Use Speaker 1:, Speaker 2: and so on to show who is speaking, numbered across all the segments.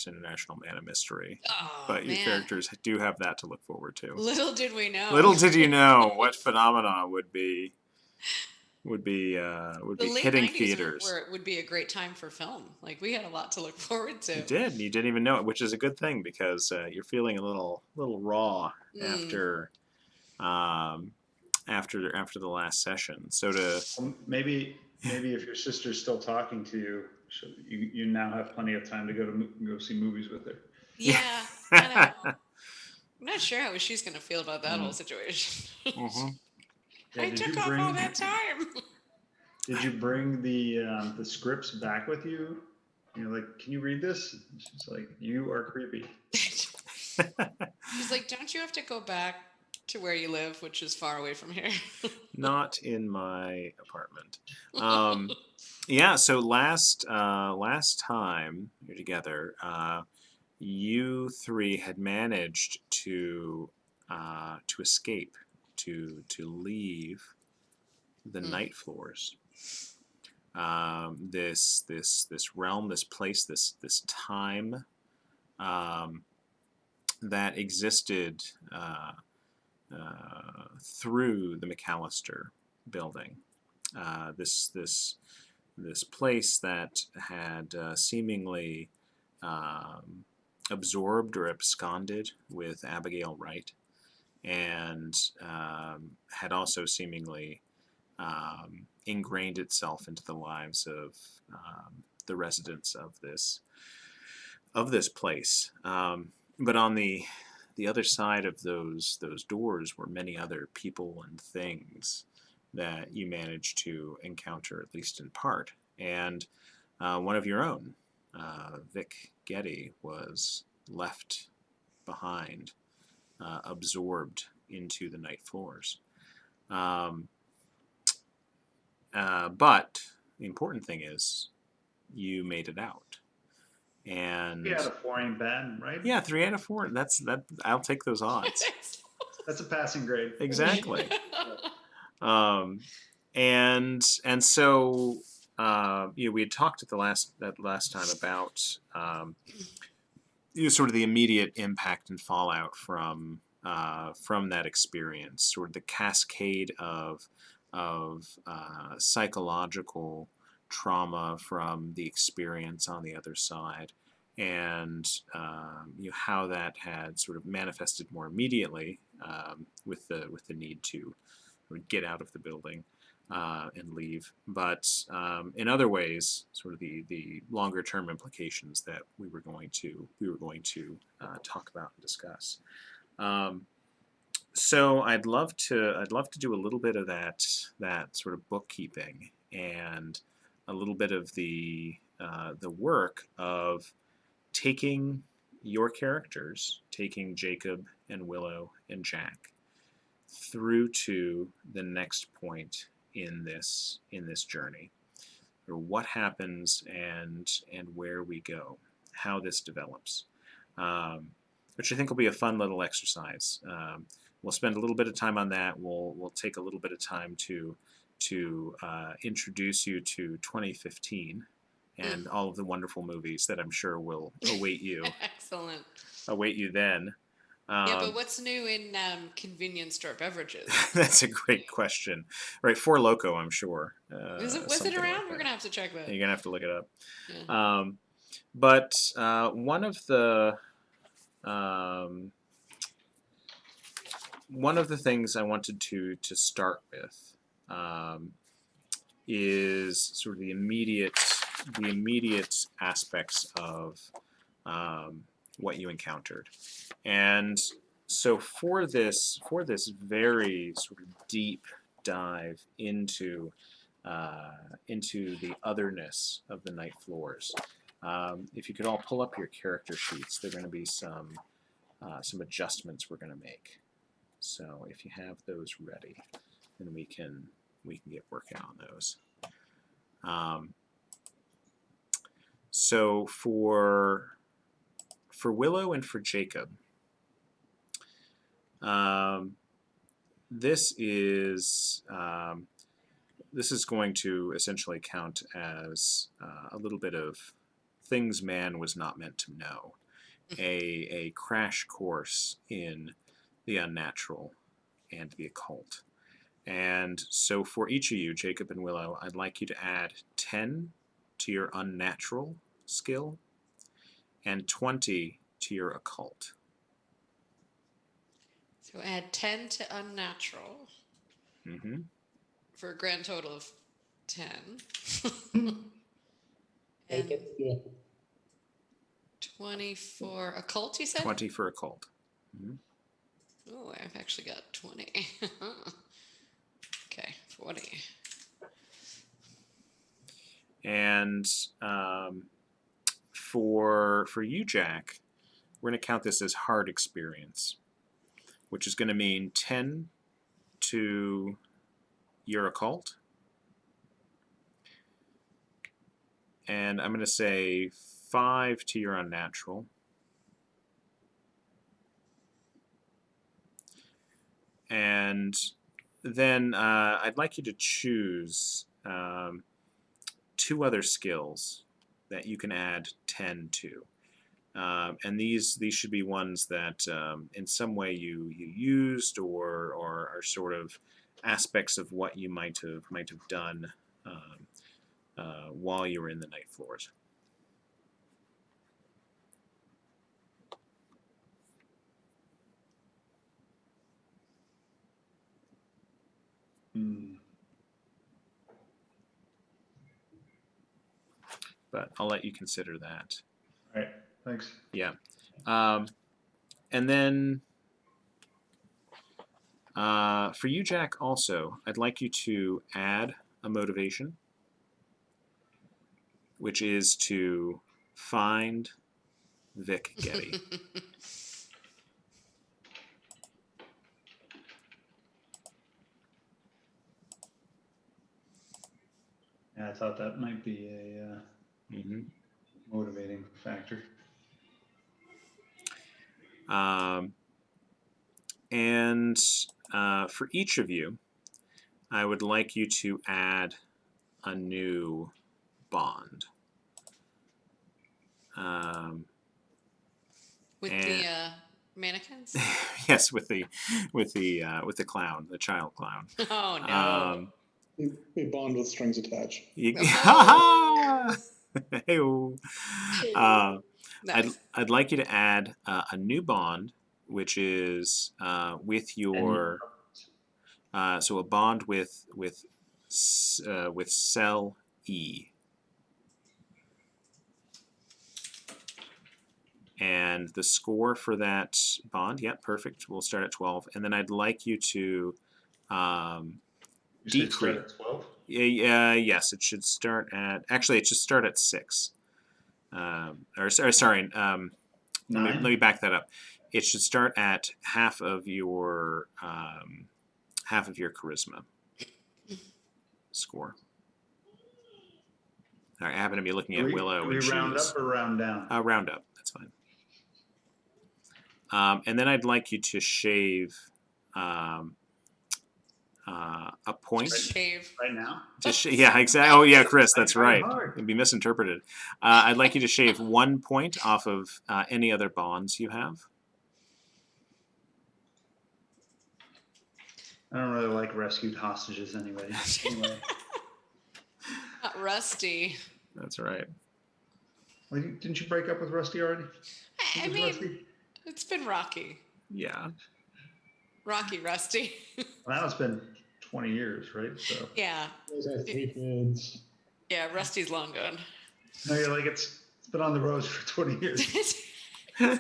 Speaker 1: International Man of Mystery.
Speaker 2: Oh
Speaker 1: But your
Speaker 2: man,
Speaker 1: characters do have that to look forward to.
Speaker 2: little did we know.
Speaker 1: Little did you know what phenomena would
Speaker 2: The
Speaker 1: be
Speaker 2: late
Speaker 1: hitting
Speaker 2: '90s
Speaker 1: theaters.
Speaker 2: would be a great time for film. Like we had a lot to look forward
Speaker 1: You
Speaker 2: to.
Speaker 1: did. You didn't even know it, which is a good thing because you're feeling a little raw
Speaker 2: Mm.
Speaker 1: after um, after the last session. So to
Speaker 3: Well, maybe if your sister's still talking to you, you now have plenty of time to go see movies with her.
Speaker 1: yeah.
Speaker 2: Yeah, I know. I'm not sure how she's gonna feel about that whole
Speaker 1: Mm,
Speaker 2: situation.
Speaker 1: hmm
Speaker 3: Yeah,
Speaker 2: I took off all that time.
Speaker 3: did you bring the scripts back with you? You know, like, can you read this? She's like, you are creepy.
Speaker 2: She's like, "Don't you have to go back to where you live, which is far away from here?"
Speaker 1: Not in my apartment. Um, yeah. So last time you're together, you three had managed to escape, to leave the
Speaker 2: Mm,
Speaker 1: night floors. This realm, this place, this time um, that existed through the McAllister building. This place that had seemingly um, absorbed or absconded with Abigail Wright, and had also seemingly ingrained itself into the lives of the residents of this place. But on the other side of those doors were many other people and things that you managed to encounter, at least in part. And one of your own, Vic Getty, was left behind, absorbed into the night floors. Um, but the important thing is you made it out.
Speaker 3: We
Speaker 1: And
Speaker 3: had a 4 ain't bad, right?
Speaker 1: yeah, 3 out of 4. That's that. I'll take those odds.
Speaker 3: That's a passing grade.
Speaker 1: Exactly. Um, and so we had talked at the last time about sort of the immediate impact and fallout from that experience, sort of the cascade of psychological trauma from the experience on the other side, and how that had sort of manifested more immediately with the need to get out of the building and leave. But in other ways, sort of the longer term implications that we were going to talk about and discuss. Um, so I'd love to do a little bit of that sort of bookkeeping and a little bit of the work of taking your characters, taking Jacob and Willow and Jack, through to the next point in this journey, or what happens and where we go, how this develops, which I think will be a fun little exercise. We'll spend a little bit of time on that. We'll take a little bit of time to introduce you to 2015 and all of the wonderful movies that I'm sure will
Speaker 2: Excellent.
Speaker 1: await you then.
Speaker 2: Yeah, but
Speaker 1: Um,
Speaker 2: what's new in convenience store beverages?
Speaker 1: That's a great question. Right, Four Loco, I'm sure.
Speaker 2: Was it
Speaker 1: Something like
Speaker 2: around? We're
Speaker 1: that.
Speaker 2: gonna have to check that.
Speaker 1: You're gonna have to look it up.
Speaker 2: Yeah.
Speaker 1: But um, one of the things I wanted to start with um, is sort of the immediate aspects of um, what you encountered, and so for this very sort of deep dive into the otherness of the night floors. If you could all pull up your character sheets, there are going to be some adjustments we're going to make. So if you have those ready, then we can get working on those. Um, so for Willow and for Jacob, um, this is this is going to essentially count as a little bit of things man was not meant to know. A crash course in the unnatural and the occult. And so for each of you, Jacob and Willow, I'd like you to add 10 to your unnatural skill and 20 to your occult.
Speaker 2: So add 10 to unnatural
Speaker 1: Mm-hmm.
Speaker 2: for a grand total of 10.
Speaker 4: Take
Speaker 2: And
Speaker 4: it. Yeah.
Speaker 2: 20 for occult, you said?
Speaker 1: 20 for occult.
Speaker 2: Oh, I've actually got 20. Okay, 40.
Speaker 1: And for you, Jack, we're going to count this as hard experience, which is going to mean 10 to your occult. And I'm going to say 5 to your unnatural. And then I'd like you to choose 2 other skills that you can add 10 to. And these should be ones that in some way you used or are sort of aspects of what you might have done while you were in the night floors. But I'll let you consider that.
Speaker 3: All right, thanks.
Speaker 1: Yeah. And then for you, Jack, also, I'd like you to add a motivation, which is to find Vic Getty.
Speaker 3: Yeah, I thought that might be a
Speaker 1: Mm-hmm.
Speaker 3: motivating factor.
Speaker 1: And for each of you, I would like you to add a new bond.
Speaker 2: With
Speaker 1: And-
Speaker 2: the mannequins?
Speaker 1: Yes, with the clown, the child clown.
Speaker 2: Oh, no.
Speaker 4: We bond with strings attached.
Speaker 1: Hey-o.
Speaker 2: Nice.
Speaker 1: I'd like you to add a new bond, which is with your so a bond with cell E. And the score for that bond, yeah, perfect. We'll start at 12, and then I'd like you to
Speaker 3: You said start
Speaker 1: decrease.
Speaker 3: at 12?
Speaker 1: Yes, it should start at. Actually, it should start at 6. Sorry. Let me back that up. It should start at half of your charisma score. I happen to be looking at Willow,
Speaker 3: Do we
Speaker 1: and
Speaker 3: round
Speaker 1: she's
Speaker 3: up or round down?
Speaker 1: round up. That's fine. And then I'd like you to shave a point.
Speaker 2: Shave.
Speaker 3: Right now?
Speaker 1: Yeah, exactly. Oh, yeah, Chris, that's
Speaker 3: I tried
Speaker 1: right.
Speaker 3: hard.
Speaker 1: It'd be misinterpreted. I'd like you to shave 1 point off of any other bonds you have.
Speaker 3: I don't really like rescued hostages anyway. Anyway.
Speaker 2: Not Rusty.
Speaker 1: That's right.
Speaker 3: Well, didn't you break up with Rusty already?
Speaker 2: I
Speaker 3: Who's
Speaker 2: mean,
Speaker 3: Rusty?
Speaker 2: it's been rocky.
Speaker 1: Yeah.
Speaker 2: Rocky Rusty.
Speaker 3: Well, now it's been 20 years, right? So
Speaker 2: Yeah.
Speaker 4: You guys have 3 kids.
Speaker 2: Yeah, Rusty's long gone.
Speaker 3: no, you're like it's been on the road for 20 years.
Speaker 2: We're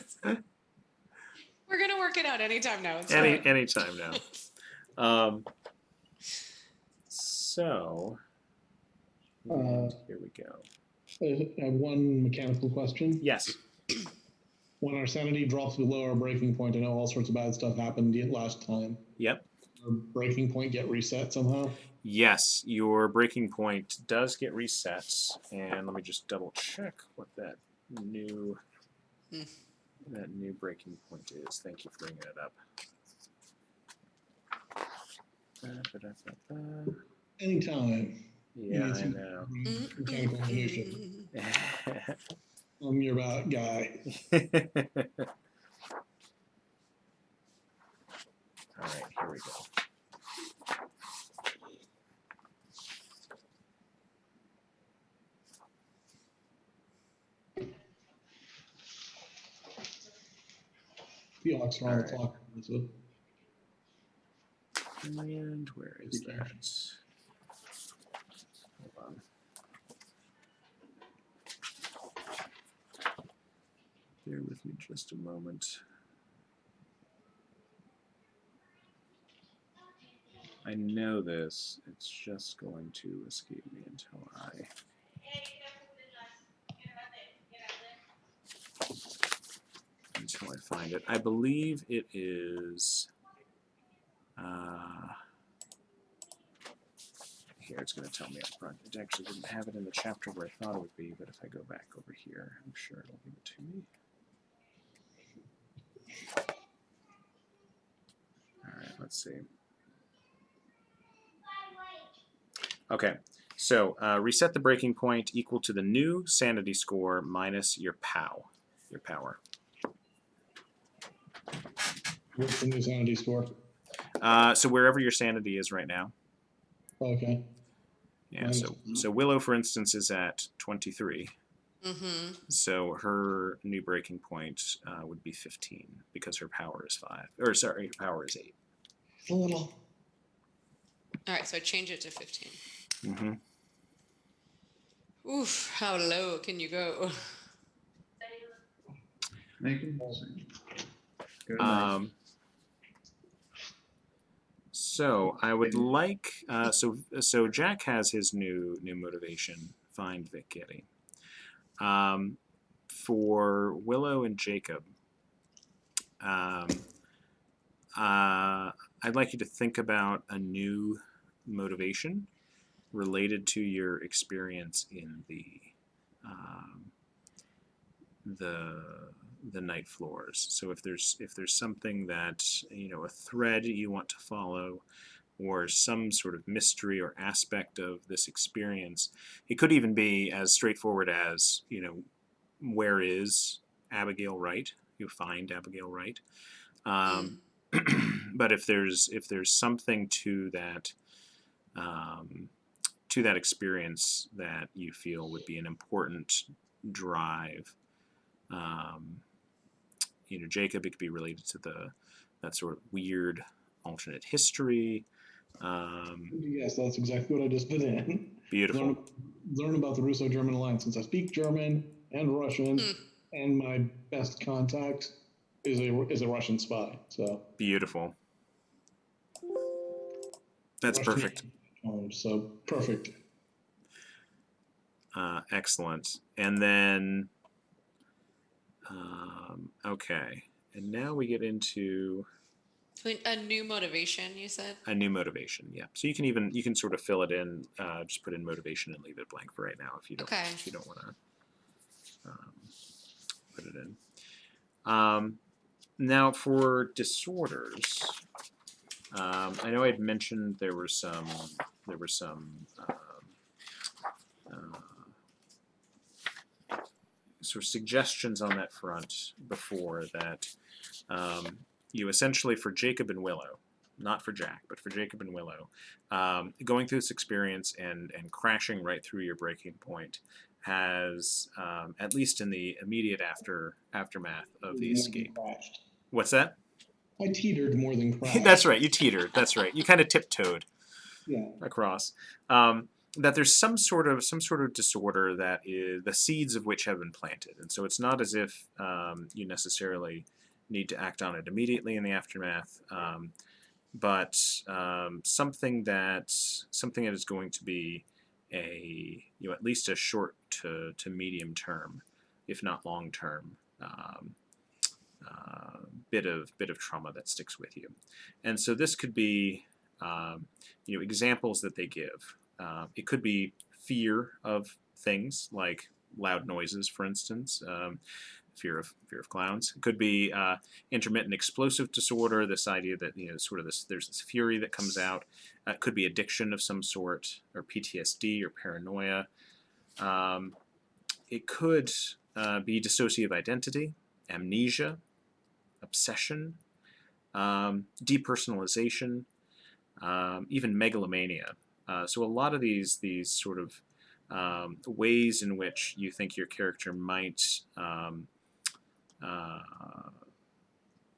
Speaker 2: going to work it out anytime now. It's fine.
Speaker 1: Anytime now. So here we go.
Speaker 4: I have one mechanical question.
Speaker 1: Yes.
Speaker 4: When our sanity drops below our breaking point, I know all sorts of bad stuff happened last time.
Speaker 1: Yep.
Speaker 4: Our breaking point get reset somehow?
Speaker 1: Yes, your breaking point does get reset, and let me just double check what that new breaking point is. Thank you for bringing it up.
Speaker 4: Anytime.
Speaker 1: Yeah, I
Speaker 4: Anything.
Speaker 1: know.
Speaker 4: Mechanical minutia. I'm your guy.
Speaker 1: All right, here we go.
Speaker 4: Felix are on
Speaker 1: All
Speaker 4: the
Speaker 1: right.
Speaker 4: clock. So
Speaker 1: And where is
Speaker 4: Okay.
Speaker 1: that? Hold on. Bear with me just a moment. I know this. It's just going to escape me until I find it. I believe it is. Here, it's going to tell me up front. It actually didn't have it in the chapter where I thought it would be, but if I go back over here, I'm sure it'll give it to me. All right, let's see. Okay, so reset the breaking point equal to the new sanity score minus your POW, your power.
Speaker 4: what's the new sanity score?
Speaker 1: So wherever your sanity is right now.
Speaker 4: Okay.
Speaker 1: Yeah,
Speaker 4: Minus-
Speaker 1: so Willow, for instance, is at 23.
Speaker 2: Mm-hmm.
Speaker 1: So her new breaking point would be 15 because her power is 5. Or sorry, her power is 8.
Speaker 4: A little.
Speaker 2: All right, so I change it to 15.
Speaker 1: Mm-hmm.
Speaker 2: Oof, how low can you go?
Speaker 3: Nathan? Go ahead.
Speaker 1: So I would like so Jack has his new motivation, find Vic Getty. For Willow and Jacob, I'd like you to think about a new motivation related to your experience in the night floors. So if there's something that, a thread you want to follow, or some sort of mystery or aspect of this experience, it could even be as straightforward as, where is Abigail Wright? You find Abigail Wright. But if there's something to that experience that you feel would be an important drive, Jacob, it could be related to that sort of weird alternate history.
Speaker 4: Yes, that's exactly what I just put in.
Speaker 1: Beautiful.
Speaker 4: Learn about the Russo-German alliance, since I speak German and Russian, and my best contact is a Russian spy. So
Speaker 1: Beautiful. That's
Speaker 4: Russian
Speaker 1: perfect.
Speaker 4: So perfect.
Speaker 1: Excellent. And then, okay. And now we get into
Speaker 2: A new motivation, you said?
Speaker 1: a new motivation. Yeah. So you can sort of fill it in. Just put in motivation and leave it blank for right now if you don't want to put it in. Now for disorders, I know I'd mentioned there were some sort of suggestions on that front before that. You essentially, for Jacob and Willow, not for Jack, but for Jacob and Willow, going through this experience and crashing right through your breaking point has, at least in the immediate aftermath of the escape.
Speaker 4: Crashed.
Speaker 1: What's that?
Speaker 4: I teetered more than crashed.
Speaker 1: That's right. You teetered. That's right. You kind of tiptoed across. That there's some sort of disorder that is the seeds of which have been planted, and so it's not as if you necessarily need to act on it immediately in the aftermath, but something that is going to be at least a short to medium term, if not long term, bit of trauma that sticks with you. And so this could be examples that they give. It could be fear of things like loud noises, for instance. Fear of clowns. It could be intermittent explosive disorder. This idea that there's this fury that comes out. It could be addiction of some sort, or PTSD, or paranoia. It could be dissociative identity, amnesia, obsession, depersonalization, even megalomania. So a lot of these sort of ways in which you think your character might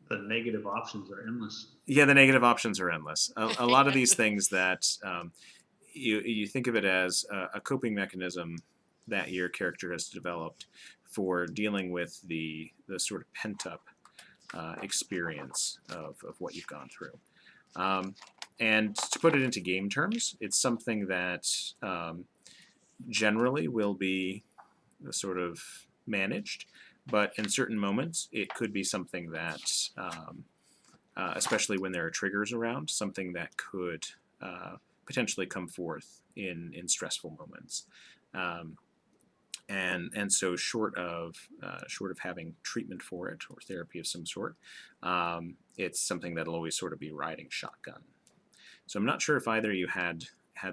Speaker 3: The negative options are endless.
Speaker 1: yeah, the negative options are endless. A lot of these things that you think of it as a coping mechanism that your character has developed for dealing with the sort of pent up experience of what you've gone through. And to put it into game terms, it's something that generally will be sort of managed, but in certain moments, it could be something that, especially when there are triggers around, something that could potentially come forth in stressful moments. And so short of having treatment for it or therapy of some sort, it's something that'll always sort of be riding shotgun. So I'm not sure if either of you had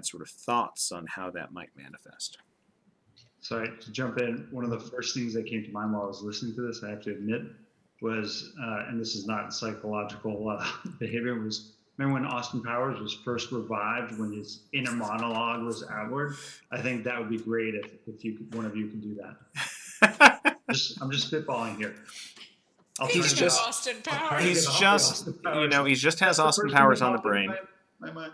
Speaker 1: sort of thoughts on how that might manifest.
Speaker 3: Sorry to jump in. One of the first things that came to mind while I was listening to this, I have to admit, was, and this is not psychological behavior, was remember when Austin Powers was first revived when his inner monologue was outward? I think that would be great if you one of you could do that. I'm just spitballing here.
Speaker 1: He's
Speaker 2: Speaking of
Speaker 1: just-
Speaker 2: Austin
Speaker 3: I'll try to
Speaker 2: Powers.
Speaker 3: get
Speaker 1: He's
Speaker 3: off the
Speaker 1: just,
Speaker 3: Austin
Speaker 1: you
Speaker 3: Powers.
Speaker 1: know, he just has
Speaker 3: That's the
Speaker 1: Austin
Speaker 3: first thing
Speaker 1: Powers
Speaker 3: that
Speaker 1: on the
Speaker 3: popped into
Speaker 1: brain.
Speaker 3: my mind.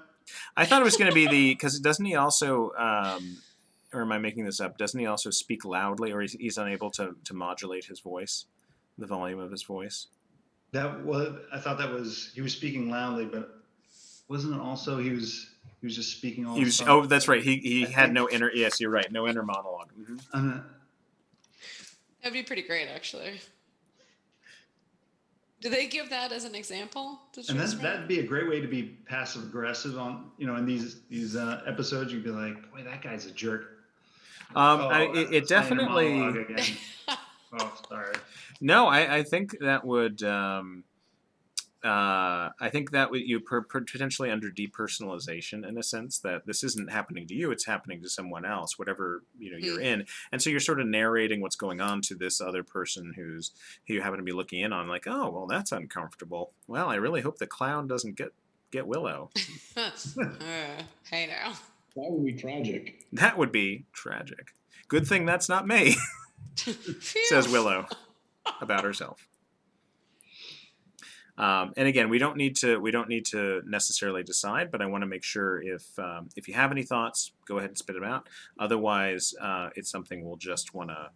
Speaker 1: I thought it was going to be because doesn't he also, or am I making this up? Doesn't he also speak loudly, or he's unable to modulate his voice, the volume of his voice?
Speaker 3: That was, I thought that was, he was speaking loudly, but wasn't it also he was just speaking all
Speaker 1: He
Speaker 3: the
Speaker 1: was,
Speaker 3: time?
Speaker 1: oh, that's right. He
Speaker 3: I
Speaker 1: had
Speaker 3: think-
Speaker 1: no inner. Yes, you're right. No inner monologue. Mhm.
Speaker 2: That'd be pretty great, actually. Do they give that as an example?
Speaker 3: And that'd be a great way to be passive aggressive on, in these episodes. You'd be like, boy, that guy's a jerk.
Speaker 1: It
Speaker 3: that's my inner
Speaker 1: definitely.
Speaker 3: monologue again. Oh, sorry.
Speaker 1: No, I think that would. I think that would you potentially under depersonalization in a sense that this isn't happening to you; it's happening to someone else, whatever you're in, and so you're sort of narrating what's going on to this other person who you happen to be looking in on, like, oh, well, that's uncomfortable. Well, I really hope the clown doesn't get Willow.
Speaker 2: Hey now.
Speaker 4: That would be tragic.
Speaker 1: That would be tragic. Good thing that's not me, says Willow about herself. And again, we don't need to necessarily decide, but I want to make sure if you have any thoughts, go ahead and spit them out. Otherwise, it's something we'll just want to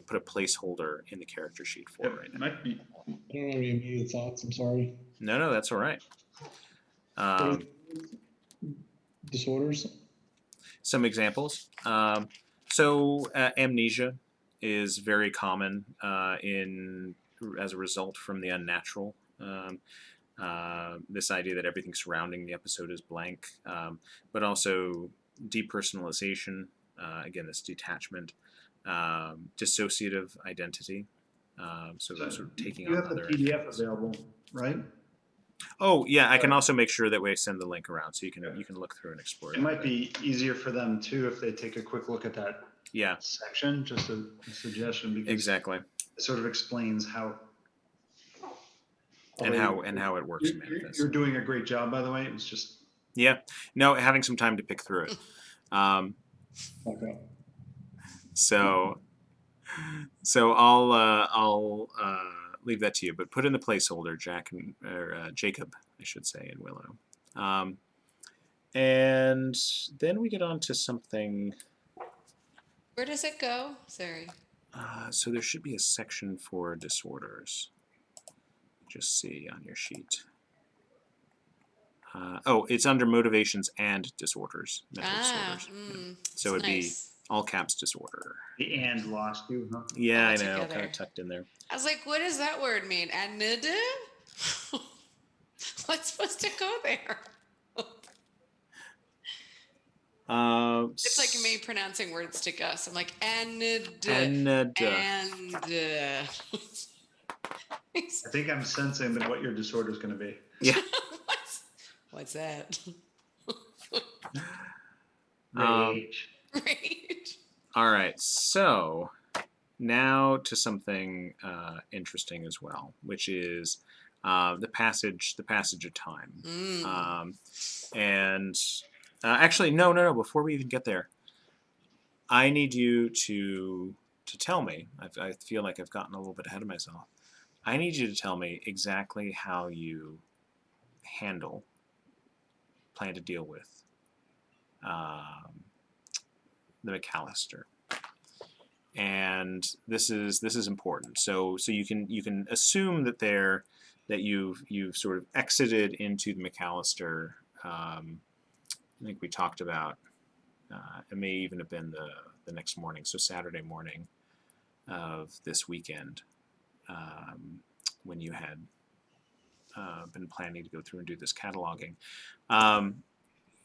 Speaker 1: put a placeholder in the character sheet for right
Speaker 3: It
Speaker 1: now.
Speaker 3: might be.
Speaker 4: I don't have any immediate thoughts. I'm sorry.
Speaker 1: No, that's all right.
Speaker 4: Disorders.
Speaker 1: Some examples. So amnesia is very common as a result from the unnatural. This idea that everything surrounding the episode is blank, but also depersonalization, again, this detachment, dissociative identity, so sort of taking
Speaker 3: You
Speaker 1: on
Speaker 3: have the
Speaker 1: other
Speaker 3: PDF
Speaker 1: identities.
Speaker 3: available, right?
Speaker 1: Oh yeah, I can also make sure that we send the link around so you can look through and explore
Speaker 3: It
Speaker 1: that.
Speaker 3: might be easier for them too if they take a quick look at that
Speaker 1: Yeah,
Speaker 3: section. Just a suggestion, because
Speaker 1: exactly,
Speaker 3: it sort of explains how.
Speaker 1: and how it works and
Speaker 3: You're
Speaker 1: manifests.
Speaker 3: you're doing a great job, by the way. It was just.
Speaker 1: Yeah, no, having some time to pick through it.
Speaker 4: Okay.
Speaker 1: So I'll leave that to you, but put in the placeholder, Jacob, I should say, and Willow. And then we get on to something.
Speaker 2: Where does it go? Sorry.
Speaker 1: So there should be a section for disorders. Just see on your sheet. It's under motivations and disorders, mental disorders. So it'd be all caps disorder.
Speaker 3: The and lost you, huh?
Speaker 1: Yeah,
Speaker 2: All
Speaker 1: I know,
Speaker 2: together.
Speaker 1: kind of tucked in there.
Speaker 2: I was like, what does that word mean? Anid? What's supposed to go there? It's like me pronouncing words to Gus. I'm like, anid.
Speaker 1: And
Speaker 3: I think I'm sensing that what your disorder is going to be.
Speaker 1: yeah.
Speaker 2: What's that?
Speaker 1: Um,
Speaker 3: Rage.
Speaker 2: Right.
Speaker 1: All right, so now to something interesting as well, which is the passage of time. And actually, no. Before we even get there, I need you to tell me. I feel like I've gotten a little bit ahead of myself. I need you to tell me exactly how you plan to deal with the McAllister. And this is important. So you can assume that you've sort of exited into the McAllister. I think we talked about it may even have been the next morning, so Saturday morning of this weekend, when you had been planning to go through and do this cataloging.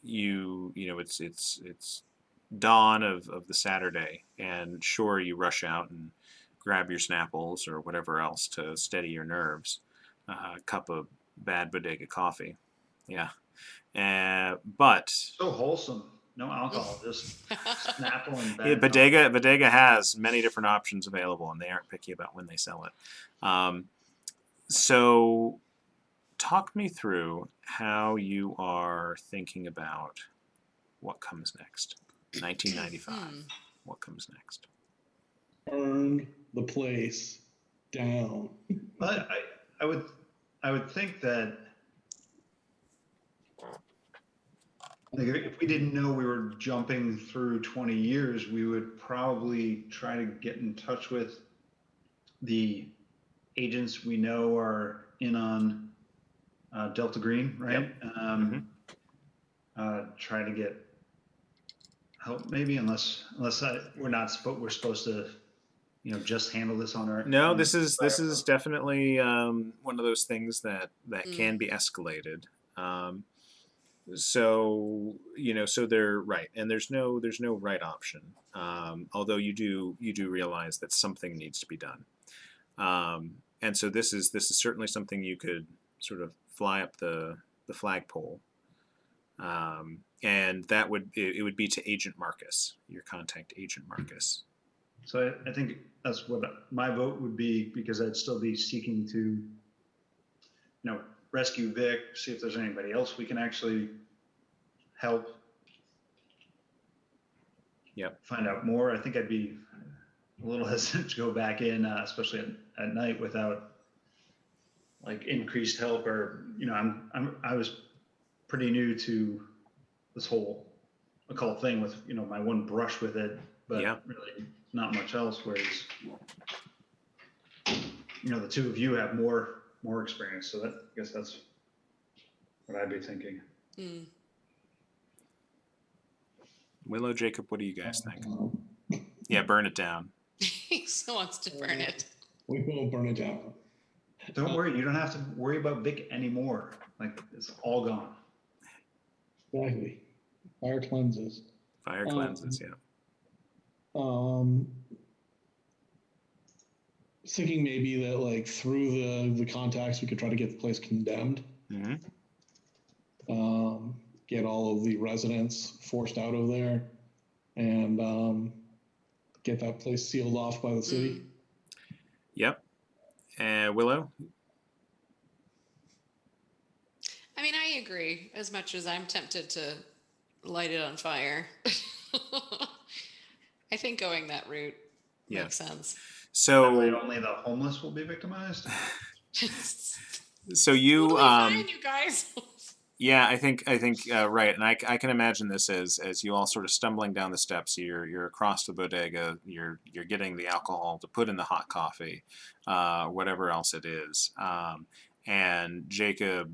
Speaker 1: It's dawn of the Saturday, and sure, you rush out and grab your Snapples or whatever else to steady your nerves. A cup of bad bodega coffee, yeah. But
Speaker 3: So wholesome. No alcohol, just Snapple and
Speaker 1: yeah,
Speaker 3: bad
Speaker 1: bodega has many different options available, and they aren't picky about when they sell it. So, talk me through how you are thinking about what comes next. 1995. What comes next?
Speaker 4: Burn the place down.
Speaker 3: But I would think that, like, if we didn't know we were jumping through 20 years, we would probably try to get in touch with the agents we know are in on Delta Green, right?
Speaker 1: Yep.
Speaker 3: Try to get help, maybe, unless we're supposed to, just handle this on our.
Speaker 1: No, this is definitely one of those things that can be escalated. So they're right, and there's no right option. Although you do realize that something needs to be done, and so this is certainly something you could sort of fly up the flagpole, and that would be to Agent Marcus, your contact Agent Marcus.
Speaker 3: So I think that's what my vote would be, because I'd still be seeking to, rescue Vic, see if there's anybody else we can actually help.
Speaker 1: Yep.
Speaker 3: Find out more. I think I'd be a little hesitant to go back in, especially at night, without like increased help, or I was pretty new to this whole occult thing with my one brush with it, but really not much else. Whereas the two of you have more experience, so I guess that's what I'd be thinking.
Speaker 1: Willow, Jacob, what do you guys think? Yeah, burn it down.
Speaker 2: He still wants to burn it.
Speaker 4: We won't burn it down.
Speaker 3: Don't worry, you don't have to worry about Vic anymore. Like, it's all gone.
Speaker 4: Exactly. Fire cleanses.
Speaker 1: Fire cleanses, yeah.
Speaker 4: Thinking maybe that, like, through the contacts, we could try to get the place condemned.
Speaker 1: Mm-hmm.
Speaker 4: Get all of the residents forced out of there, and get that place sealed off by the city.
Speaker 1: Yep. Willow?
Speaker 2: I mean, I agree, as much as I'm tempted to light it on fire. I think going that route makes sense.
Speaker 1: So
Speaker 3: that way only the homeless will be victimized.
Speaker 1: So you,
Speaker 2: totally fine, you guys.
Speaker 1: Yeah, I think right, and I can imagine this as you all sort of stumbling down the steps. You're across the bodega. You're getting the alcohol to put in the hot coffee, whatever else it is. And Jacob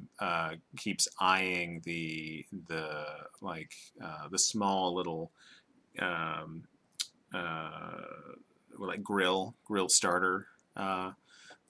Speaker 1: keeps eyeing the small little like grill starter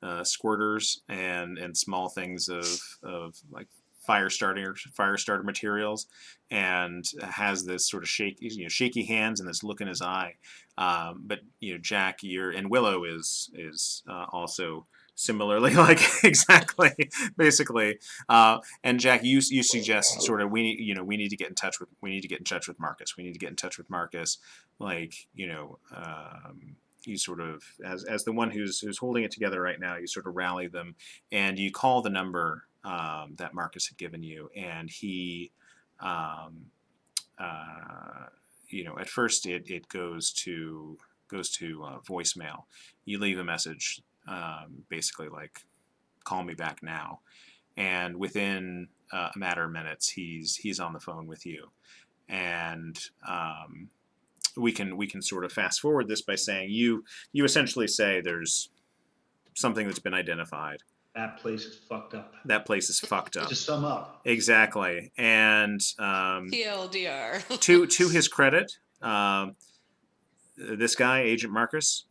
Speaker 1: squirters and small things of like fire starter materials, and has this sort of shaky hands and this look in his eye. But Jack, and Willow is also similarly like exactly basically. And Jack, you suggest sort of we need to get in touch with Marcus. We need to get in touch with Marcus. Like you sort of, as the one who's holding it together right now, you sort of rally them, and you call the number that Marcus had given you, and he, um, at first it goes to voicemail. You leave a message, basically like, "Call me back now," and within a matter of minutes, he's on the phone with you, and we can sort of fast forward this by saying you essentially say there's something that's been identified.
Speaker 3: That place is fucked up.
Speaker 1: That place is fucked up.
Speaker 3: To sum up.
Speaker 1: Exactly, and
Speaker 2: TLDR.
Speaker 1: to his credit, this guy, Agent Marcus,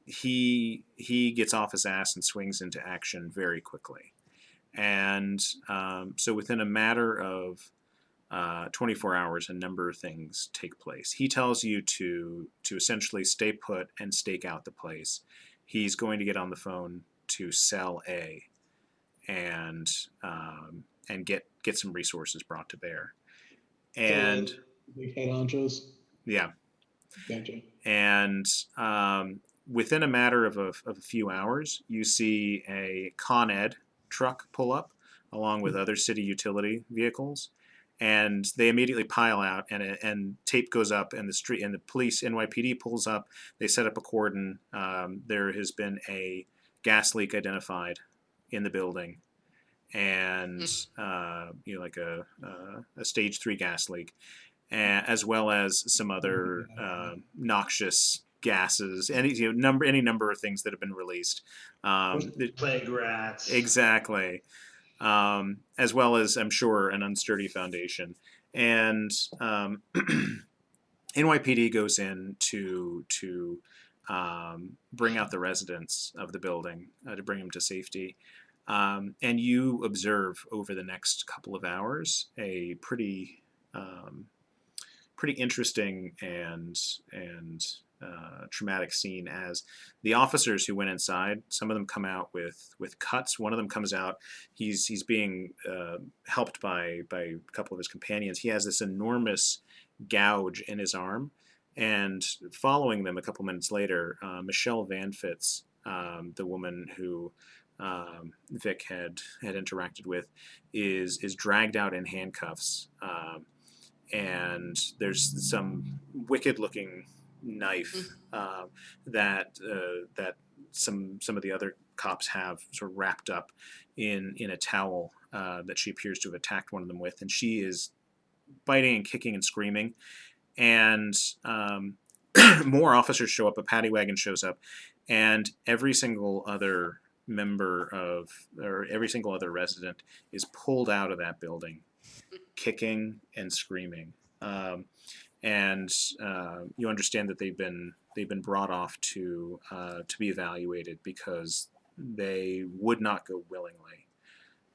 Speaker 1: he gets off his ass and swings into action very quickly, and so within a matter of 24 hours, a number of things take place. He tells you to essentially stay put and stake out the place. He's going to get on the phone to Cell A and get some resources brought to bear. And
Speaker 4: Big head honchos.
Speaker 1: yeah,
Speaker 4: Gotcha.
Speaker 1: and within a matter of a few hours, you see a Con Ed truck pull up along with other city utility vehicles, and they immediately pile out, and tape goes up, and the police, NYPD, pulls up. They set up a cordon. There has been a gas leak identified in the building, and like a stage 3 gas leak, as well as some other noxious gases, any number of things that have been released.
Speaker 3: Plague rats.
Speaker 1: Exactly. As well as, I'm sure, an unsturdy foundation. And NYPD goes in to bring out the residents of the building, to bring them to safety. And you observe over the next couple of hours a pretty interesting and traumatic scene, as the officers who went inside, some of them come out with cuts. One of them comes out, he's being helped by a couple of his companions. He has this enormous gouge in his arm, and following them a couple minutes later, Michelle Van Fitz, the woman who Vic had interacted with, is dragged out in handcuffs, and there's some wicked looking knife that some of the other cops have sort of wrapped up in a towel that she appears to have attacked one of them with, and she is biting and kicking and screaming, and more officers show up. A paddy wagon shows up, and every single other resident is pulled out of that building, kicking and screaming. And you understand that they've been brought off to be evaluated, because they would not go willingly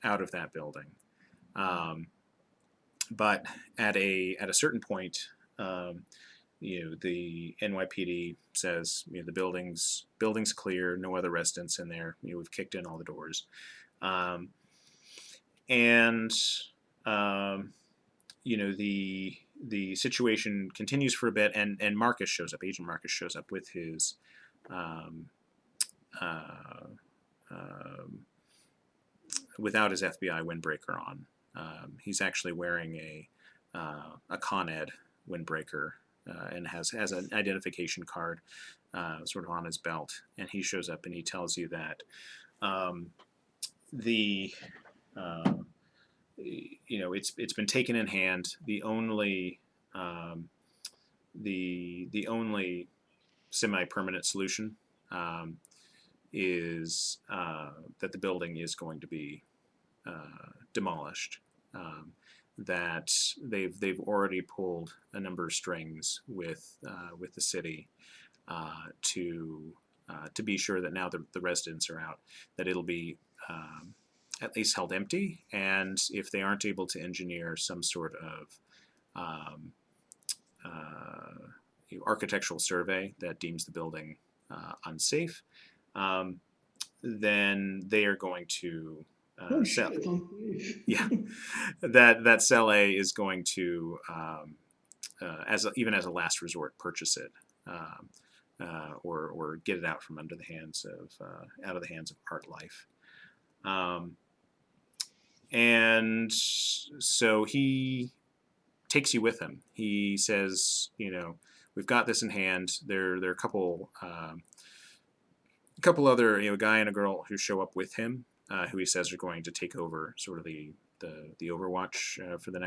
Speaker 1: out of that building. But at a certain point, the NYPD says, the building's clear, no other residents in there. We've kicked in all the doors, the situation continues for a bit, and Marcus shows up. Agent Marcus shows up with his without his FBI windbreaker on. He's actually wearing a Con Ed windbreaker, and has an identification card sort of on his belt. And he shows up and he tells you that it's been taken in hand. The only semi-permanent solution is that the building is going to be demolished. That they've already pulled a number of strings with the city to be sure that now the residents are out, that it'll be at least held empty, and if they aren't able to engineer some sort of architectural survey that deems the building unsafe, then they are going to sell. Yeah, that Cell A is going to, even as a last resort, purchase it. or get it out from under the hands of out of the hands of Art Life. And so he takes you with him. He says, we've got this in hand. There are a couple other, a guy and a girl who show up with him, who he says are going to take over sort of the Overwatch for the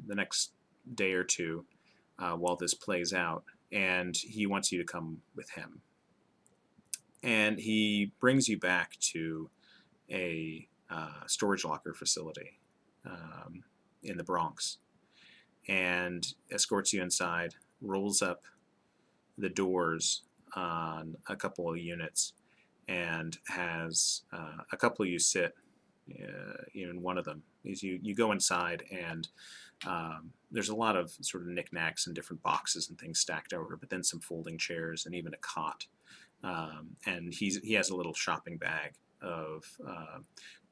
Speaker 1: next day or two while this plays out, and he wants you to come with him. And he brings you back to a storage locker facility in the Bronx, and escorts you inside, rolls up the doors on a couple of units, and has a couple of you sit in one of them. You go inside, and there's a lot of sort of knickknacks and different boxes and things stacked over, but then some folding chairs and even a cot. And he has a little shopping bag of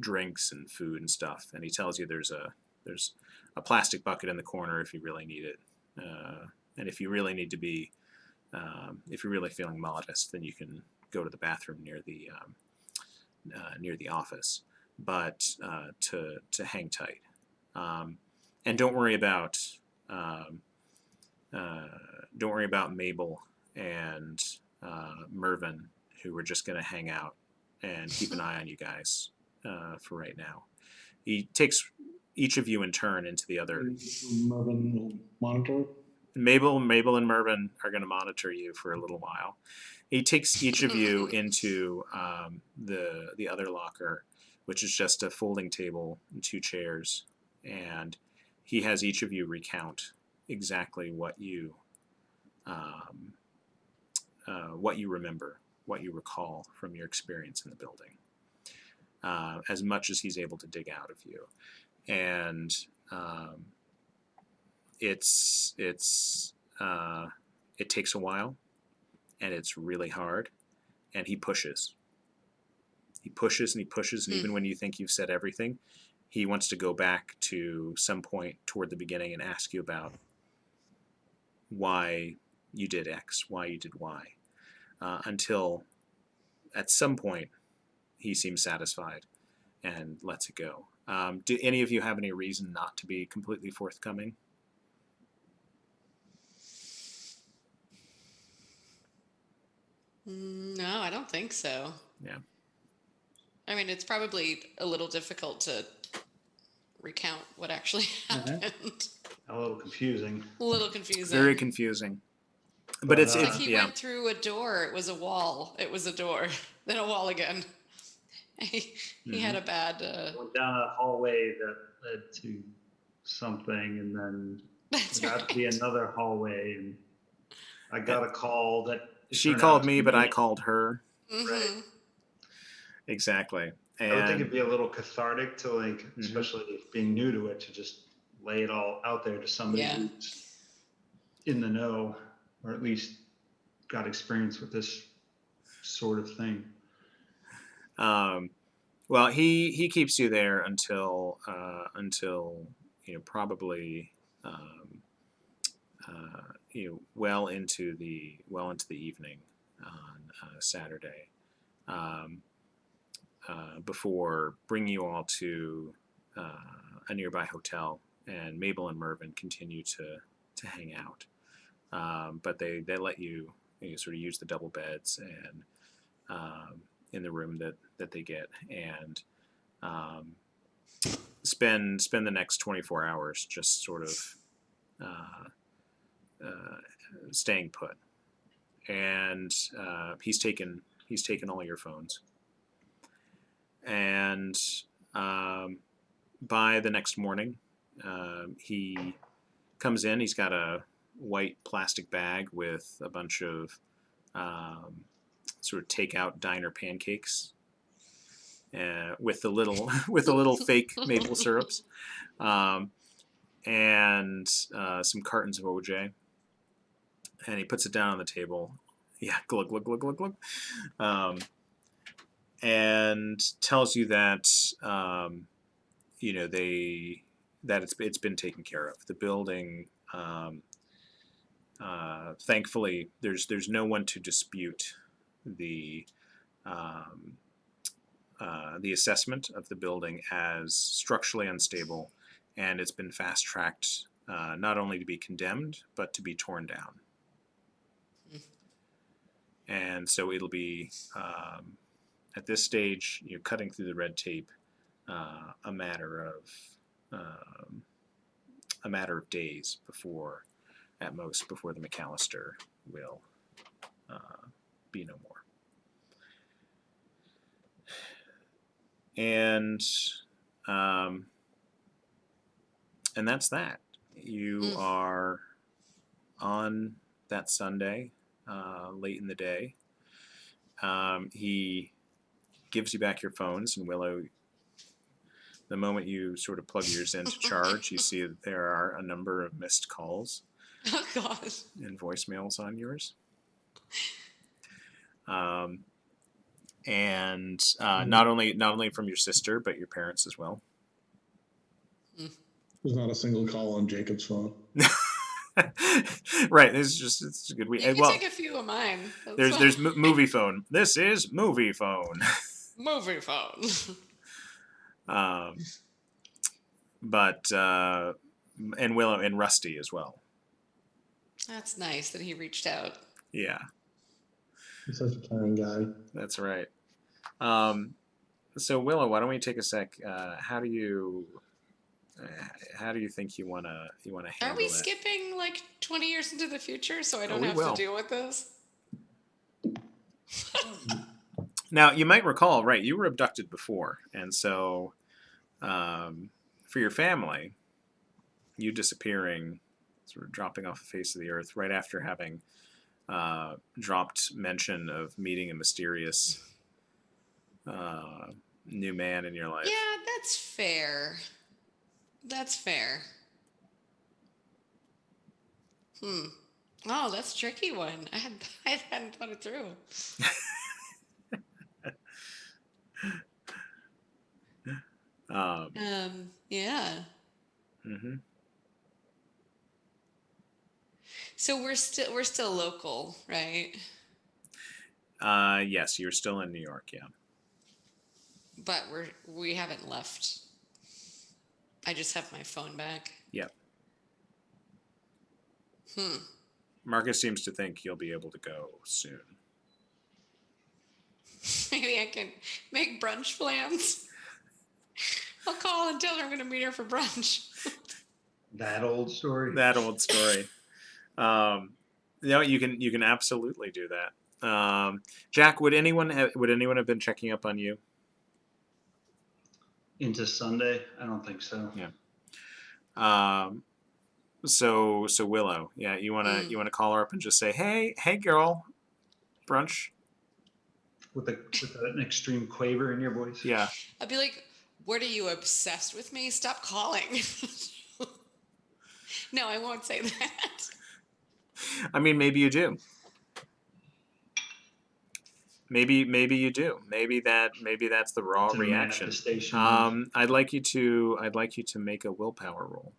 Speaker 1: drinks and food and stuff, and he tells you there's a plastic bucket in the corner if you really need it, and if you really need to be if you're really feeling modest, then you can go to the bathroom near the office, but to hang tight, and don't worry about Mabel and Mervyn, who are just going to hang out and keep an eye on you guys for right now. He takes each of you in turn into the other.
Speaker 4: Mervyn will monitor.
Speaker 1: Mabel and Mervyn are going to monitor you for a little while. He takes each of you into the other locker, which is just a folding table and 2 chairs, and he has each of you recount exactly what you remember, what you recall from your experience in the building, as much as he's able to dig out of you. And it takes a while, and it's really hard, and he pushes. He pushes and he pushes, and even when you think you've said everything, he wants to go back to some point toward the beginning and ask you about why you did X, why you did Y, until at some point he seems satisfied and lets it go. Do any of you have any reason not to be completely forthcoming?
Speaker 2: No, I don't think so.
Speaker 1: Yeah.
Speaker 2: I mean, it's probably a little difficult to recount what actually happened.
Speaker 3: A little confusing.
Speaker 2: A little confusing.
Speaker 1: Very confusing. But it's
Speaker 2: Like he
Speaker 1: yeah.
Speaker 2: went through a door. It was a wall. It was a door. Then a wall again. He had a bad.
Speaker 3: Went down a hallway that led to something, and then
Speaker 2: That's
Speaker 3: there had to be
Speaker 2: right.
Speaker 3: another hallway, and I got a call that it
Speaker 1: She
Speaker 3: turned out
Speaker 1: called
Speaker 3: to
Speaker 1: me,
Speaker 3: be
Speaker 1: but I
Speaker 3: me.
Speaker 1: called her.
Speaker 2: Mm-hmm.
Speaker 1: Exactly.
Speaker 3: I would think
Speaker 1: And
Speaker 3: it'd be a little cathartic to, like, especially being new to it, to just lay it all out there to somebody
Speaker 2: Yeah.
Speaker 3: who's in the know, or at least got experience with this sort of thing.
Speaker 1: well, he keeps you there until probably well into the evening on Saturday, before bringing you all to a nearby hotel, and Mabel and Mervyn continue to hang out, but they let you, sort of use the double beds and in the room that they get, and spend the next 24 hours just sort of staying put. And he's taken all your phones, and by the next morning, he comes in. He's got a white plastic bag with a bunch of sort of takeout diner pancakes, with the little fake maple syrups, and some cartons of OJ. And he puts it down on the table. Yeah, glug glug glug glug glug, and tells you that it's been taken care of. The building thankfully, there's no one to dispute the um, the assessment of the building as structurally unstable, and it's been fast tracked not only to be condemned but to be torn down. And so it'll be at this stage, cutting through the red tape, a matter of days before, at most, before the McAllister will be no more. And that's that. You are on that Sunday, late in the day. He gives you back your phones, and Willow, the moment you sort of plug yours in to charge, you see that there are a number of missed calls
Speaker 2: Oh God.
Speaker 1: and voicemails on yours. And not only from your sister, but your parents as well.
Speaker 4: There's not a single call on Jacob's phone.
Speaker 1: Right. It's a good week.
Speaker 2: You can
Speaker 1: Well,
Speaker 2: take a few of mine. That's
Speaker 1: there's
Speaker 2: fine.
Speaker 1: movie phone. This is movie phone.
Speaker 2: Movie phone.
Speaker 1: But and Willow and Rusty as well.
Speaker 2: That's nice that he reached out.
Speaker 1: Yeah,
Speaker 4: He's such a caring guy.
Speaker 1: that's right. So Willow, why don't we take a sec? How do you think you wanna handle
Speaker 2: Are we
Speaker 1: that?
Speaker 2: skipping like 20 years into the future so I don't
Speaker 1: we
Speaker 2: have
Speaker 1: will.
Speaker 2: to deal with this?
Speaker 1: Now, you might recall, right, you were abducted before, and so for your family, you disappearing, sort of dropping off the face of the earth right after having dropped mention of meeting a mysterious new man in your life.
Speaker 2: Yeah, that's fair. That's fair. Oh, that's a tricky one. I hadn't thought it through. Yeah.
Speaker 1: Mm-hmm.
Speaker 2: So we're still local, right?
Speaker 1: Yes, you're still in New York, yeah.
Speaker 2: But we haven't left. I just have my phone back.
Speaker 1: Yep. Marcus seems to think you'll be able to go soon.
Speaker 2: Maybe I can make brunch plans. I'll call and tell her I'm going to meet her for brunch.
Speaker 3: That old story.
Speaker 1: That old story. You can absolutely do that. Jack, would anyone have been checking up on you?
Speaker 3: Into Sunday? I don't think so.
Speaker 1: Yeah. So Willow, yeah, you wanna call her up and just say, hey girl, brunch.
Speaker 3: With an extreme quaver in your voice.
Speaker 1: Yeah.
Speaker 2: I'd be like, what are you, obsessed with me? Stop calling. No, I won't say that.
Speaker 1: I mean, maybe you do. Maybe you do. Maybe that's the raw
Speaker 3: It's a
Speaker 1: reaction.
Speaker 3: manifestation.
Speaker 1: I'd like you to make a willpower roll.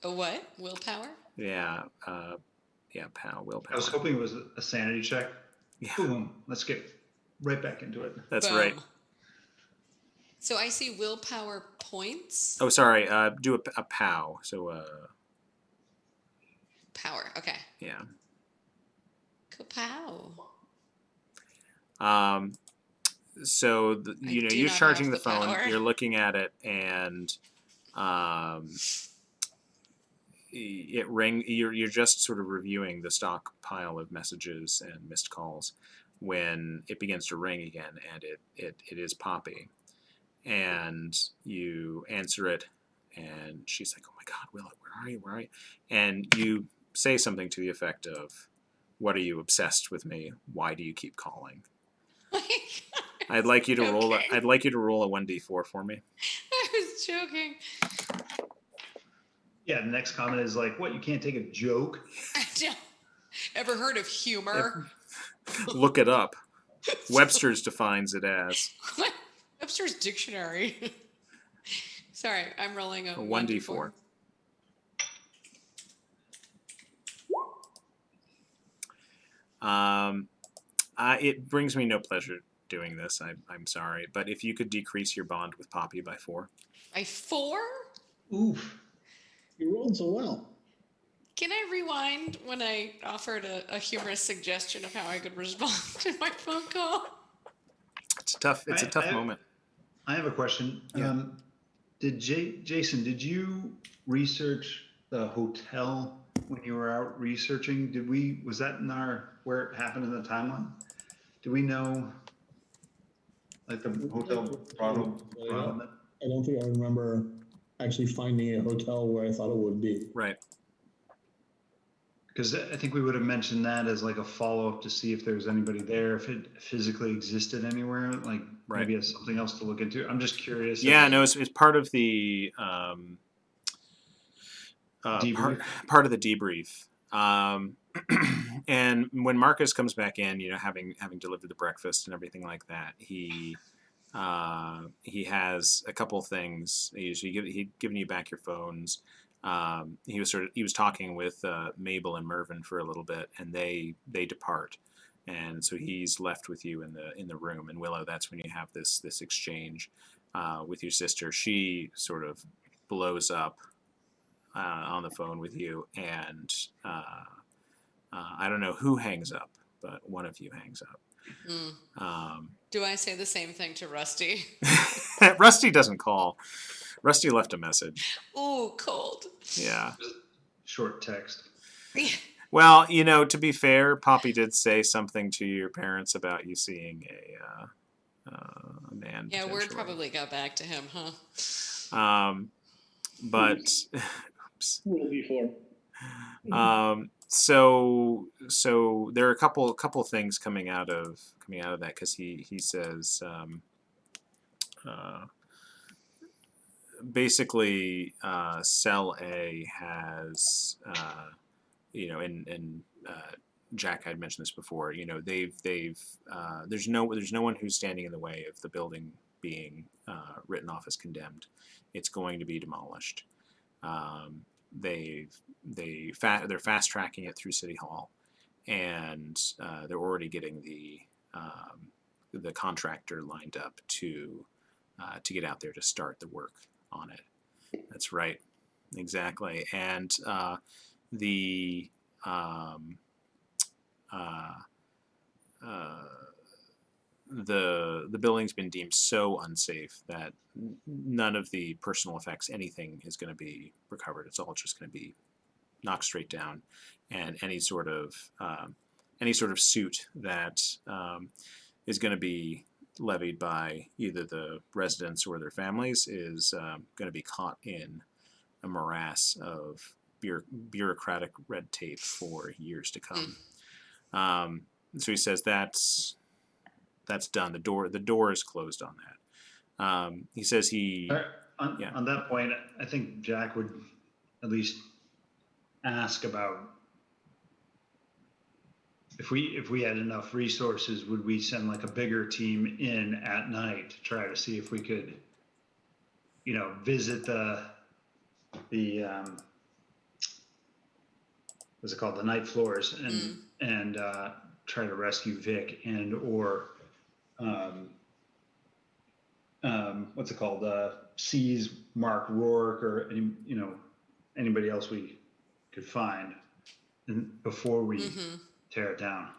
Speaker 2: A what? Willpower?
Speaker 1: Yeah. Willpower.
Speaker 3: I was hoping it was a sanity check.
Speaker 1: Yeah.
Speaker 3: Boom. Let's get right back into it.
Speaker 1: That's
Speaker 2: Boom.
Speaker 1: right.
Speaker 2: So I see willpower points.
Speaker 1: Oh, sorry. Do a POW. So
Speaker 2: Power. Okay.
Speaker 1: yeah.
Speaker 2: Kapow.
Speaker 1: So
Speaker 2: do
Speaker 1: you're
Speaker 2: not
Speaker 1: charging
Speaker 2: have
Speaker 1: the
Speaker 2: the
Speaker 1: phone.
Speaker 2: power.
Speaker 1: You're looking at it, and it ring. You're just sort of reviewing the stock pile of messages and missed calls when it begins to ring again, and it is Poppy, and you answer it, and she's like, "Oh my God, Willow, where are you? And you say something to the effect of, "What are you obsessed with me? Why do you keep calling?" I'd like you to roll.
Speaker 2: Okay.
Speaker 1: I'd like you to roll a 1d4 for me.
Speaker 2: I was joking.
Speaker 3: Yeah, the next comment is like, what, you can't take a joke?
Speaker 2: I don't. Ever heard of humor?
Speaker 1: Look it up. Webster's defines it as
Speaker 2: Webster's dictionary. Sorry, I'm rolling a
Speaker 1: 1d4. It brings me no pleasure doing this. I'm sorry, but if you could decrease your bond with Poppy by 4.
Speaker 2: By 4?
Speaker 3: Oof.
Speaker 4: You rolled so well.
Speaker 2: Can I rewind when I offered a humorous suggestion of how I could respond to my phone call?
Speaker 1: It's a tough. It's a tough moment.
Speaker 3: I have a question.
Speaker 1: Yeah.
Speaker 3: Jason, did you research the hotel when you were out researching? Was that in where it happened in the timeline? Do we know, like the hotel brought them?
Speaker 4: I don't think I remember actually finding a hotel where I thought it would be.
Speaker 1: Right.
Speaker 3: Because I think we would have mentioned that as like a follow-up to see if there was anybody there, if it physically existed anywhere, like
Speaker 1: Right.
Speaker 3: maybe it's something else to look into. I'm just curious.
Speaker 1: Yeah. No. It's part of the
Speaker 3: Debrief.
Speaker 1: part of the debrief. And when Marcus comes back in, having delivered the breakfast and everything like that, he has a couple things. He'd given you back your phones. He was talking with Mabel and Mervyn for a little bit, and they depart, and so he's left with you in the room. And Willow, that's when you have this exchange with your sister. She sort of blows up on the phone with you, and I don't know who hangs up, but one of you hangs up.
Speaker 2: Do I say the same thing to Rusty?
Speaker 1: Rusty doesn't call. Rusty left a message.
Speaker 2: Ooh, cold.
Speaker 1: Yeah.
Speaker 3: Short text.
Speaker 1: Well, to be fair, Poppy did say something to your parents about you seeing a man.
Speaker 2: Yeah, word
Speaker 1: potentially.
Speaker 2: probably got back to him, huh?
Speaker 1: But
Speaker 4: Roll d4.
Speaker 1: so there are a couple things coming out of that, because he says basically Cell A has and Jack had mentioned this before. They've there's no one who's standing in the way of the building being written off as condemned. It's going to be demolished. They're fast tracking it through City Hall, and they're already getting the contractor lined up to get out there to start the work on it. That's right, exactly. And the building's been deemed so unsafe that none of the personal effects, anything, is going to be recovered. It's all just going to be knocked straight down, and any sort of suit that is going to be levied by either the residents or their families is going to be caught in a morass of bureaucratic red tape for years to come. So he says that's done. The door is closed on that. He says
Speaker 3: on that point, I think Jack would at least ask about if we had enough resources, would we send like a bigger team in at night to try to see if we could, visit the what's it called, the night floors, and try to rescue Vic and or what's it called, seize Mark Rourke or anybody else we could find before we tear it down.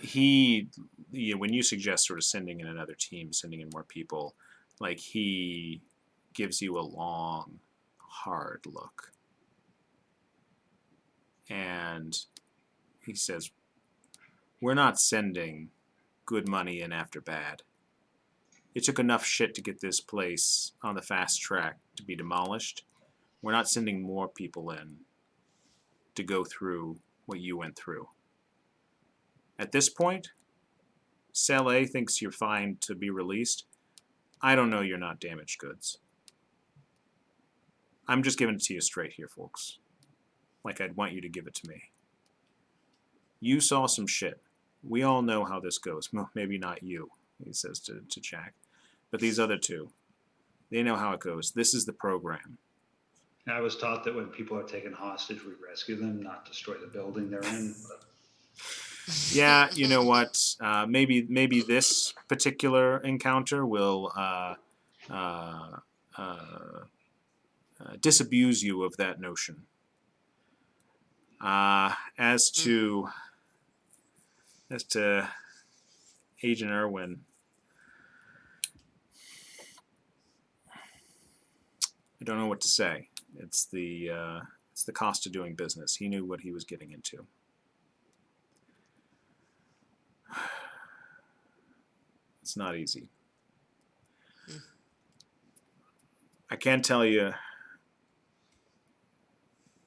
Speaker 1: When you suggest sort of sending in another team, sending in more people, like, he gives you a long, hard look, and he says, "We're not sending good money in after bad. It took enough shit to get this place on the fast track to be demolished. We're not sending more people in to go through what you went through. At this point, Cell A thinks you're fine to be released. I don't know you're not damaged goods. I'm just giving it to you straight here, folks. Like I'd want you to give it to me. You saw some shit. We all know how this goes. Maybe not you," he says to Jack, "but these other two, they know how it goes. This is the program."
Speaker 3: I was taught that when people are taken hostage, we rescue them, not destroy the building they're in. But
Speaker 1: Yeah, you know what? Maybe this particular encounter will disabuse you of that notion. As to Agent Irwin, I don't know what to say. It's the cost of doing business. He knew what he was getting into. It's not easy. I can tell you,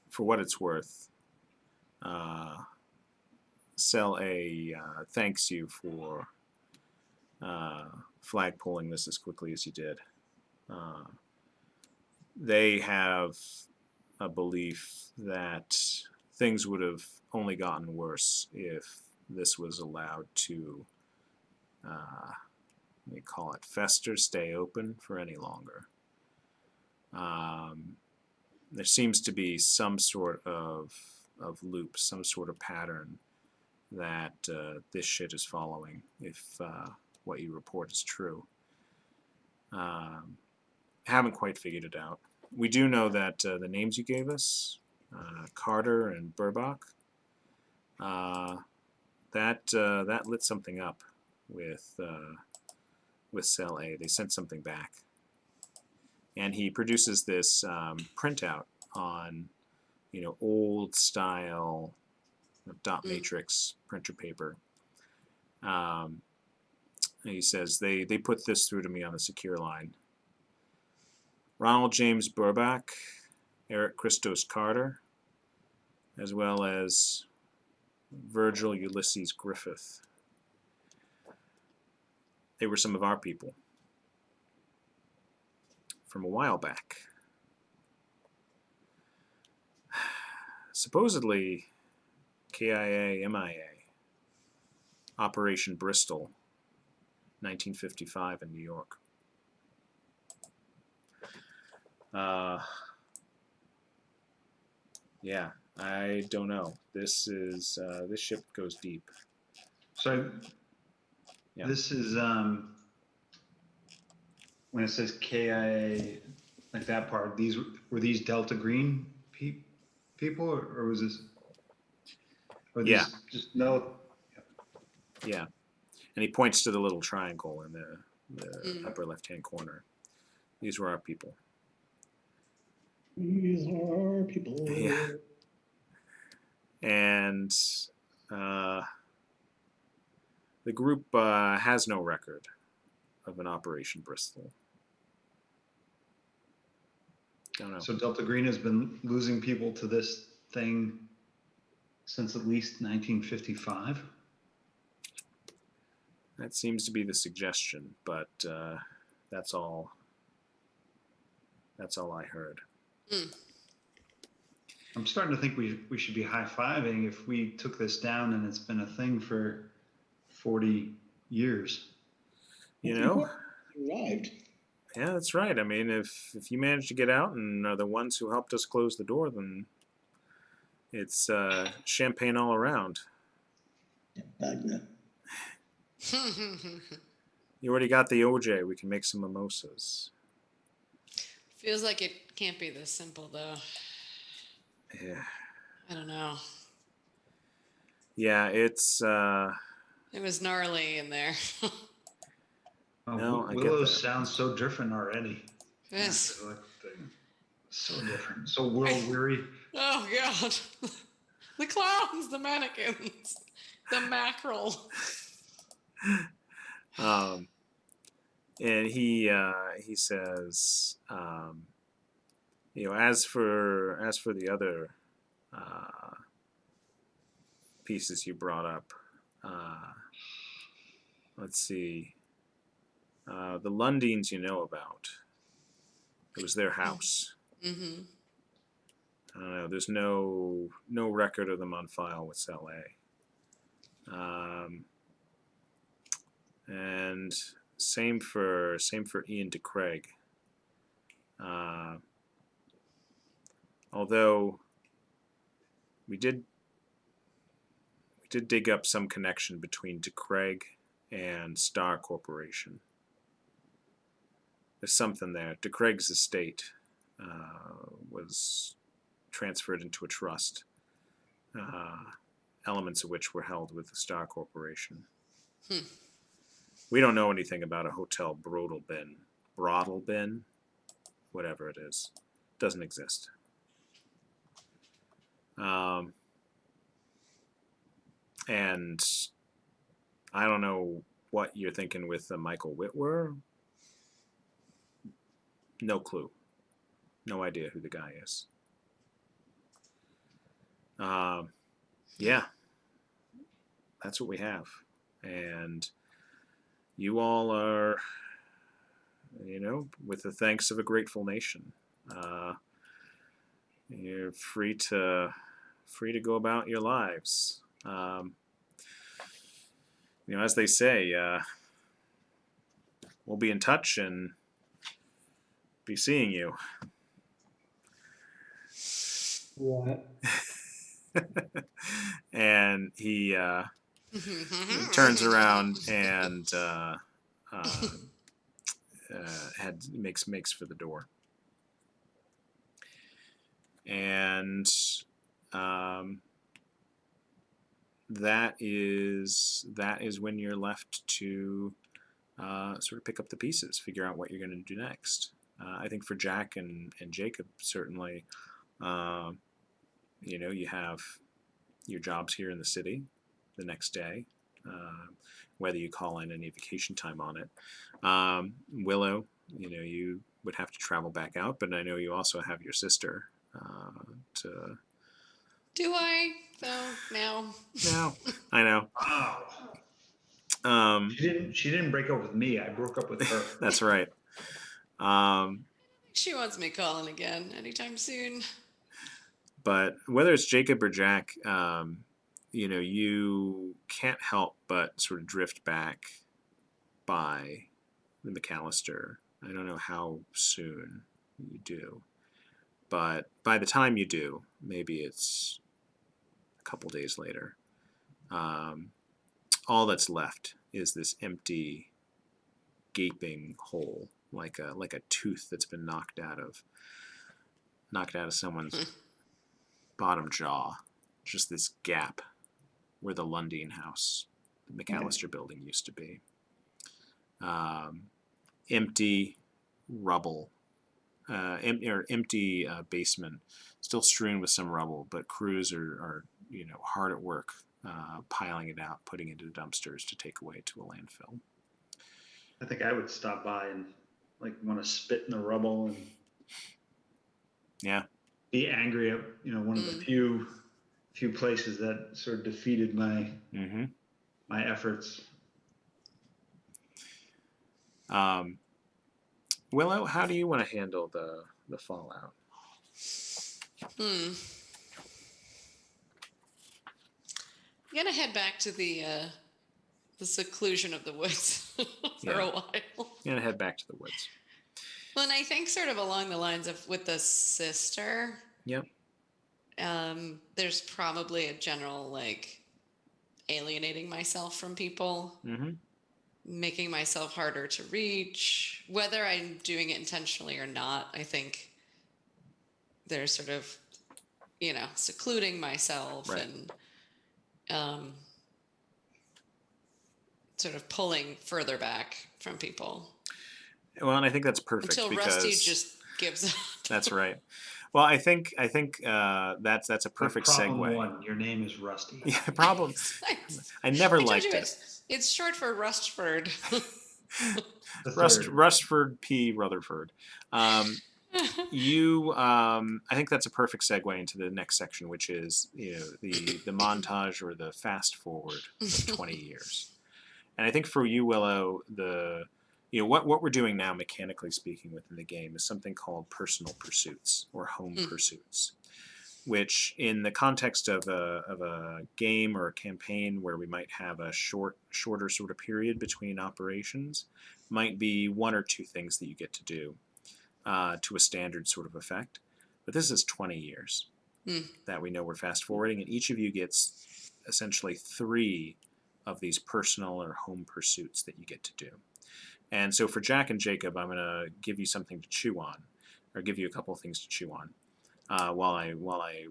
Speaker 1: for what it's worth, Cell A thanks you for flagpoling this as quickly as you did. They have a belief that things would have only gotten worse if this was allowed to, let me call it, fester, stay open for any longer. There seems to be some sort of loop, some sort of pattern that this shit is following if what you report is true. Haven't quite figured it out. We do know that the names you gave us, Carter and Burbach, that lit something up with Cell A. They sent something back, and he produces this printout on, old style dot matrix printer paper. And he says they put this through to me on the secure line. Ronald James Burbach, Eric Christos Carter, as well as Virgil Ulysses Griffith. They were some of our people from a while back. Supposedly, KIA, MIA, Operation Bristol, 1955 in New York. Yeah, I don't know. This ship goes deep.
Speaker 3: so
Speaker 1: Yeah.
Speaker 3: this is when it says KIA, like that part. Were these Delta Green people, or was this? Or
Speaker 1: Yeah.
Speaker 3: these just no.
Speaker 1: Yeah, and he points to the little triangle in the upper left-hand corner. These were our people.
Speaker 4: These are our people.
Speaker 1: Yeah. And the group has no record of an Operation Bristol. Don't know.
Speaker 3: So Delta Green has been losing people to this thing since at least 1955.
Speaker 1: That seems to be the suggestion, but that's all. That's all I heard.
Speaker 3: I'm starting to think we should be high-fiving if we took this down and it's been a thing for 40 years.
Speaker 4: Survived.
Speaker 1: Yeah, that's right. I mean, if you manage to get out and are the ones who helped us close the door, then it's champagne all around.
Speaker 4: Back then.
Speaker 1: You already got the OJ. We can make some mimosas.
Speaker 2: Feels like it can't be this simple, though.
Speaker 1: Yeah.
Speaker 2: I don't know.
Speaker 1: Yeah, it's.
Speaker 2: It was gnarly in there.
Speaker 3: Oh,
Speaker 1: No, I get
Speaker 3: Willow
Speaker 1: that.
Speaker 3: sounds so different already.
Speaker 2: Yes.
Speaker 3: So different. So world-weary.
Speaker 2: Oh, God. The clowns, the mannequins, the mackerel.
Speaker 1: And he says, as for the other pieces you brought up, let's see, the Lundins you know about. It was their house.
Speaker 2: Mm-hmm.
Speaker 1: I don't know. There's no record of them on file with Cell A. And same for Ian DeCraig. although we did dig up some connection between DeCraig and Star Corporation. There's something there. DeCraig's estate was transferred into a trust, elements of which were held with the Star Corporation. We don't know anything about a hotel Broadal Bin, whatever it is. Doesn't exist. And I don't know what you're thinking with Michael Whitwer. No clue. No idea who the guy is. Yeah, that's what we have. And you all are, with the thanks of a grateful nation, you're free to go about your lives. As they say, we'll be in touch and be seeing you.
Speaker 4: What?
Speaker 1: And he turns around and makes for the door. And that is when you're left to sort of pick up the pieces, figure out what you're going to do next. I think for Jack and Jacob, certainly, you have your jobs here in the city the next day, whether you call in any vacation time on it. Willow, you would have to travel back out, but I know you also have your sister to...
Speaker 2: Do I, though, now?
Speaker 1: No, I know.
Speaker 3: Wow. She didn't break up with me. I broke up with her.
Speaker 1: That's right.
Speaker 2: She wants me calling again anytime soon.
Speaker 1: But whether it's Jacob or Jack, you can't help but sort of drift back by the McAllister. I don't know how soon you do, but by the time you do, maybe it's a couple days later, all that's left is this empty, gaping hole, like a tooth that's been knocked out of someone's bottom jaw. Just this gap where the Lundeen house, the McAllister building, used to be. Empty rubble, empty basement, still strewn with some rubble, but crews are hard at work, piling it out, putting it into dumpsters to take away to a landfill.
Speaker 3: I think I would stop by and want to spit in the rubble and be angry at one of the few places that sort of defeated my my efforts.
Speaker 1: Willow, how do you want to handle the fallout?
Speaker 2: I'm gonna head back to the seclusion of the woods for a while.
Speaker 1: I'm gonna head back to the woods.
Speaker 2: Well, and I think sort of along the lines of with the sister.
Speaker 1: Yep.
Speaker 2: There's probably a general alienating myself from people, making myself harder to reach, whether I'm doing it intentionally or not. I think there's sort of, secluding myself and sort of pulling further back from people.
Speaker 1: Well, and I think that's perfect
Speaker 2: until
Speaker 1: because
Speaker 2: Rusty just gives up.
Speaker 1: That's right. Well, I think that's a perfect
Speaker 3: problem
Speaker 1: segue.
Speaker 3: One, your name is Rusty.
Speaker 1: Yeah, problem. I never liked it.
Speaker 2: It's short for Rustford.
Speaker 1: Rustford P. Rutherford. I think that's a perfect segue into the next section, which is the montage or the fast forward of 20 years. And I think for you, Willow, what we're doing now, mechanically speaking, within the game is something called personal pursuits or home pursuits, which in the context of a game or a campaign where we might have a shorter sort of period between operations, might be one or two things that you get to do to a standard sort of effect. but this is 20 years that we know we're fast forwarding, and each of you gets essentially 3 of these personal or home pursuits that you get to do. And so for Jack and Jacob, I'm going to give you something to chew on, or give you a couple of things to chew on while I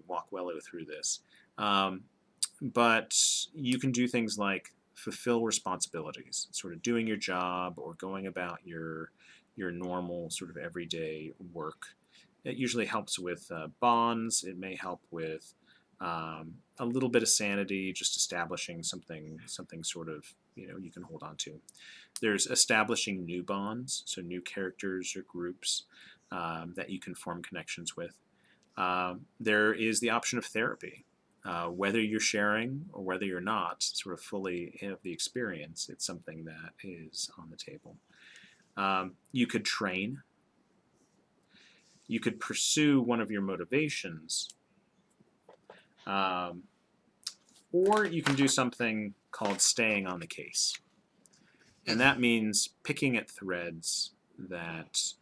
Speaker 1: walk Wello through this. But you can do things like fulfill responsibilities, sort of doing your job or going about your normal sort of everyday work. It usually helps with bonds. It may help with a little bit of sanity, just establishing something sort of you can hold on to. There's establishing new bonds, so new characters or groups that you can form connections with. There is the option of therapy. Whether you're sharing or whether you're not sort of fully in the experience, it's something that is on the table. You could train. You could pursue one of your motivations. Or you can do something called staying on the case. And that means picking at threads that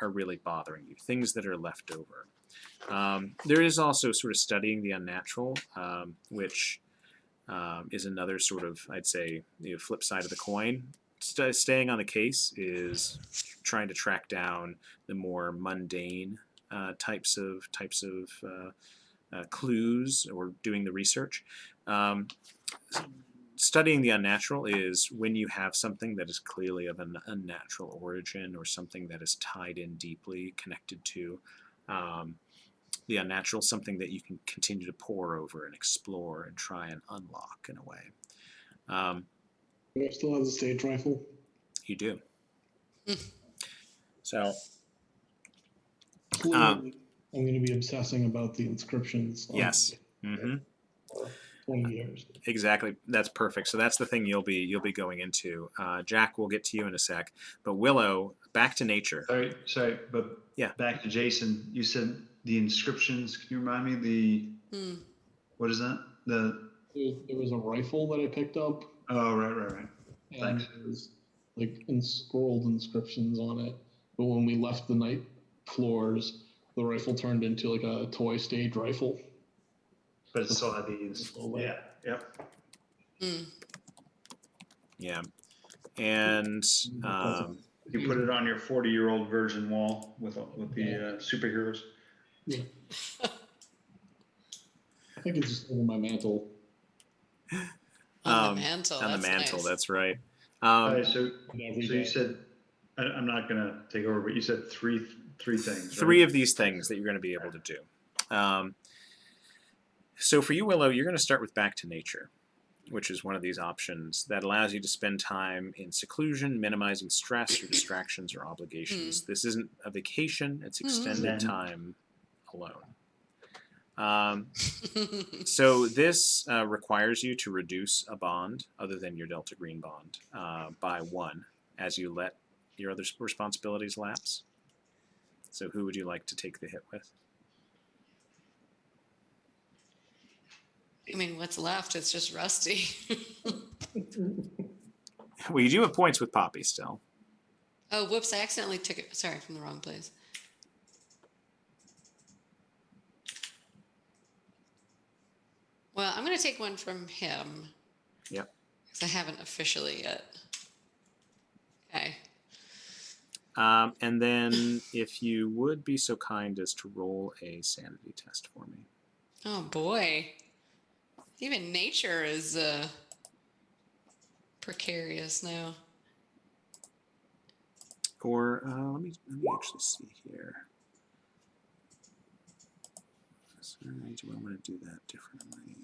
Speaker 1: are really bothering you, things that are left over. There is also sort of studying the unnatural, which is another sort of, I'd say, flip side of the coin. Staying on the case is trying to track down the more mundane types of clues or doing the research. Studying the unnatural is when you have something that is clearly of an unnatural origin or something that is tied in deeply, connected to the unnatural, something that you can continue to pore over and explore and try and unlock in a way.
Speaker 4: Do I still have the stage rifle?
Speaker 1: You do. So
Speaker 4: Clearly, I'm going to be obsessing about the inscriptions.
Speaker 1: Yes. Mm-hmm.
Speaker 4: For 20 years.
Speaker 1: Exactly. That's perfect. So that's the thing you'll be going into. Jack, we'll get to you in a sec. But Willow, back to nature.
Speaker 3: Sorry, but
Speaker 1: Yeah.
Speaker 3: Back to Jason. You said the inscriptions. Can you remind me what is that?
Speaker 4: There was a rifle that I picked up.
Speaker 3: Oh, right.
Speaker 4: And
Speaker 3: Thanks.
Speaker 4: there was like scrolled inscriptions on it. But when we left the night floors, the rifle turned into like a toy stage rifle.
Speaker 3: But it still had these. Yeah. Yep.
Speaker 1: Yeah. And
Speaker 3: You put it on your 40-year-old version wall with the superheroes.
Speaker 4: Yeah. I think it's just over my mantle.
Speaker 2: On the mantle.
Speaker 1: On the
Speaker 2: That's
Speaker 1: mantle,
Speaker 2: nice.
Speaker 1: That's right.
Speaker 3: So you said, I'm not going to take over, but you said three things.
Speaker 1: Three of these things that you're going to be able to do. So for you, Willow, you're going to start with back to nature, which is one of these options that allows you to spend time in seclusion, minimizing stress or distractions or obligations. This isn't a vacation, it's extended time alone. So this requires you to reduce a bond other than your Delta Green bond by 1 as you let your other responsibilities lapse. So who would you like to take the hit with?
Speaker 2: I mean, what's left? It's just Rusty.
Speaker 1: Well, you do have points with Poppy still.
Speaker 2: Oh, whoops. I accidentally took it. Sorry, from the wrong place. Well, I'm going to take one from him.
Speaker 1: Yep.
Speaker 2: Because I haven't officially yet. Okay.
Speaker 1: And then if you would be so kind as to roll a sanity test for me.
Speaker 2: Oh, boy. Even nature is precarious now.
Speaker 1: Or let me actually see here. Sorry, do I want to do that differently?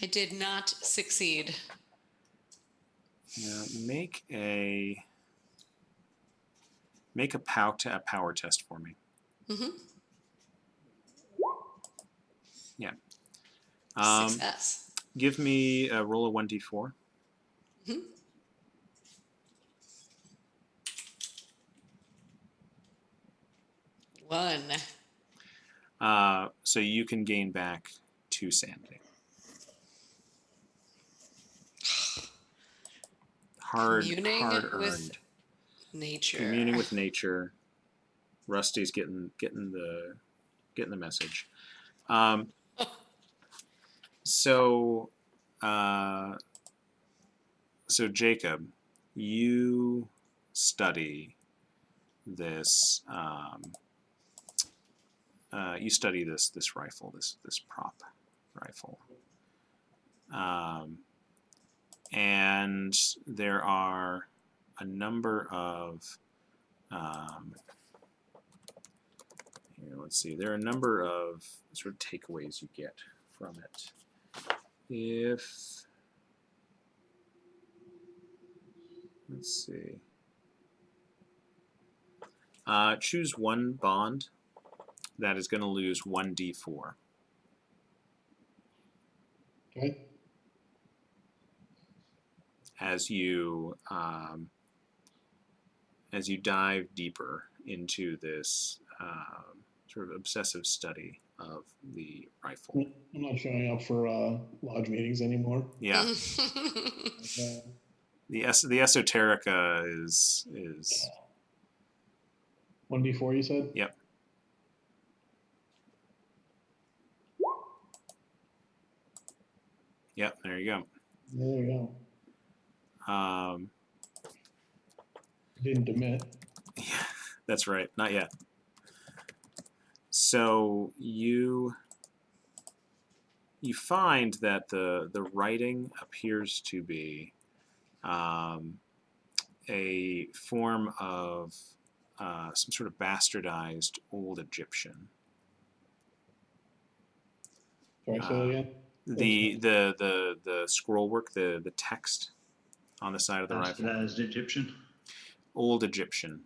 Speaker 2: I did not succeed.
Speaker 1: Yeah, make a power test for me.
Speaker 2: Mm-hmm.
Speaker 1: Yeah.
Speaker 2: Success.
Speaker 1: Give me a roll of 1d4.
Speaker 2: Mm-hmm. One.
Speaker 1: So you can gain back 2 sanity. Hard
Speaker 2: Communing
Speaker 1: earned.
Speaker 2: with nature.
Speaker 1: Communing with nature. Rusty's getting the message. So Jacob, you study this. You study this rifle, this prop rifle, and there are a number of here, let's see. There are a number of sort of takeaways you get from it. Let's see. Choose one bond that is going to lose 1d4.
Speaker 4: Okay.
Speaker 1: As you dive deeper into this sort of obsessive study of the rifle.
Speaker 4: I'm not showing up for lodge meetings anymore.
Speaker 1: Yeah,
Speaker 4: Okay.
Speaker 1: the esoterica is
Speaker 4: 1d4, you said?
Speaker 1: Yep. Yep, there you go.
Speaker 4: There you go. Didn't admit.
Speaker 1: Yeah, that's right. Not yet. So you find that the writing appears to be a form of some sort of bastardized Old Egyptian.
Speaker 4: Sorry, say that again.
Speaker 1: The scroll work, the text on the side of the rifle.
Speaker 3: Bastardized Egyptian.
Speaker 1: Old Egyptian.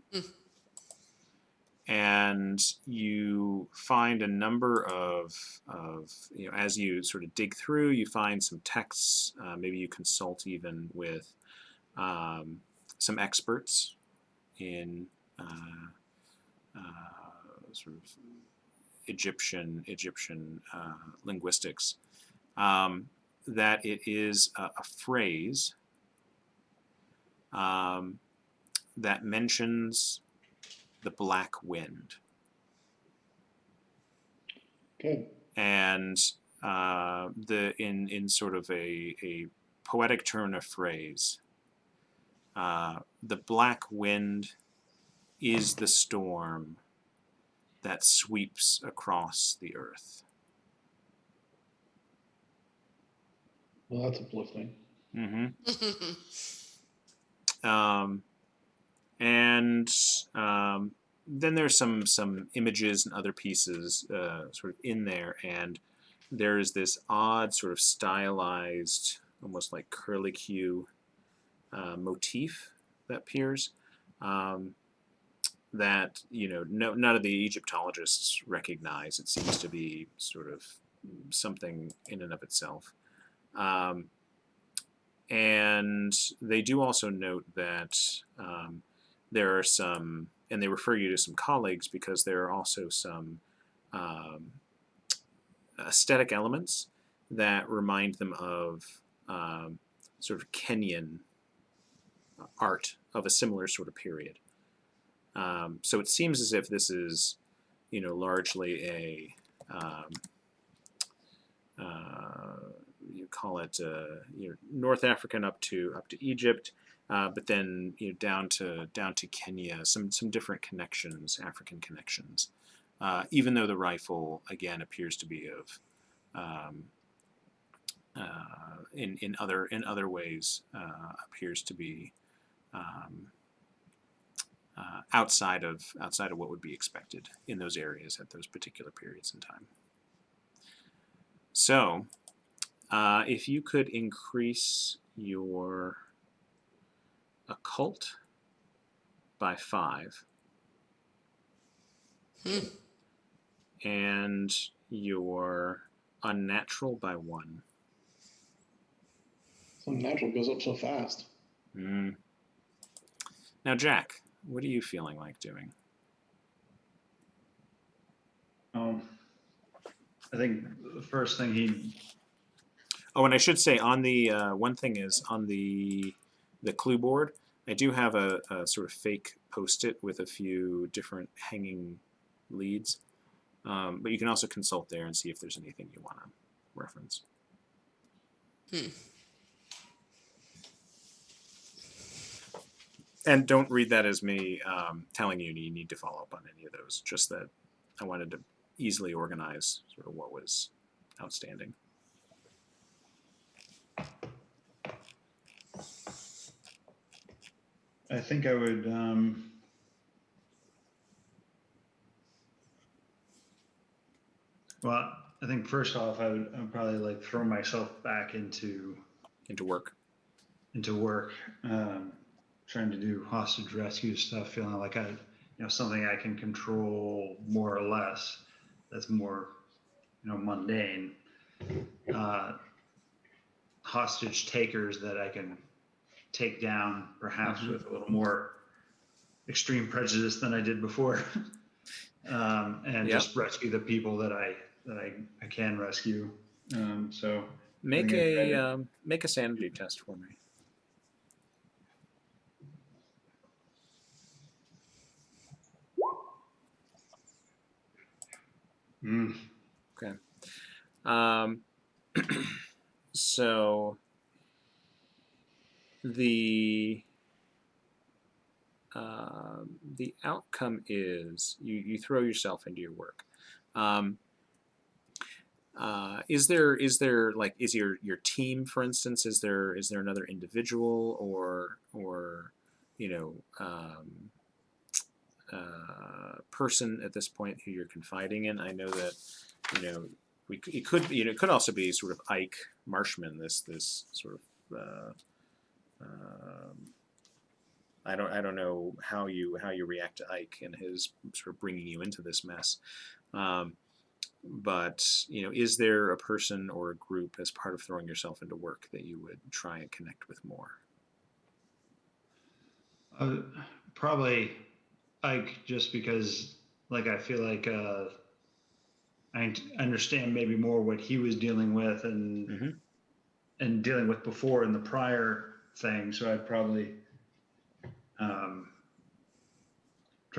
Speaker 1: And you find a number of as you sort of dig through, you find some texts. Maybe you consult even with some experts in sort of Egyptian linguistics. That it is a phrase that mentions the black wind.
Speaker 4: Okay.
Speaker 1: And in sort of a poetic turn of phrase, the black wind is the storm that sweeps across the earth.
Speaker 4: Well, that's uplifting.
Speaker 1: Mm-hmm. And then there's some images and other pieces sort of in there, and there's this odd sort of stylized, almost like curlicue motif that appears that none of the Egyptologists recognize. It seems to be sort of something in and of itself. And they do also note that there are some, and they refer you to some colleagues because there are also some aesthetic elements that remind them of sort of Kenyan art of a similar sort of period. So it seems as if this is, largely a you call it North African up to Egypt, but then down to Kenya, some different connections, African connections. Even though the rifle again appears to be of in other ways appears to be outside of what would be expected in those areas at those particular periods in time. So, if you could increase your occult by 5, and your unnatural by 1.
Speaker 4: So natural goes up so fast.
Speaker 1: Now, Jack, what are you feeling like doing?
Speaker 3: I think the first thing he.
Speaker 1: Oh, and I should say on the one thing is on the clue board, I do have a sort of fake post it with a few different hanging leads. But you can also consult there and see if there's anything you want to reference. And don't read that as me telling you you need to follow up on any of those. Just that I wanted to easily organize sort of what was outstanding.
Speaker 3: I think I would. Well, I think first off, I'd probably like throw myself back into
Speaker 1: work.
Speaker 3: work, trying to do hostage rescue stuff, feeling like something I can control more or less. That's more, mundane. Hostage takers that I can take down, perhaps with a little more extreme prejudice than I did before, and just rescue the people that I can rescue. So
Speaker 1: Make a sanity test for me. Okay. So the outcome is you throw yourself into your work. Is there like, is your team, for instance, is there another individual or person at this point who you're confiding in? I know that it could also be sort of Ike Marshman, this sort of I don't know how you react to Ike and his sort of bringing you into this mess. But is there a person or a group as part of throwing yourself into work that you would try and connect with more?
Speaker 3: Probably Ike, just because I feel like I understand maybe more what he was dealing with and dealing with before in the prior thing. So I'd probably try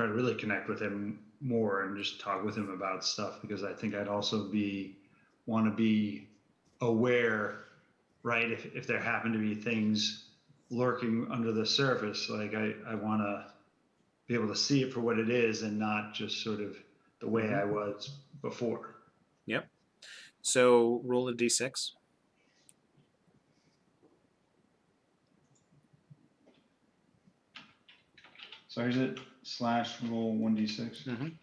Speaker 3: to really connect with him more and just talk with him about stuff, because I think I'd also want to be aware, right? If there happen to be things lurking under the surface, like I want to be able to see it for what it is and not just sort of the way I was before.
Speaker 1: Yep. So roll a d6.
Speaker 3: So is it /roll 1d6?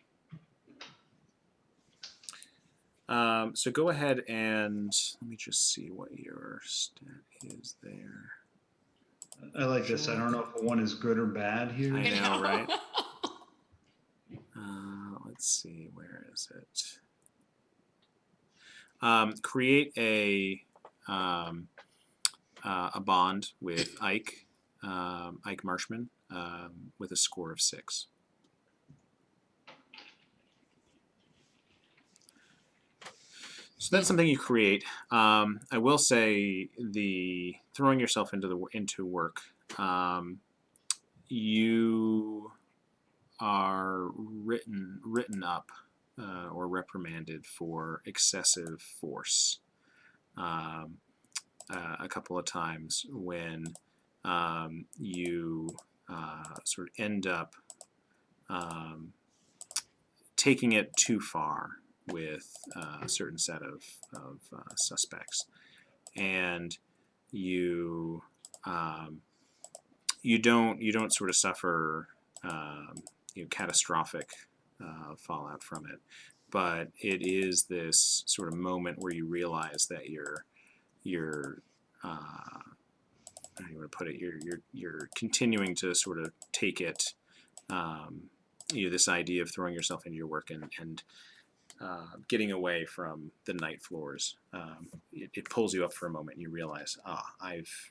Speaker 1: So go ahead and let me just see what your stat is there.
Speaker 3: I like this. I don't know if one is good or bad here.
Speaker 1: I know, right? Let's see, where is it? Create a bond with Ike Marshman with a score of 6. So that's something you create. I will say the throwing yourself into work. You are written up or reprimanded for excessive force a couple of times when you sort of end up taking it too far with a certain set of suspects, and you don't sort of suffer catastrophic fallout from it, but it is this sort of moment where you realize that you're how do you want to put it? You're continuing to sort of take it, this idea of throwing yourself into your work and getting away from the night floors. It pulls you up for a moment, and you realize, I've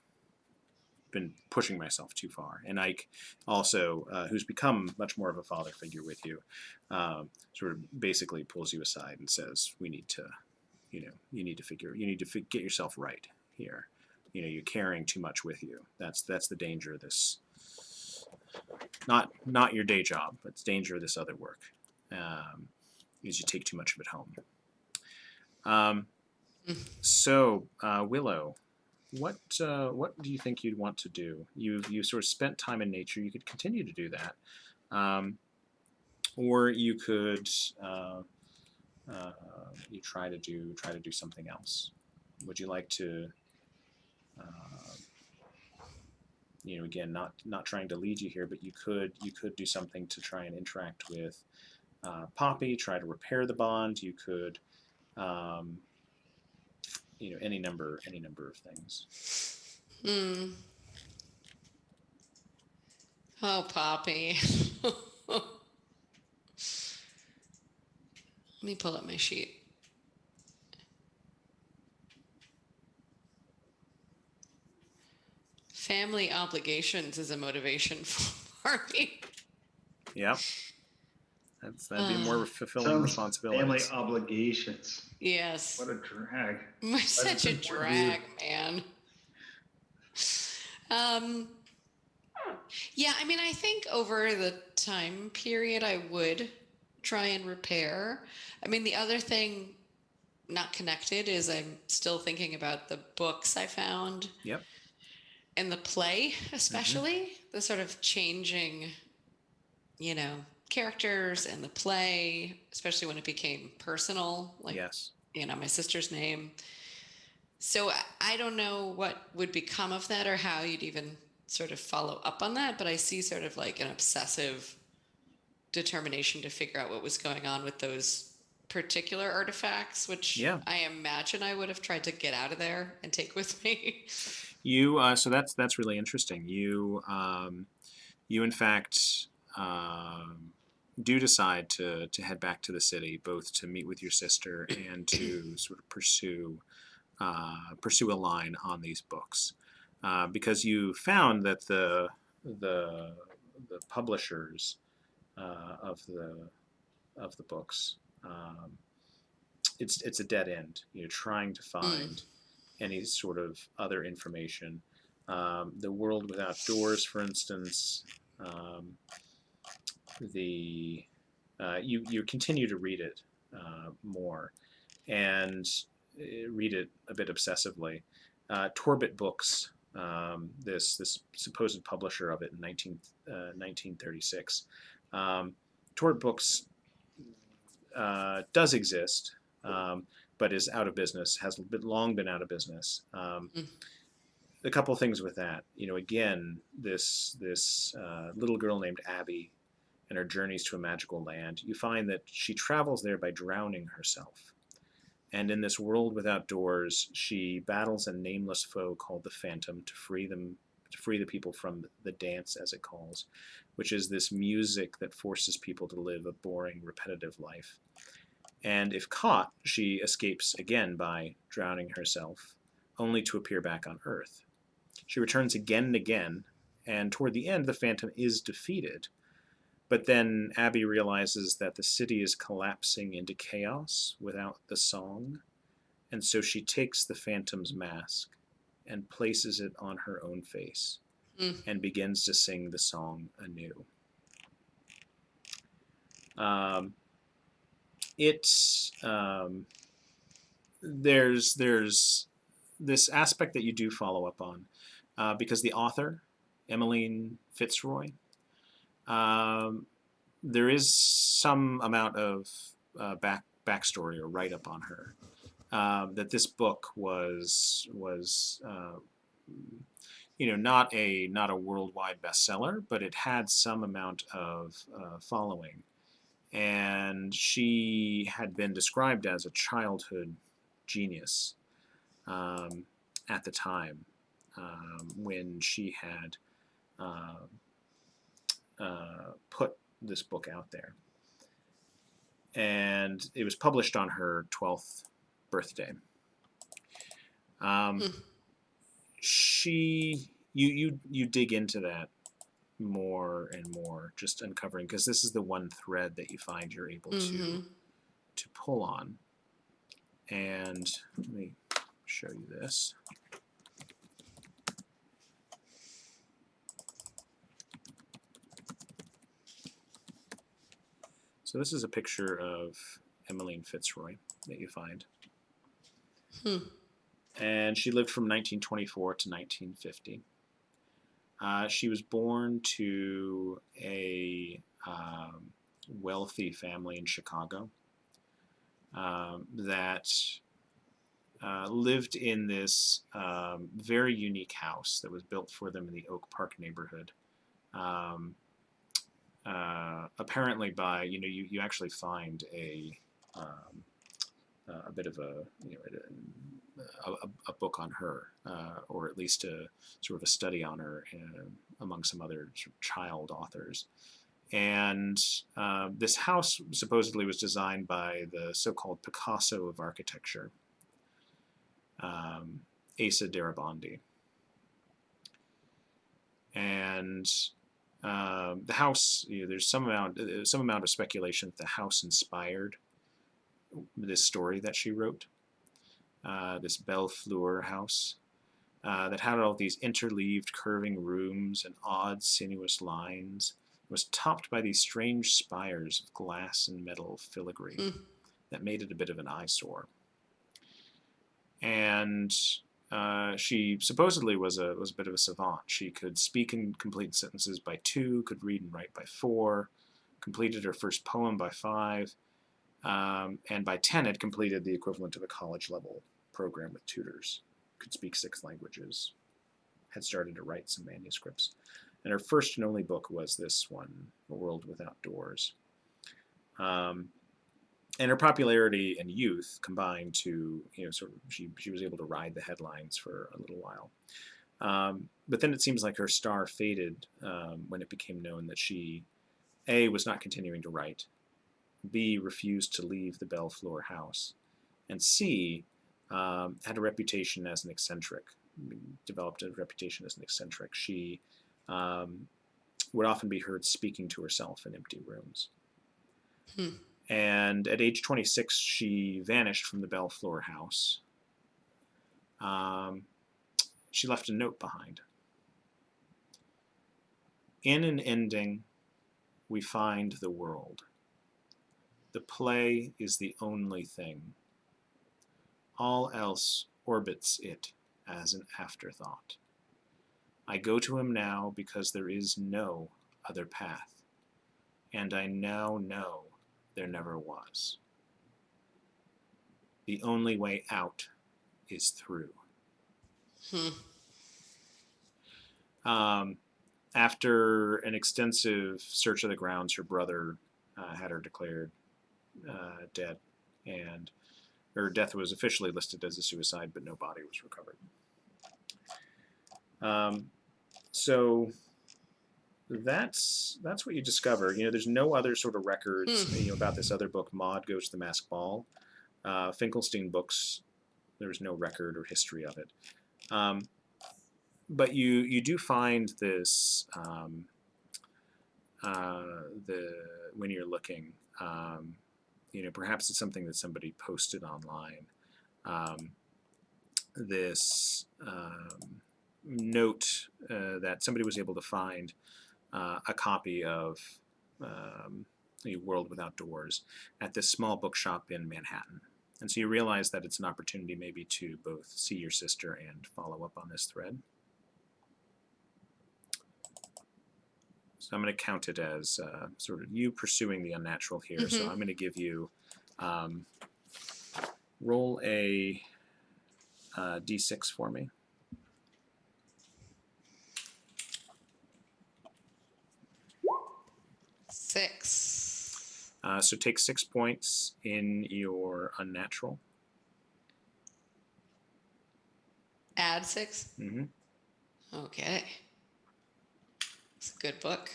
Speaker 1: been pushing myself too far. And Ike also, who's become much more of a father figure with you, sort of basically pulls you aside and says, we need to, you need to get yourself right here. You're carrying too much with you. That's the danger of this not your day job, but it's danger of this other work, because you take too much of it home. So Willow, what do you think you'd want to do? You sort of spent time in nature. You could continue to do that, or you could you try to do something else. Would you like to? Again, not trying to lead you here, but you could do something to try and interact with Poppy, try to repair the bond. You could, any number of things.
Speaker 2: Oh, Poppy. Let me pull up my sheet. Family obligations is a motivation for me.
Speaker 1: Yep. That'd be more fulfilling
Speaker 3: Family
Speaker 1: responsibilities.
Speaker 3: obligations.
Speaker 2: Yes.
Speaker 3: What a drag.
Speaker 2: Such a drag, man. Yeah, I mean, I think over the time period, I would try and repair. I mean, the other thing, not connected, is I'm still thinking about the books I found.
Speaker 1: Yep.
Speaker 2: And the play, especially, the sort of changing, characters in the play, especially when it became personal, like,
Speaker 1: yes.
Speaker 2: My sister's name. So I don't know what would become of that or how you'd even sort of follow up on that, but I see sort of like an obsessive determination to figure out what was going on with those particular artifacts, which I imagine I would have tried to get out of there and take with me.
Speaker 1: So that's really interesting. You in fact do decide to head back to the city, both to meet with your sister and to sort of pursue a line on these books, because you found that the publishers of the books, it's a dead end. Trying to find any sort of other information. The World Without Doors, for instance, you continue to read it more, and read it a bit obsessively. Torbit Books, this supposed publisher of it in 1936. Torbit Books does exist, but is out of business, has long been out of business. A couple of things with that. Again, this little girl named Abby and her journeys to a magical land, you find that she travels there by drowning herself. And in this world without doors, she battles a nameless foe called the Phantom to free the people from the dance, as it calls, which is this music that forces people to live a boring, repetitive life. And if caught, she escapes again by drowning herself, only to appear back on Earth. She returns again and again, and toward the end, the Phantom is defeated. But then Abby realizes that the city is collapsing into chaos without the song, and so she takes the Phantom's mask and places it on her own face and begins to sing the song anew. There's this aspect that you do follow up on, because the author, Emmeline Fitzroy, there is some amount of backstory or write-up on her, that this book was not a worldwide bestseller, but it had some amount of following, and she had been described as a childhood genius at the time, when she had put this book out there. And it was published on her 12th birthday. You dig into that more and more, just uncovering, because this is the one thread that you find you're able to pull on. And let me show you this. So this is a picture of Emmeline Fitzroy that you find. And she lived from 1924 to 1950. She was born to a wealthy family in Chicago that lived in this very unique house that was built for them in the Oak Park neighborhood. Apparently, by you actually find a bit of a book on her, or at least a sort of a study on her among some other sort of child authors. And this house supposedly was designed by the so-called Picasso of architecture, Asa Darabandi. And the house, there's some amount of speculation that the house inspired this story that she wrote, this Belle Fleur house, that had all these interleaved curving rooms and odd sinuous lines. It was topped by these strange spires of glass and metal filigree that made it a bit of an eyesore. And she supposedly was a bit of a savant. She could speak and complete sentences by 2, could read and write by 4, completed her first poem by 5, and by 10 had completed the equivalent of a college-level program with tutors, could speak 6 languages, had started to write some manuscripts. And her first and only book was this one, A World Without Doors. And her popularity and youth combined to, sort of, she was able to ride the headlines for a little while. But then it seems like her star faded when it became known that she, A, was not continuing to write, B, refused to leave the Belle Fleur house, and C, had a reputation as an eccentric, developed a reputation as an eccentric. She would often be heard speaking to herself in empty rooms. And at age 26, she vanished from the Belle Fleur house. She left a note behind. In an ending, we find the world. The play is the only thing. All else orbits it as an afterthought. I go to him now because there is no other path, and I now know there never was. The only way out is through. After an extensive search of the grounds, her brother had her declared dead, and her death was officially listed as a suicide, but no body was recovered. So that's what you discover. There's no other sort of records about this other book, Maud Goes to the Masked Ball. Finkelstein Books, there's no record or history of it. But you do find this when you're looking. Perhaps it's something that somebody posted online. This note that somebody was able to find a copy of World Without Doors at this small bookshop in Manhattan. And so you realize that it's an opportunity maybe to both see your sister and follow up on this thread. So I'm going to count it as sort of you pursuing the unnatural here. So I'm going to give you, roll a d6 for me.
Speaker 2: Six.
Speaker 1: So take 6 points in your unnatural.
Speaker 2: Add 6?
Speaker 1: Mm-hmm.
Speaker 2: Okay. It's a good book.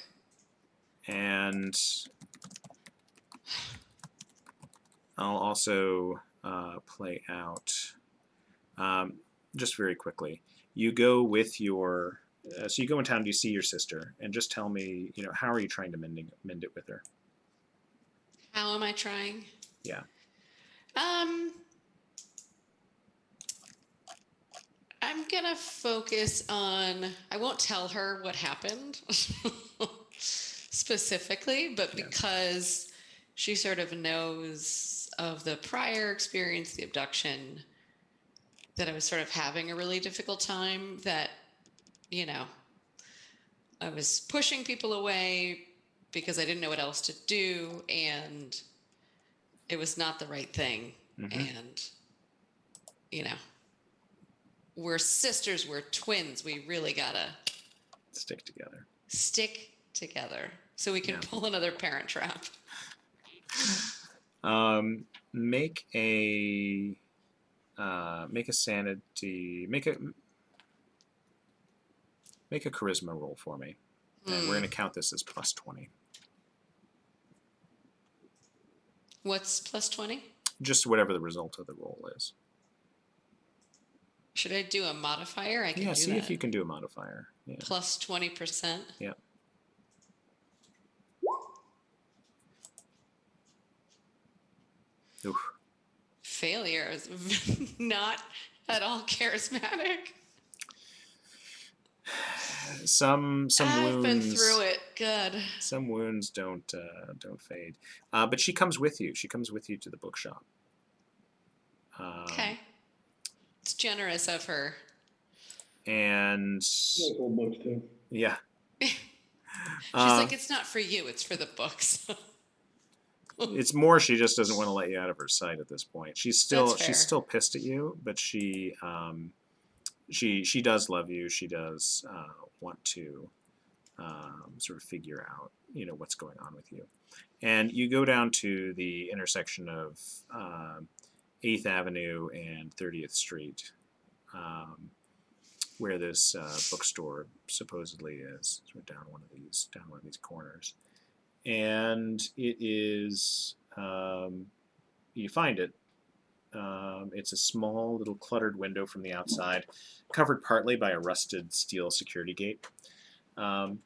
Speaker 1: And I'll also play out, just very quickly, you go with your, so you go in town, you see your sister, and just tell me, how are you trying to mend it with her?
Speaker 2: How am I trying?
Speaker 1: Yeah.
Speaker 2: I'm gonna focus on, I won't tell her what happened specifically, but because she sort of knows of the prior experience, the abduction, that I was sort of having a really difficult time, that, you know, I was pushing people away because I didn't know what else to do, and it was not the right thing. And, you know, we're sisters, we're twins. We really gotta
Speaker 1: Stick together.
Speaker 2: stick together so we can
Speaker 1: Yeah.
Speaker 2: pull another Parent Trap.
Speaker 1: Make a sanity, make a charisma roll for me, and we're going to count this as plus 20.
Speaker 2: What's plus 20?
Speaker 1: Just whatever the result of the roll is.
Speaker 2: Should I do a modifier? I can
Speaker 1: Yeah,
Speaker 2: do
Speaker 1: see
Speaker 2: that.
Speaker 1: if you can do a modifier. Yeah.
Speaker 2: Plus 20%.
Speaker 1: Yeah. Oof.
Speaker 2: Failure is not at all charismatic.
Speaker 1: Some
Speaker 2: I've
Speaker 1: wounds.
Speaker 2: been through it. Good.
Speaker 1: Some wounds don't fade. But she comes with you. She comes with you to the bookshop.
Speaker 2: Okay. It's generous of her.
Speaker 1: And
Speaker 4: Like old books too.
Speaker 1: yeah.
Speaker 2: She's like, it's not for you, it's for the books.
Speaker 1: It's more she just doesn't want to let you out of her sight at this point. She's
Speaker 2: That's fair.
Speaker 1: still pissed at you, but she does love you. She does want to sort of figure out, you know, what's going on with you. And you go down to the intersection of 8th Avenue and 30th Street, where this bookstore supposedly is, sort of down one of these corners. And it is, you find it. It's a small little cluttered window from the outside, covered partly by a rusted steel security gate. And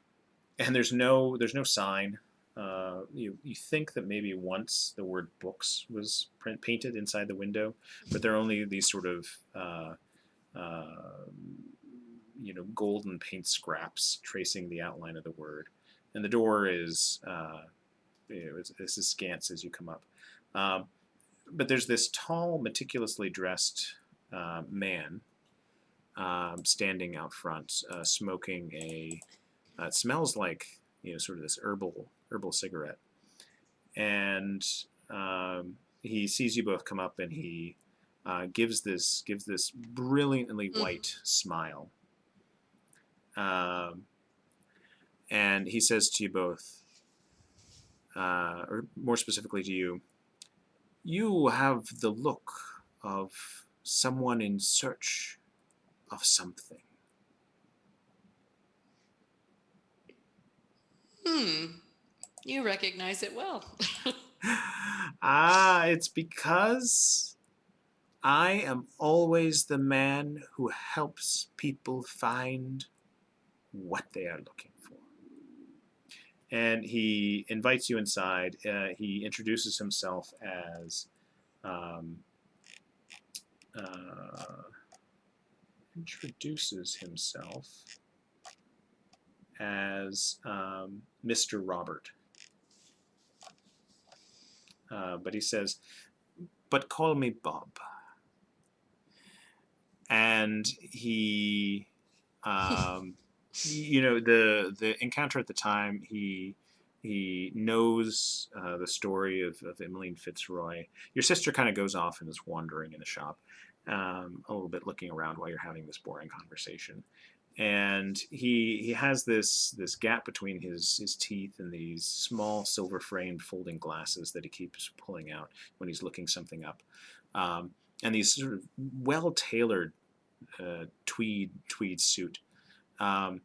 Speaker 1: there's no sign. You think that maybe once the word books was painted inside the window, but there are only these sort of golden paint scraps tracing the outline of the word. And the door is it's askance as you come up. But there's this tall, meticulously dressed man standing out front, smoking it smells like, you know, sort of this herbal cigarette. And he sees you both come up, and he gives this brilliantly white smile. And he says to you both, or more specifically to you, you have the look of someone in search of something.
Speaker 2: You recognize it well.
Speaker 1: It's because I am always the man who helps people find what they are looking for. And he invites you inside. He introduces himself as Mr. Robert. But he says, "But call me Bob." And he, you know, the encounter at the time, he knows the story of Emmeline Fitzroy. Your sister kind of goes off and is wandering in the shop, a little bit looking around while you're having this boring conversation. And he has this gap between his teeth and these small silver framed folding glasses that he keeps pulling out when he's looking something up, and these sort of well tailored tweed suit, and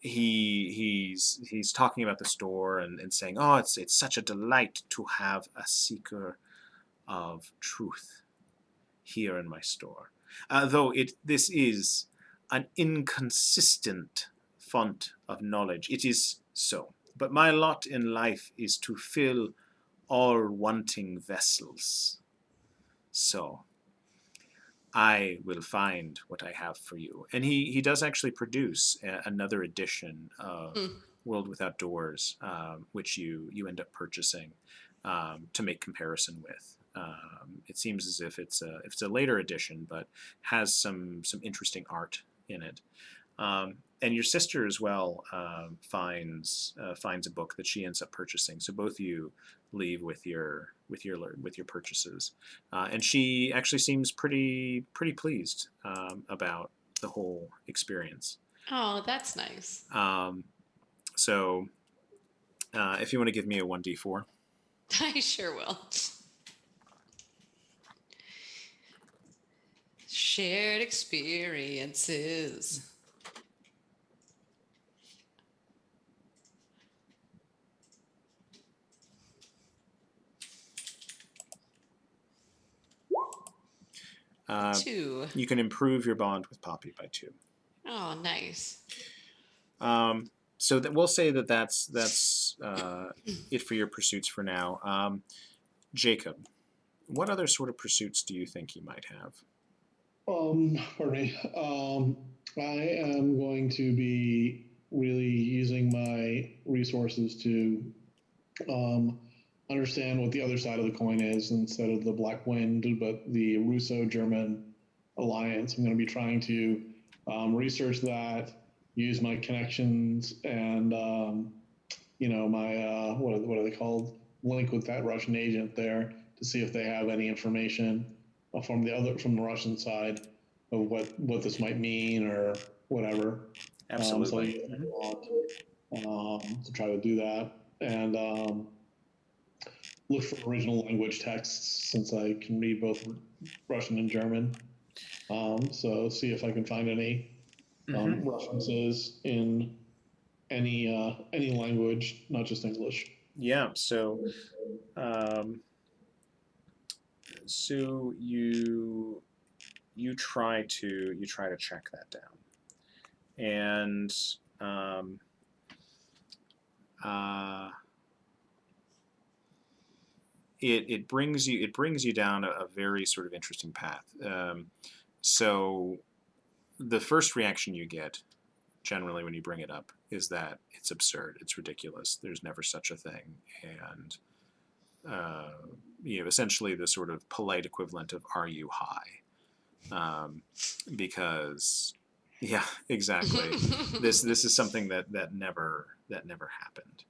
Speaker 1: he's talking about the store and saying, "Oh, it's such a delight to have a seeker of truth here in my store. Though this is an inconsistent font of knowledge, it is so. But my lot in life is to fill all wanting vessels. So I will find what I have for you." And he does actually produce another edition of World Without Doors, which you end up purchasing to make comparison with. It seems as if it's a later edition, but has some interesting art in it. And your sister as well finds a book that she ends up purchasing. So both of you leave with your purchases, and she actually seems pretty pleased about the whole experience.
Speaker 2: Oh, that's nice.
Speaker 1: So if you want to give me a 1d4.
Speaker 2: I sure will. Shared experiences. Two.
Speaker 1: You can improve your bond with Poppy by 2.
Speaker 2: Oh, nice.
Speaker 1: So that we'll say that's it for your pursuits for now. Jacob, what other sort of pursuits do you think you might have?
Speaker 4: Pardon me. I am going to be really using my resources to understand what the other side of the coin is instead of the Black Wind, but the Russo-German alliance. I'm going to be trying to research that, use my connections, and my what are they called? Link with that Russian agent there to see if they have any information from the Russian side of what this might mean or whatever.
Speaker 1: Absolutely.
Speaker 4: To try to do that and look for original language texts since I can read both Russian and German. So see if I can find any references in any language, not just English.
Speaker 1: Yeah. So, Sue, you try to check that down, and it brings you down a very sort of interesting path. So the first reaction you get generally when you bring it up is that it's absurd, it's ridiculous, there's never such a thing, and essentially the sort of polite equivalent of "Are you high?" Because yeah, exactly. This is something that never happened.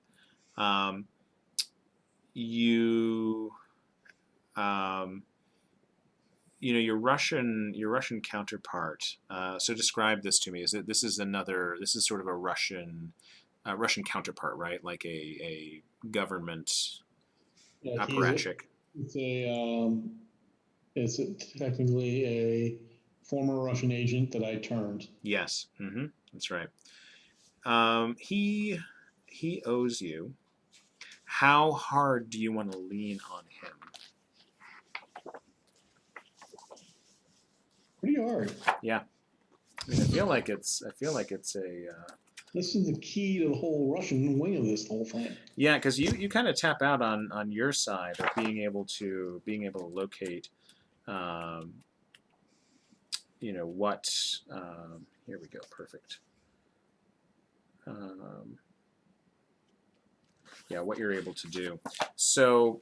Speaker 1: You your Russian counterpart. So describe this to me. This is sort of a Russian counterpart, right? Like a government apparatchik.
Speaker 4: It's technically a former Russian agent that I turned.
Speaker 1: Yes, that's right. He owes you. How hard do you want to lean on him?
Speaker 4: Pretty hard.
Speaker 1: Yeah, I mean, I feel like it's a.
Speaker 4: This is the key to the whole Russian wing of this whole thing.
Speaker 1: Yeah, because you kind of tap out on your side of being able to locate, what. Here we go. Perfect. What you're able to do. So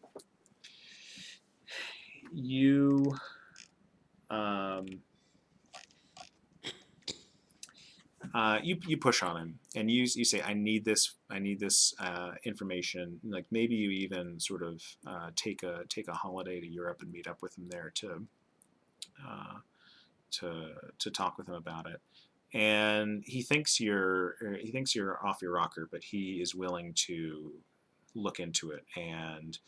Speaker 1: you. You push on him and you say, I need this information. Like maybe you even sort of take a holiday to Europe and meet up with him there to talk with him about it. And he thinks you're off your rocker, but he is willing to look into it and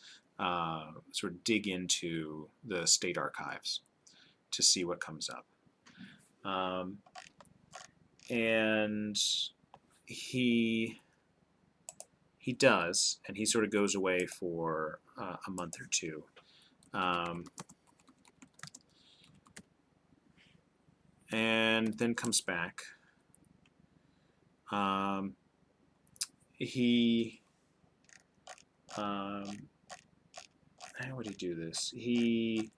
Speaker 1: sort of dig into the state archives to see what comes up. And he does, and he sort of goes away for a month or two. And then comes back. How would he do this? You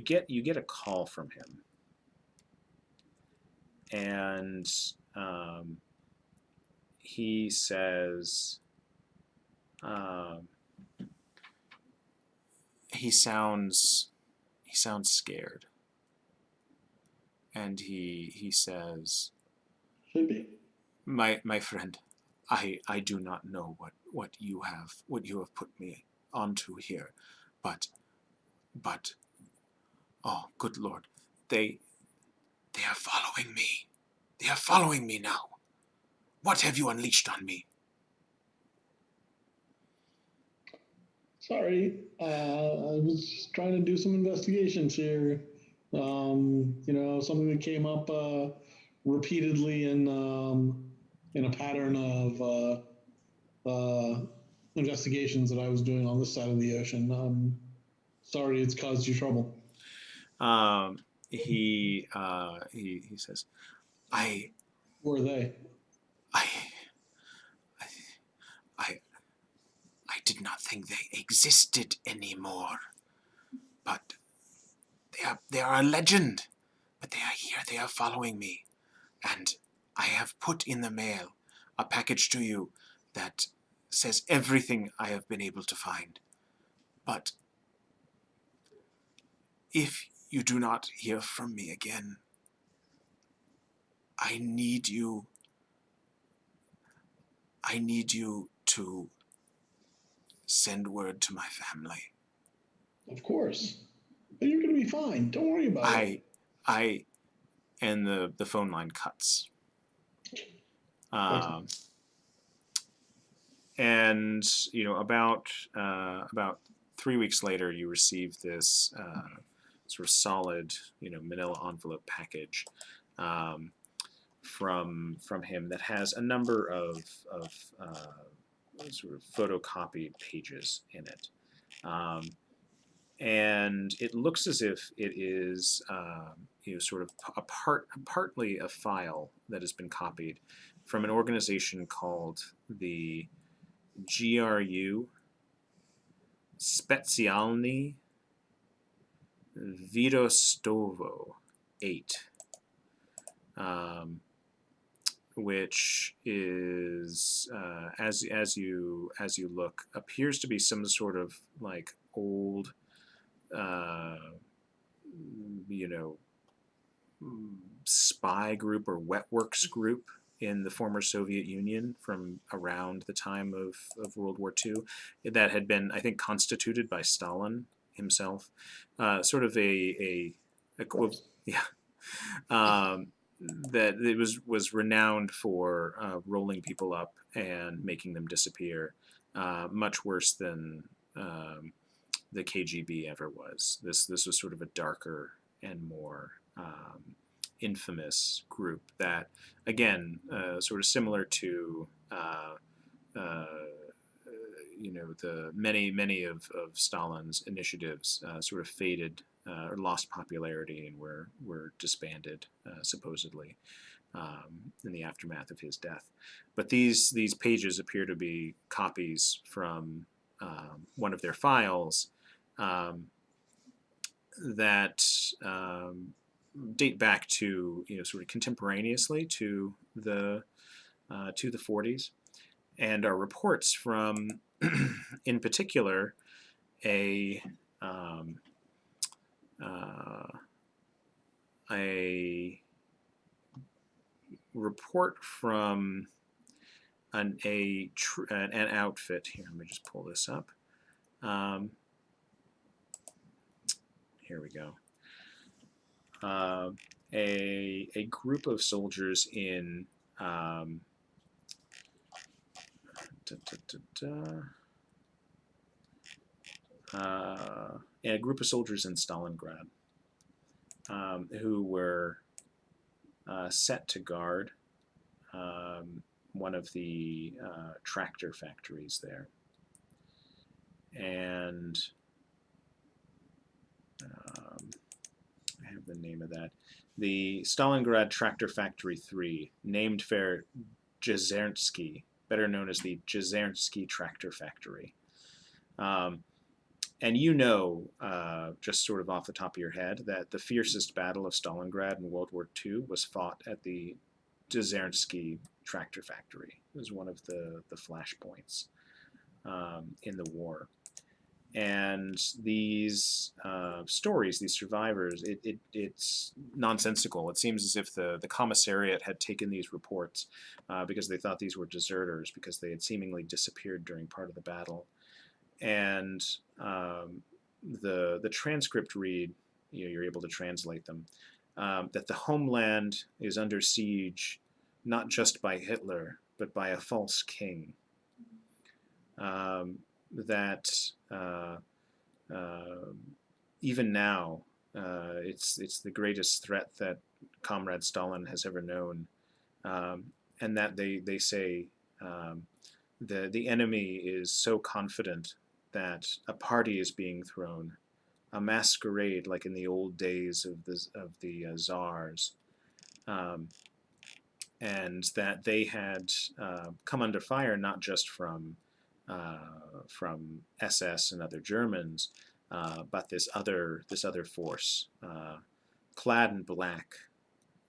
Speaker 1: get a call from him, and he says, he sounds scared, and he says,
Speaker 4: Should be.
Speaker 1: my friend, I do not know what you have put me onto here, but oh, good Lord, they are following me. They are following me now. What have you unleashed on me?
Speaker 4: Sorry, I was trying to do some investigations here. Something that came up repeatedly in a pattern of investigations that I was doing on this side of the ocean. Sorry, it's caused you trouble.
Speaker 1: He says, I
Speaker 4: Who are they?
Speaker 1: I I I did not think they existed anymore, but they are a legend. But they are here. They are following me, and I have put in the mail a package to you that says everything I have been able to find. But if you do not hear from me again, I need you to send word to my family.
Speaker 4: Of course. But you're going to be fine. Don't worry about it.
Speaker 1: And the phone line cuts. And about 3 weeks later, you receive this sort of solid, manila envelope package from him that has a number of sort of photocopied pages in it. And it looks as if it is, sort of partly a file that has been copied from an organization called the GRU Specjalny Widostowo 8, which is, as you look, appears to be some sort of like old, spy group or wet works group in the former Soviet Union from around the time of World War II that had been, I think, constituted by Stalin himself. Sort of that it was renowned for rolling people up and making them disappear, much worse than the KGB ever was. This was sort of a darker and more infamous group that, again, sort of similar to the many of Stalin's initiatives, sort of faded or lost popularity and were disbanded, supposedly, in the aftermath of his death. But these pages appear to be copies from one of their files that date back to sort of contemporaneously to the 40s, and are reports from, in particular, a report from an outfit. Here, let me just pull this up. Here we go. A group of soldiers in a group of soldiers in Stalingrad who were set to guard one of the tractor factories there. And I have the name of that. The Stalingrad Tractor Factory 3, named for Jezernsky, better known as the Jezernsky Tractor Factory. and you know, just sort of off the top of your head, that the fiercest battle of Stalingrad in World War II was fought at the Dzernsky tractor factory. It was one of the flashpoints in the war. And these stories, these survivors, it's nonsensical. It seems as if the commissariat had taken these reports because they thought these were deserters, because they had seemingly disappeared during part of the battle. And the transcript read, you're able to translate them, that the homeland is under siege not just by Hitler, but by a false king. That even now, it's the greatest threat that Comrade Stalin has ever known, and that they say the enemy is so confident that a party is being thrown, a masquerade like in the old days of the czars, and that they had come under fire not just from SS and other Germans, but this other force, clad in black,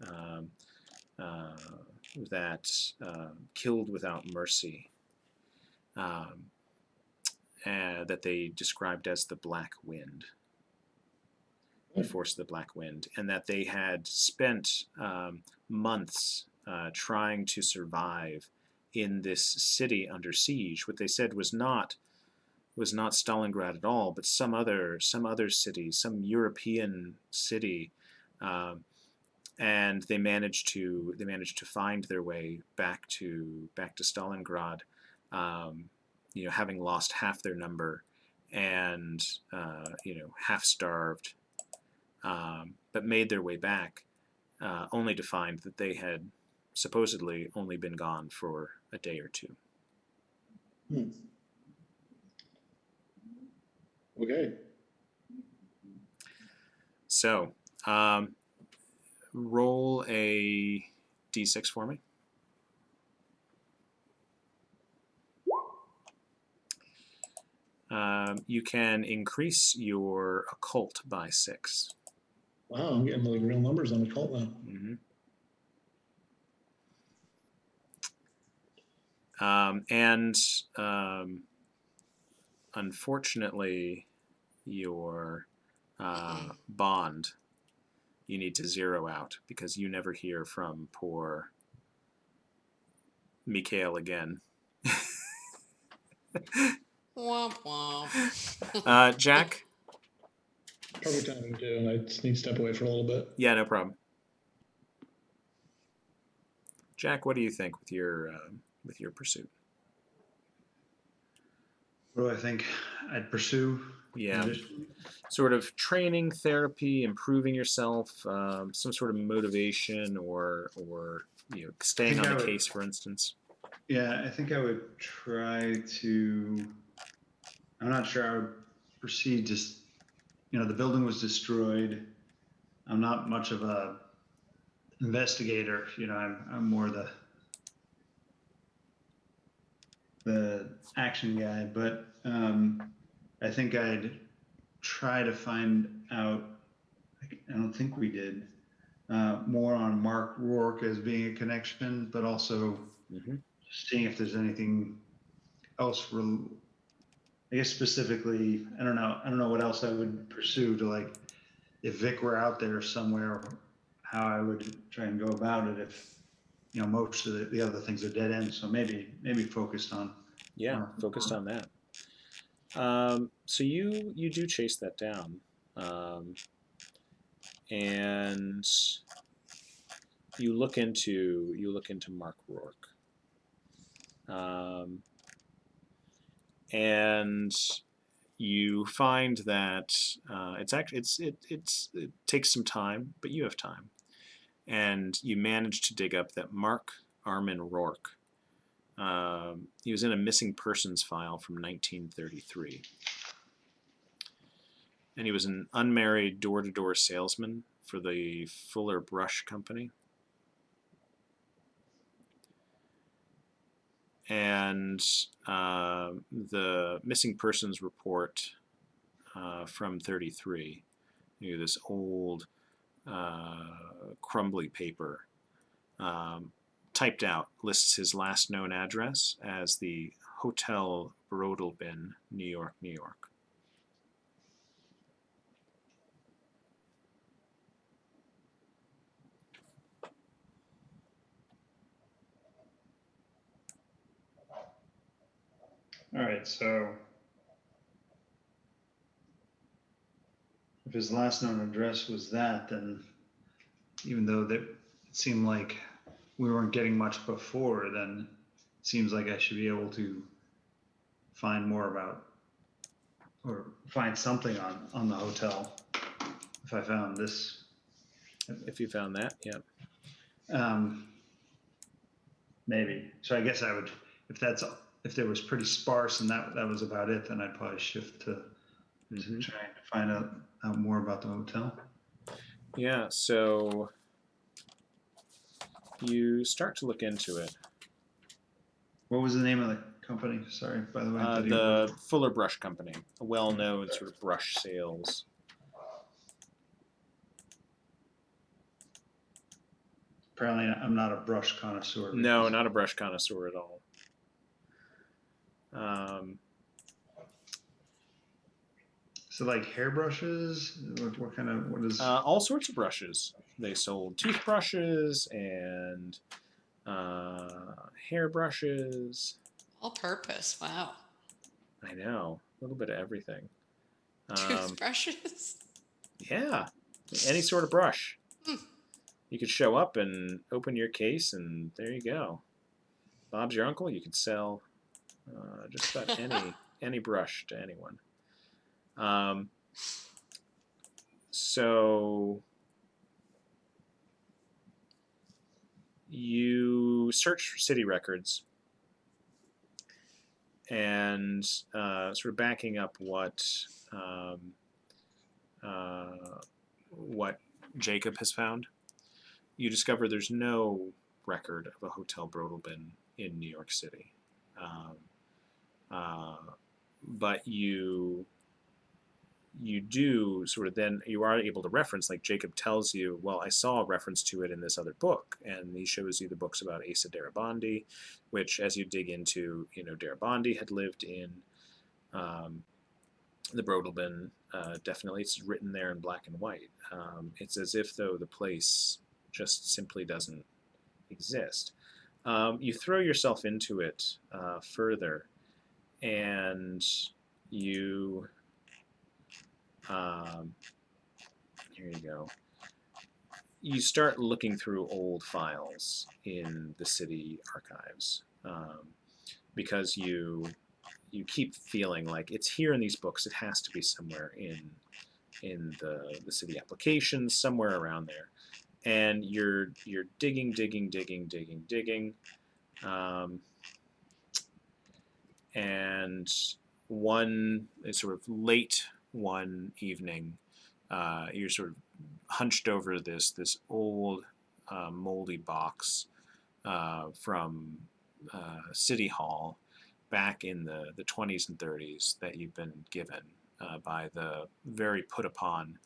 Speaker 1: um, uh, that killed without mercy, that they described as the Black Wind, the force of the Black Wind, and that they had spent months trying to survive in this city under siege. What they said was not Stalingrad at all, but some other city, some European city, and they managed to find their way back to Stalingrad, having lost half their number, and half starved, but made their way back, only to find that they had supposedly only been gone for a day or two.
Speaker 4: Okay.
Speaker 1: So, roll a d6 for me. You can increase your occult by 6.
Speaker 4: Wow, I'm getting like real numbers on the cult now.
Speaker 1: Mm-hmm. And unfortunately, your bond you need to zero out, because you never hear from poor Mikhail again.
Speaker 2: Womp womp.
Speaker 1: Jack?
Speaker 4: Perfect timing too, and I just need to step away for a little bit.
Speaker 1: Yeah, no problem. Jack, what do you think with your pursuit?
Speaker 3: What do I think I'd pursue?
Speaker 1: Yeah, sort of training, therapy, improving yourself, some sort of motivation, or staying on the case, for instance.
Speaker 3: Yeah, I think I would try to. I'm not sure I would proceed. Just the building was destroyed. I'm not much of a investigator. I'm more the action guy, but I think I'd try to find out. I don't think we did more on Mark Rourke as being a connection, but also seeing if there's anything else. I guess specifically, I don't know what else I would pursue to, if Vic were out there somewhere, how I would try and go about it if most of the other things are dead ends. So maybe focused on.
Speaker 1: Focused on that. So you do chase that down, and you look into Mark Rourke, and you find that it takes some time, but you have time, and you manage to dig up that Mark Armin Rourke. He was in a missing persons file from 1933. And he was an unmarried door-to-door salesman for the Fuller Brush Company. And the missing persons report from 33. This old crumbly paper, typed out, lists his last known address as the Hotel Brodelbin, New York, New York.
Speaker 3: All right, so if his last known address was that, then even though that it seemed like we weren't getting much before, then it seems like I should be able to find more about or find something on the hotel if I found this.
Speaker 1: If you found that, yeah.
Speaker 3: Maybe. So I guess I would, if there was pretty sparse and that was about it, then I'd probably shift to trying to find out more about the hotel.
Speaker 1: Yeah, so you start to look into it.
Speaker 3: What was the name of the company? Sorry, by the way.
Speaker 1: The Fuller Brush Company, a well-known sort of brush sales.
Speaker 3: Apparently, I'm not a brush connoisseur.
Speaker 1: No, not a brush connoisseur at all.
Speaker 3: So like hairbrushes? What kind of, what is?
Speaker 1: All sorts of brushes. They sold toothbrushes and hairbrushes.
Speaker 2: All purpose. Wow.
Speaker 1: I know, a little bit of everything.
Speaker 2: Toothbrushes?
Speaker 1: Yeah, any sort of brush.
Speaker 2: Hmm.
Speaker 1: You could show up and open your case, and there you go. Bob's your uncle. You could sell just about any brush to anyone. So you search for city records and sort of backing up what Jacob has found. You discover there's no record of a Hotel Brodelbin in New York City. But you do sort of then, you are able to reference, like Jacob tells you, well, I saw a reference to it in this other book, and he shows you the books about Asa Darabandi, which as you dig into, Darabandi had lived in the Brodelbin, definitely. It's written there in black and white. It's as if, though, the place just simply doesn't exist. You throw yourself into it further, and you here you go. You start looking through old files in the city archives because you keep feeling like it's here in these books. It has to be somewhere in the city applications, somewhere around there. And you're digging, and one sort of late one evening, you're sort of hunched over this old moldy box from City Hall back in the 20s and 30s that you've been given by the very put upon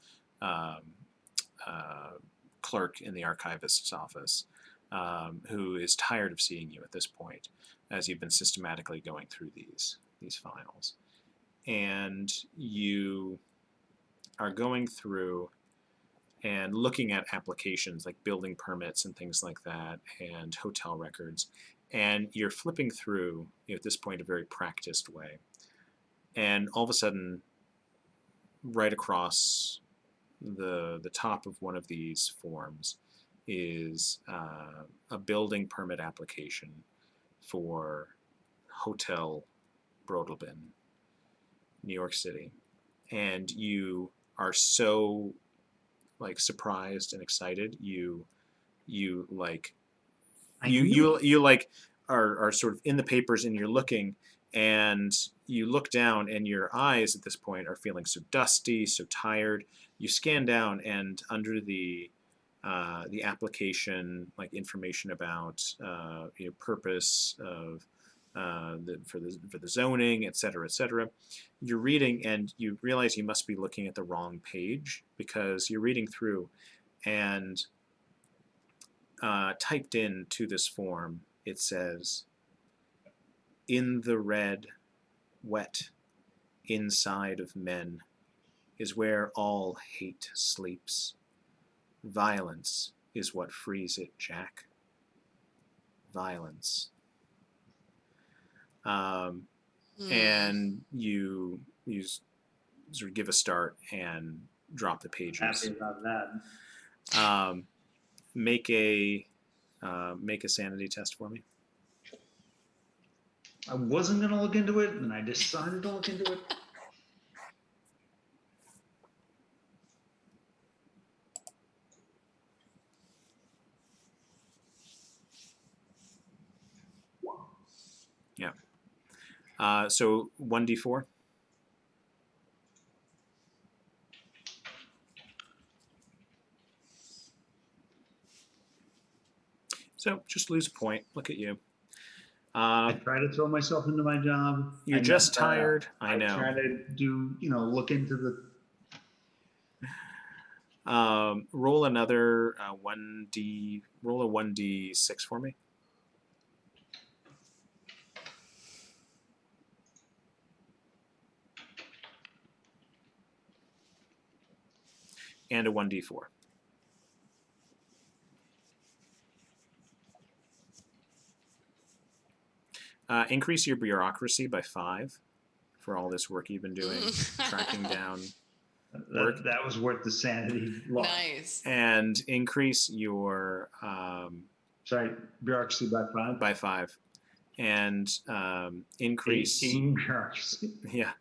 Speaker 1: clerk in the archivist's office, who is tired of seeing you at this point as you've been systematically going through these files. And you are going through and looking at applications like building permits and things like that, and hotel records, and you're flipping through, at this point, a very practiced way. And all of a sudden, right across the top of one of these forms is a building permit application for Hotel Brodelbin, New York City. And you are so surprised and excited, you are sort of in the papers, and you're looking, and you look down, and your eyes at this point are feeling so dusty, so tired. You scan down, and under the application, information about purpose of for the zoning, et cetera, et cetera. You're reading and you realize you must be looking at the wrong page because you're reading through, and typed into this form it says, "In the red, wet inside of men is where all hate sleeps. Violence is what frees it, Jack. Violence." And you sort of give a start and drop the pages.
Speaker 3: Happy about that.
Speaker 1: Make a sanity test for me.
Speaker 3: I wasn't gonna look into it, and I decided to look into it.
Speaker 1: Yeah. So 1d4. So just lose a point. Look at you.
Speaker 3: I try to throw myself into my job.
Speaker 1: You're
Speaker 3: I
Speaker 1: just
Speaker 3: mess that up.
Speaker 1: tired. I know.
Speaker 3: try to do, look into the.
Speaker 1: Roll another 1d. Roll a 1d6 for me. And a 1d4. Increase your bureaucracy by 5 for all this work you've been doing, tracking down work.
Speaker 3: That was worth the sanity loss.
Speaker 2: Nice.
Speaker 1: And increase your
Speaker 3: Sorry, bureaucracy by 5.
Speaker 1: by 5, and increase
Speaker 3: 18 bureaucracy.
Speaker 1: yeah,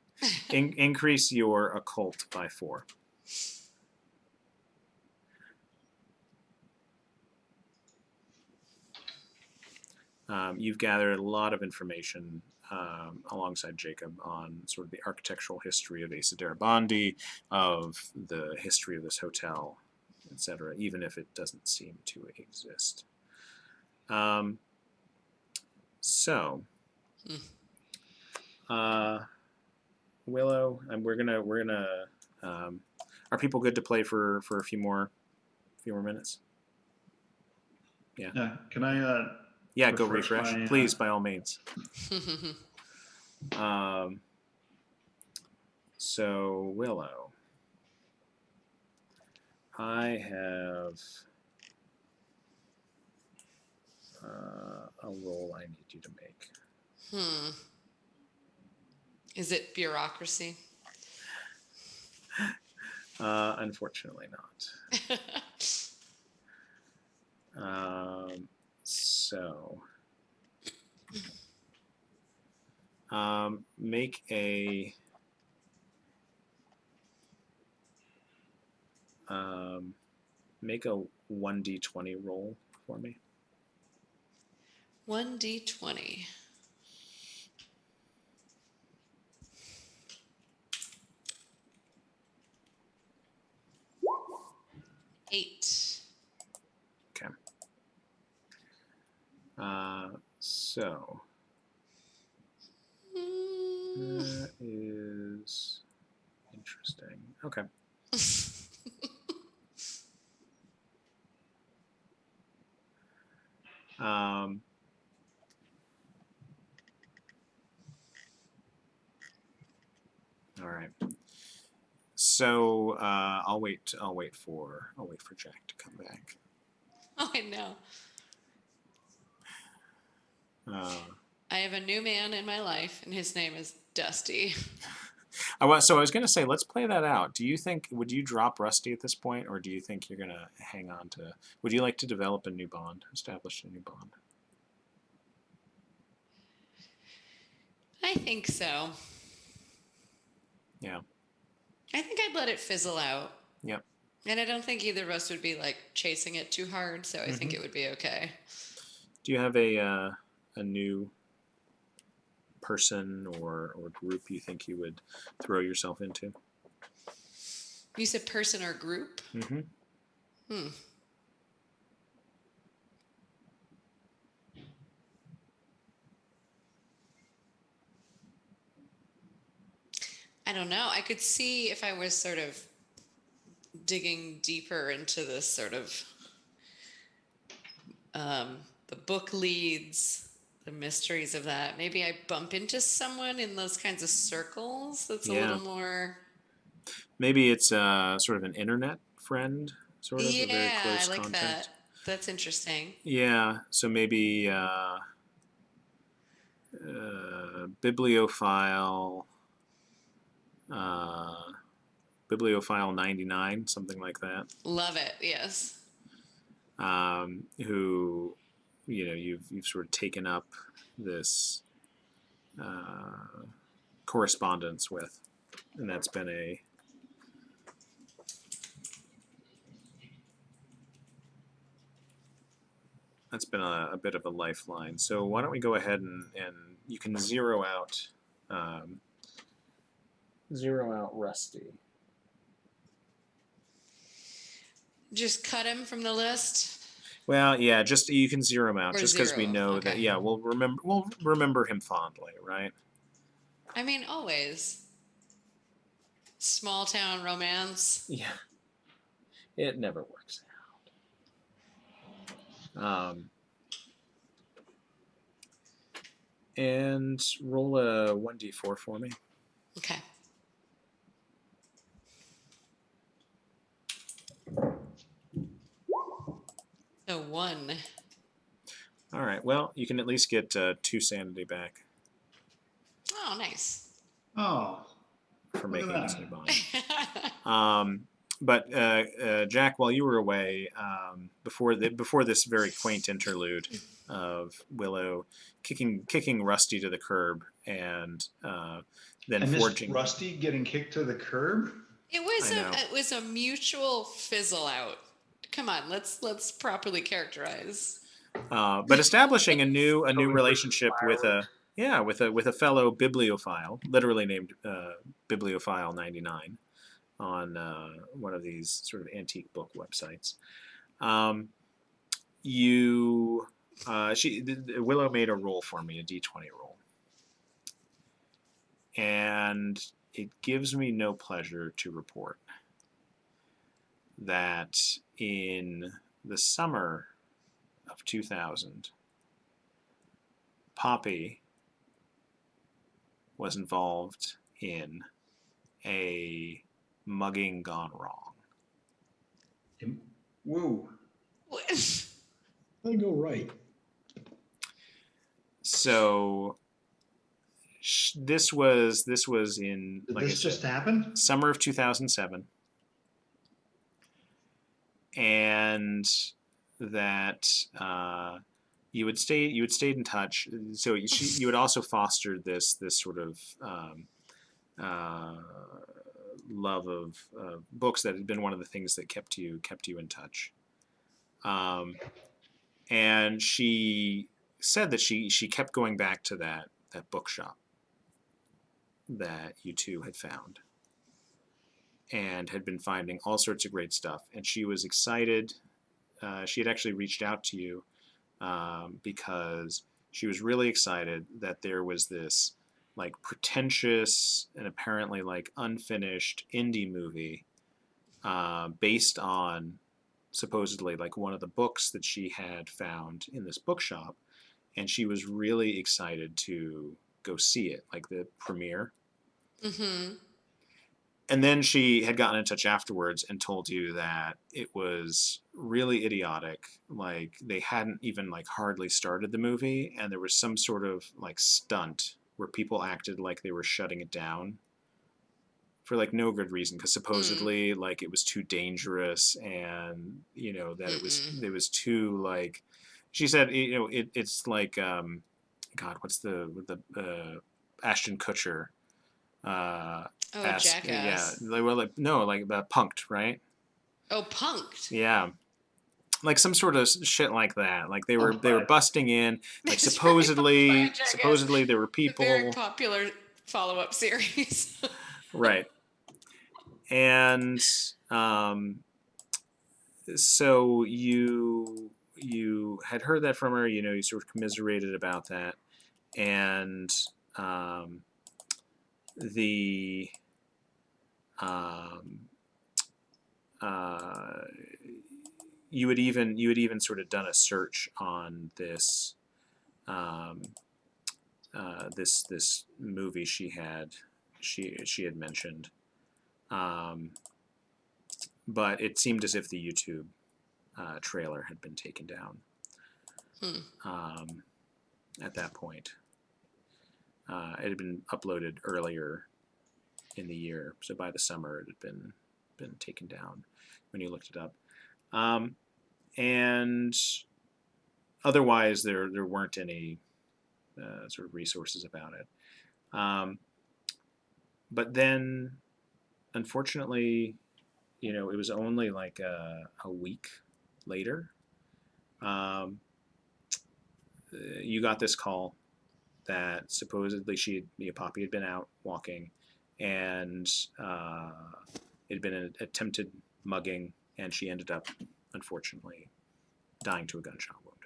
Speaker 1: increase your occult by 4. You've gathered a lot of information alongside Jacob on sort of the architectural history of Asa Darabandi, of the history of this hotel, etc., even if it doesn't seem to exist. Willow, and we're gonna. Are people good to play for a few more minutes?
Speaker 3: Yeah. Can I?
Speaker 1: Yeah, go
Speaker 3: refresh
Speaker 1: refresh,
Speaker 3: my,
Speaker 1: please, by all means. So Willow, I have a roll I need you to make.
Speaker 2: Is it bureaucracy?
Speaker 1: Unfortunately not. Make a make a 1d20 roll for me.
Speaker 2: 1d20. Eight.
Speaker 1: Okay. So that is interesting. Okay. All right. So I'll wait for Jack to come back.
Speaker 2: Oh, I know. I have a new man in my life, and his name is Dusty.
Speaker 1: I was going to say, let's play that out. Would you drop Rusty at this point, or do you think you're going to hang on to? Would you like to develop a new bond, establish a new bond?
Speaker 2: I think so.
Speaker 1: Yeah.
Speaker 2: I think I'd let it fizzle out.
Speaker 1: Yep.
Speaker 2: And I don't think either of us would be like chasing it too hard, so I think it would be okay.
Speaker 1: Do you have a new person or group you think you would throw yourself into?
Speaker 2: You said person or group?
Speaker 1: Mm-hmm.
Speaker 2: I don't know. I could see if I was sort of digging deeper into this sort of the book leads, the mysteries of that. Maybe I bump into someone in those kinds of circles that's a
Speaker 1: Yeah.
Speaker 2: little more.
Speaker 1: Maybe it's sort of an internet friend, sort of a very
Speaker 2: Yeah, I
Speaker 1: close
Speaker 2: like that.
Speaker 1: contact.
Speaker 2: That's interesting.
Speaker 1: Yeah, so maybe bibliophile, uh, bibliophile 99, something like that.
Speaker 2: Love it. Yes.
Speaker 1: Who, you've sort of taken up this correspondence with, and that's been a bit of a lifeline. So why don't we go ahead and you can zero out Rusty.
Speaker 2: Just cut him from the list.
Speaker 1: Well, yeah, just you can zero him out
Speaker 2: Or
Speaker 1: just because we
Speaker 2: zero,
Speaker 1: know that.
Speaker 2: okay.
Speaker 1: Yeah, we'll remember him fondly, right?
Speaker 2: I mean, always. Small town romance.
Speaker 1: Yeah, it never works out. And roll a 1d4 for me.
Speaker 2: Okay. So 1.
Speaker 1: All right. Well, you can at least get 2 sanity back
Speaker 2: Oh, nice.
Speaker 3: Oh,
Speaker 1: for
Speaker 3: Look at
Speaker 1: making this
Speaker 3: that.
Speaker 1: new bond. But Jack, while you were away, before this very quaint interlude of Willow kicking Rusty to the curb and then
Speaker 3: I missed
Speaker 1: forging.
Speaker 3: Rusty getting kicked to the curb.
Speaker 2: It was a mutual fizzle out. Come on, let's properly characterize.
Speaker 1: But establishing a new
Speaker 3: Totally
Speaker 1: relationship with
Speaker 3: fireworks.
Speaker 1: a fellow bibliophile, literally named Bibliophile 99, on one of these sort of antique book websites. Willow made a roll for me, a d20 roll, and it gives me no pleasure to report that in the summer of 2000, Poppy was involved in a mugging gone wrong.
Speaker 3: Woo.
Speaker 4: I go right.
Speaker 1: So this was in
Speaker 3: Did
Speaker 1: like
Speaker 3: this just happen?
Speaker 1: summer of 2007, and that you had stayed in touch. So you had also fostered this sort of love of books that had been one of the things that kept you in touch. And she said that she kept going back to that bookshop that you two had found and had been finding all sorts of great stuff. And she was excited. She had actually reached out to you because she was really excited that there was this like pretentious and apparently like unfinished indie movie based on supposedly like one of the books that she had found in this bookshop, and she was really excited to go see it, like the premiere.
Speaker 2: Mm-hmm.
Speaker 1: And then she had gotten in touch afterwards and told you that it was really idiotic. Like they hadn't even like hardly started the movie, and there was some sort of like stunt where people acted like they were shutting it down for like no good reason, because supposedly like it was too dangerous, and that it was too like, she said it's like God, what's the Ashton Kutcher
Speaker 2: Jackass.
Speaker 1: yeah, they were like Punked, right?
Speaker 2: Oh, Punked.
Speaker 1: Yeah, like some sort of shit like that. Like they were
Speaker 3: Right.
Speaker 1: busting in, like
Speaker 2: That's
Speaker 1: supposedly
Speaker 2: right, Jackass.
Speaker 1: there were
Speaker 2: A
Speaker 1: people.
Speaker 2: very popular follow-up series.
Speaker 1: Right. And so you had heard that from her. You sort of commiserated about that, and the um, uh, you had even sort of done a search on this this movie she had mentioned, but it seemed as if the YouTube trailer had been taken down at that point. It had been uploaded earlier in the year, so by the summer it had been taken down when you looked it up. And otherwise, there weren't any sort of resources about it. But then, unfortunately, it was only like a week later. You got this call that supposedly Poppy had been out walking, and it had been an attempted mugging, and she ended up, unfortunately, dying to a gunshot wound.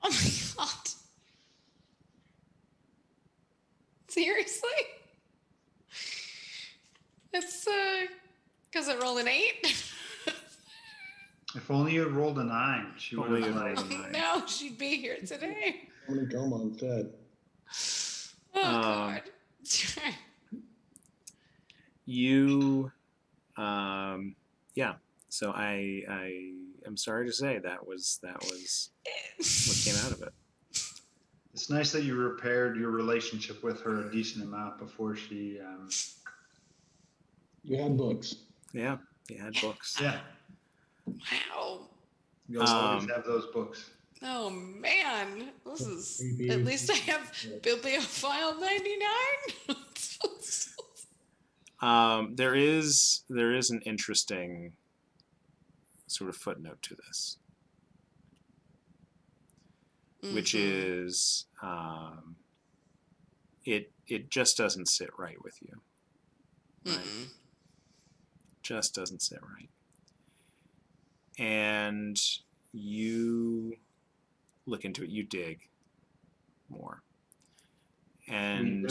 Speaker 2: Oh my god. Seriously? It's because it rolled an 8?
Speaker 3: If only you had rolled a 9, she would
Speaker 1: Only
Speaker 3: have
Speaker 1: you
Speaker 3: like.
Speaker 1: rolled a 9.
Speaker 2: No, she'd be here today.
Speaker 4: I'm gonna go on dead.
Speaker 2: Oh
Speaker 1: Um,
Speaker 2: god.
Speaker 1: You, yeah. So I am sorry to say that was what came out of it.
Speaker 3: It's nice that you repaired your relationship with her a decent amount before she.
Speaker 4: You had books.
Speaker 1: Yeah, you had books.
Speaker 3: Yeah,
Speaker 2: Wow.
Speaker 3: you'll always have those books.
Speaker 2: Oh man, this is
Speaker 4: Maybe-
Speaker 2: at least I have Bibliophile 99.
Speaker 1: There is an interesting sort of footnote to this, which is it just doesn't sit right with you. Right? Just doesn't sit right. And you look into it, you dig more. And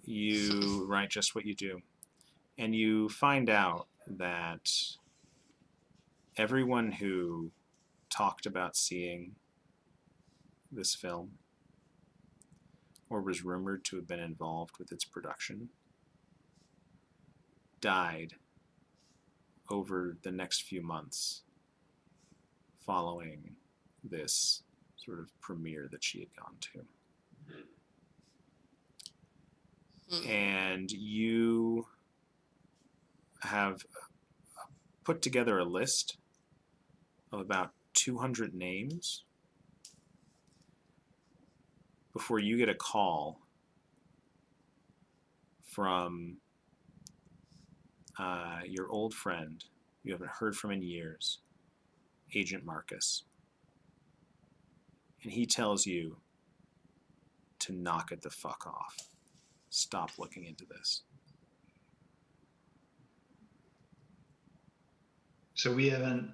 Speaker 1: you write just what you do. And you find out that everyone who talked about seeing this film or was rumored to have been involved with its production died over the next few months following this sort of premiere that she had gone to. And you have put together a list of about 200 names before you get a call from your old friend you haven't heard from in years, Agent Marcus. And he tells you to knock it the fuck off. Stop looking into this.
Speaker 3: So we haven't.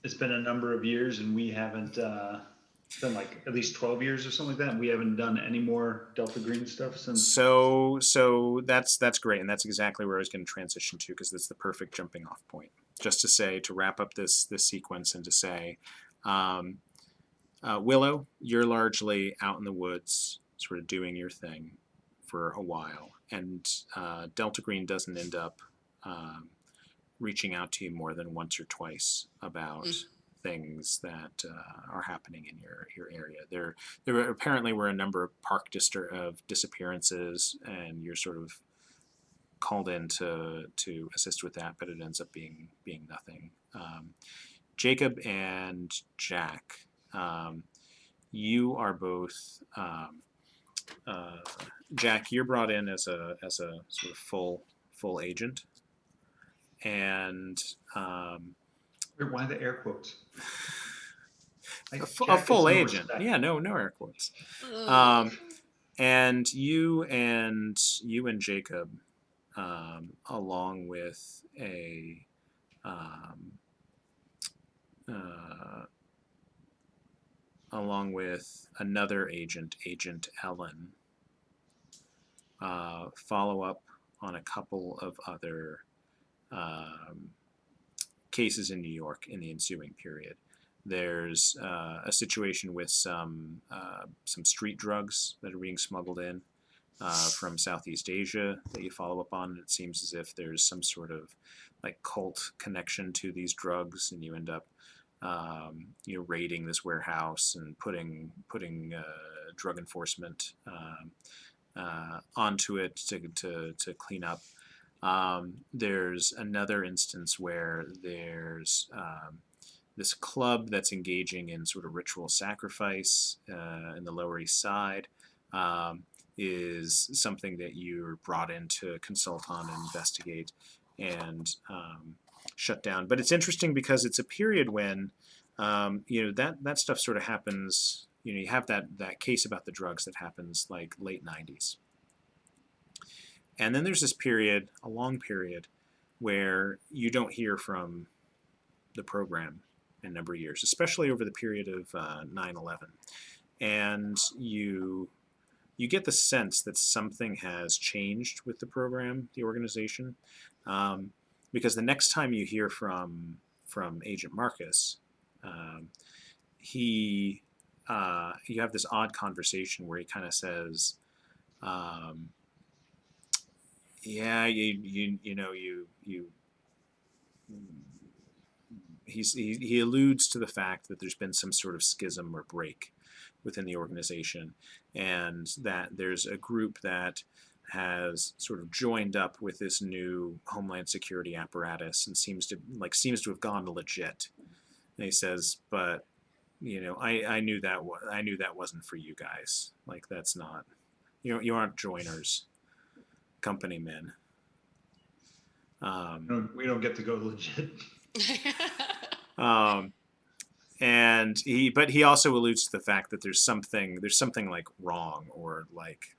Speaker 3: It's been a number of years, and we haven't. It's been like at least 12 years or something like that. And we haven't done any more Delta Green stuff since.
Speaker 1: So that's great, and that's exactly where I was going to transition to, because that's the perfect jumping off point. Just to say, to wrap up this sequence, and to say, Willow, you're largely out in the woods, sort of doing your thing for a while, and Delta Green doesn't end up reaching out to you more than once or twice about things that are happening in your area. There apparently were a number of park disappearances, and you're sort of called in to assist with that, but it ends up being nothing. Jacob and Jack, you are both. Jack, you're brought in as a sort of full agent, and
Speaker 3: Wait, why the air quotes?
Speaker 1: a full agent. Yeah, no air quotes. And you and Jacob, along with another agent, Agent Ellen, follow up on a couple of other cases in New York in the ensuing period. There's a situation with some street drugs that are being smuggled in from Southeast Asia that you follow up on. It seems as if there's some sort of like cult connection to these drugs, and you end up raiding this warehouse and putting drug enforcement onto it to clean up. There's another instance where there's this club that's engaging in sort of ritual sacrifice in the Lower East Side. Is something that you're brought in to consult on and investigate and shut down. But it's interesting because it's a period when that stuff sort of happens. You have that case about the drugs that happens like late 90s. And then there's this period, a long period, where you don't hear from the program in a number of years, especially over the period of 9/11. And you get the sense that something has changed with the program, the organization, because the next time you hear from Agent Marcus, you have this odd conversation where he kind of says, "Yeah, he alludes to the fact that there's been some sort of schism or break within the organization, and that there's a group that has sort of joined up with this new Homeland Security apparatus and seems to have gone legit." And he says, "But I knew that wasn't for you guys. Like, that's not, you aren't joiners, company men."
Speaker 3: We don't get to go legit.
Speaker 1: And he also alludes to the fact that there's something like wrong or like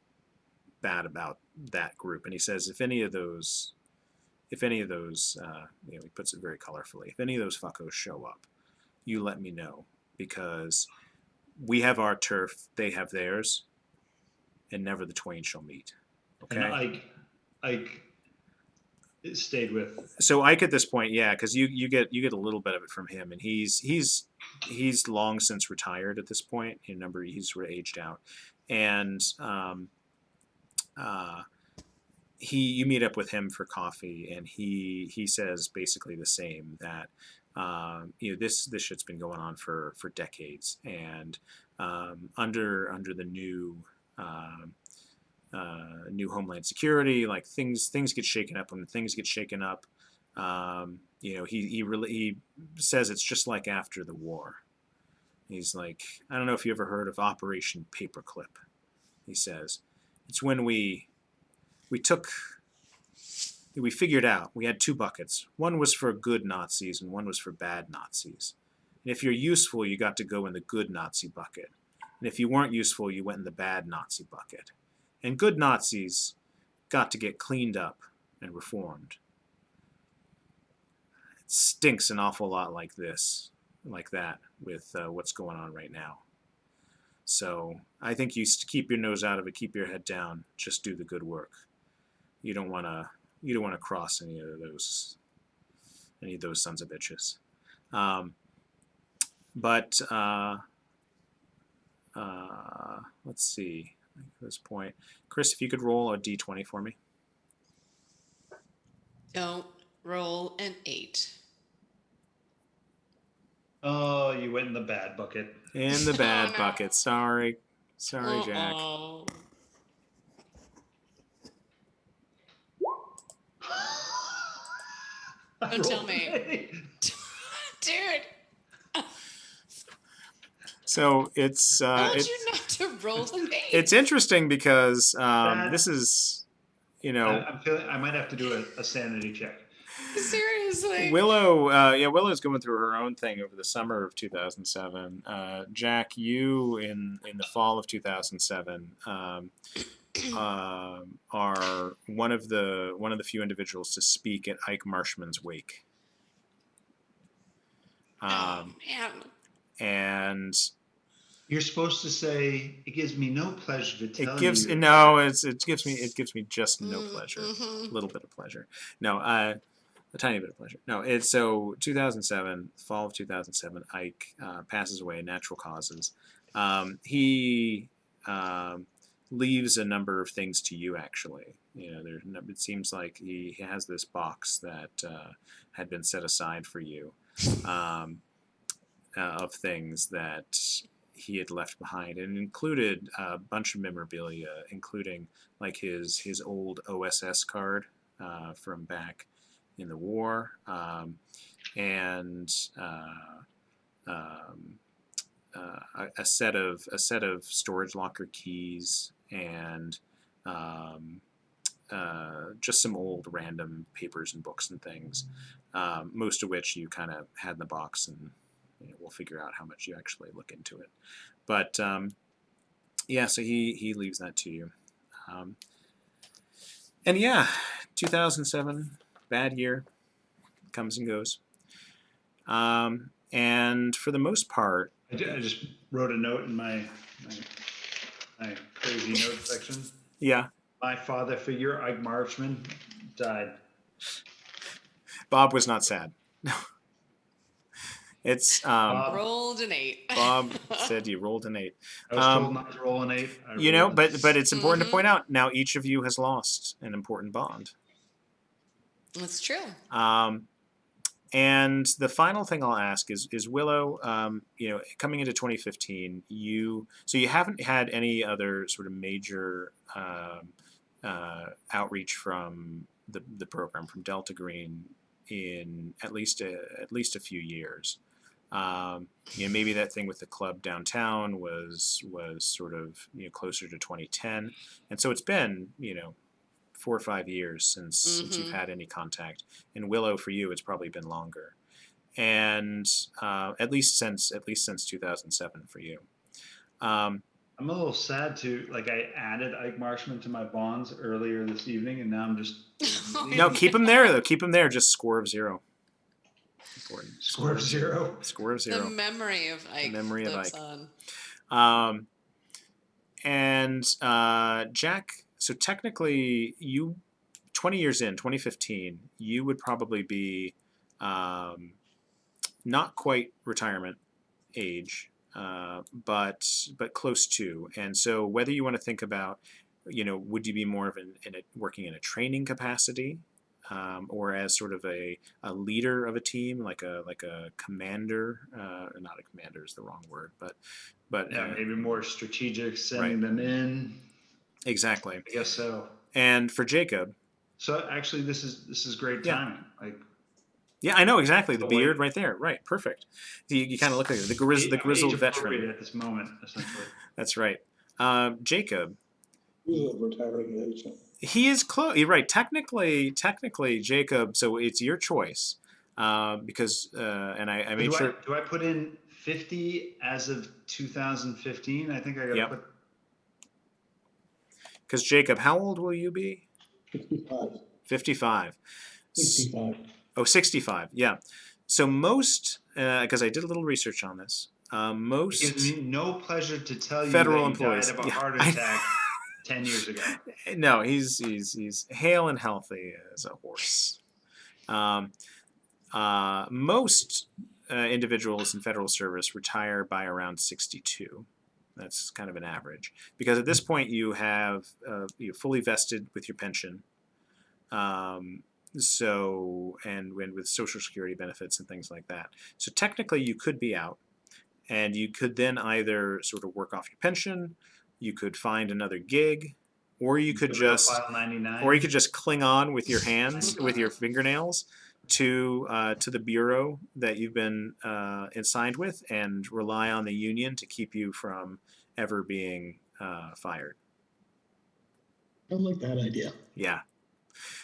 Speaker 1: bad about that group. And he says, if any of those, he puts it very colorfully, if any of those fuckos show up, you let me know, because we have our turf, they have theirs, and never the twain shall meet. Okay.
Speaker 3: And Ike stayed with.
Speaker 1: So Ike at this point, yeah, because you get a little bit of it from him, and he's long since retired at this point. He's sort of aged out, and you meet up with him for coffee, and he says basically the same, that this shit's been going on for decades, and under the new Homeland Security, like things get shaken up. When things get shaken up, he says it's just like after the war. He's like, I don't know if you ever heard of Operation Paperclip. He says, it's when we figured out we had two buckets. One was for good Nazis and one was for bad Nazis. And if you're useful, you got to go in the good Nazi bucket. And if you weren't useful, you went in the bad Nazi bucket. And good Nazis got to get cleaned up and reformed. It stinks an awful lot like that, with what's going on right now. So I think you keep your nose out of it, keep your head down, just do the good work. You don't want to cross any of those sons of bitches. Let's see. At this point, Chris, if you could roll a d20 for me.
Speaker 2: Don't roll an 8.
Speaker 3: Oh, you went in the bad bucket.
Speaker 1: In the bad
Speaker 2: no.
Speaker 1: bucket. Sorry, Jack.
Speaker 2: Oh. Don't tell me. Dude.
Speaker 1: So it's
Speaker 2: I told you not to roll an 8.
Speaker 1: it's interesting because this is,
Speaker 3: I'm feeling I might have to do a sanity check.
Speaker 2: Seriously.
Speaker 1: Willow's going through her own thing over the summer of 2007. Jack, you in the fall of 2007 are one of the few individuals to speak at Ike Marshman's wake.
Speaker 2: Oh man.
Speaker 1: And
Speaker 3: You're supposed to say, it gives me no pleasure to tell
Speaker 1: It gives
Speaker 3: you.
Speaker 1: no. It gives me just no pleasure.
Speaker 2: Mm-hmm.
Speaker 1: A little bit of pleasure. No, a tiny bit of pleasure. No, it's so 2007, fall of 2007. Ike passes away, natural causes. He leaves a number of things to you. Actually, it seems like he has this box that had been set aside for you um, of things that he had left behind, and included a bunch of memorabilia, including like his old OSS card from back in the war, and um, a set of storage locker keys, and um, just some old random papers and books and things, most of which you kind of had in the box, and we'll figure out how much you actually look into it. But yeah, so he leaves that to you. Um, and yeah, 2007, bad year, comes and goes. And for the most part,
Speaker 3: I just wrote a note in my crazy note section.
Speaker 1: yeah,
Speaker 3: My father figure, Ike Marchman, died.
Speaker 1: Bob was not sad. It's
Speaker 3: Bob,
Speaker 2: Rolled an 8.
Speaker 1: Bob said you rolled an 8.
Speaker 3: I was told not to roll an 8. I rolled an
Speaker 1: But it's important to
Speaker 2: Mhm.
Speaker 1: point out now each of you has lost an important bond.
Speaker 2: That's true.
Speaker 1: And the final thing I'll ask is Willow, coming into 2015, you haven't had any other sort of major outreach from the program, from Delta Green, in at least a few years. Maybe that thing with the club downtown was sort of closer to 2010, and so it's been 4 or 5 years since you've had any contact. And Willow, for you, it's probably been longer, and at least since 2007 for you.
Speaker 3: I'm a little sad too. Like, I added Ike Marchman to my bonds earlier this evening, and now I'm just
Speaker 1: No, keep him there though. Keep him there. Just score of 0. Important.
Speaker 3: score of 0.
Speaker 1: Score of
Speaker 2: The
Speaker 1: 0.
Speaker 2: memory of Ike
Speaker 1: memory of
Speaker 2: lives
Speaker 1: Ike.
Speaker 2: on.
Speaker 1: And Jack, so technically you 20 years in 2015, you would probably be not quite retirement age, but close to. And so whether you want to think about, would you be more of working in a training capacity, or as sort of a leader of a team, like a commander, or not a commander is the wrong word, but
Speaker 3: Yeah, maybe more strategic, sending them in.
Speaker 1: Exactly.
Speaker 3: I guess so.
Speaker 1: And for Jacob,
Speaker 3: So actually, this is great
Speaker 1: Yeah.
Speaker 3: timing. Like,
Speaker 1: yeah, I know exactly the
Speaker 3: Oh,
Speaker 1: beard
Speaker 3: wait.
Speaker 1: right there, right? Perfect. You kind of look like the grizzled
Speaker 3: age
Speaker 1: veteran.
Speaker 3: appropriate at this moment, essentially.
Speaker 1: That's right. Jacob,
Speaker 4: He's of retiring age.
Speaker 1: he is close. You're right. Technically, Jacob. So it's your choice, because and I made sure.
Speaker 3: Do I put in 50 as of 2015? I think I gotta
Speaker 1: Yep.
Speaker 3: put.
Speaker 1: Because Jacob, how old will you be?
Speaker 4: 55.
Speaker 1: 55.
Speaker 4: 65.
Speaker 1: Oh, 65. Yeah. So most, because I did a little research on this,
Speaker 3: It
Speaker 1: most
Speaker 3: gives me no pleasure to tell you
Speaker 1: Federal
Speaker 3: that
Speaker 1: employees.
Speaker 3: he died of a
Speaker 1: Yeah,
Speaker 3: heart
Speaker 1: I-
Speaker 3: attack 10 years ago.
Speaker 1: No, he's hale and healthy as a horse. Most individuals in federal service retire by around 62. That's kind of an average, because at this point you have you're fully vested with your pension. So and with Social Security benefits and things like that. So technically you could be out, and you could then either sort of work off your pension, you could find another gig, or you could just
Speaker 3: File 99.
Speaker 1: or you could just cling on with your hands, with your fingernails, to the bureau that you've been assigned with, and rely on the union to keep you from ever being fired.
Speaker 4: I like that idea.
Speaker 1: Yeah,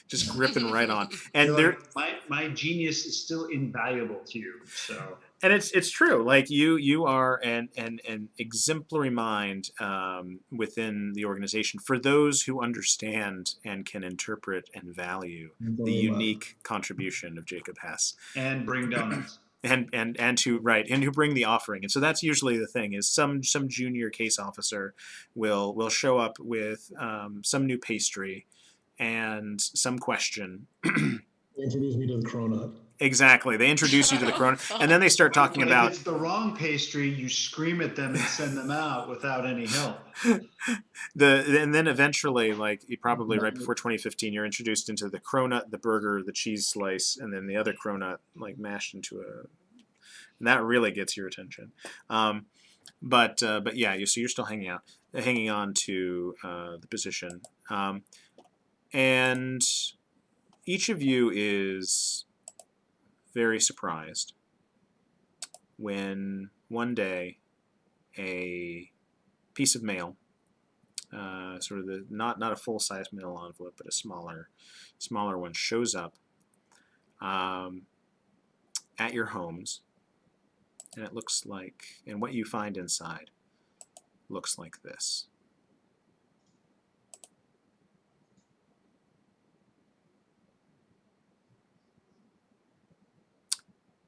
Speaker 1: just gripping right on. And
Speaker 3: You're
Speaker 1: there,
Speaker 3: like, my genius is still invaluable to you. So
Speaker 1: and it's true. Like you are an exemplary mind within the organization for those who understand and can interpret and value the
Speaker 4: Very much.
Speaker 1: unique contribution of Jacob Hess.
Speaker 3: and bring donuts.
Speaker 1: and to bring the offering. And so that's usually the thing is some junior case officer will show up with some new pastry and some question.
Speaker 4: Introduce me to the cronut.
Speaker 1: Exactly. They introduce you to the corona, and then they start talking
Speaker 3: But
Speaker 1: about
Speaker 3: if it's the wrong pastry, you scream at them and send them out without any help.
Speaker 1: and then eventually, like you probably right before 2015, you're introduced into the cronut, the burger, the cheese slice, and then the other cronut like mashed into a, and that really gets your attention. But yeah, so you're still hanging on to the position, and each of you is very surprised when one day a piece of mail, sort of the not a full size mail envelope, but a smaller one, shows up at your homes, and it looks like, and what you find inside looks like this.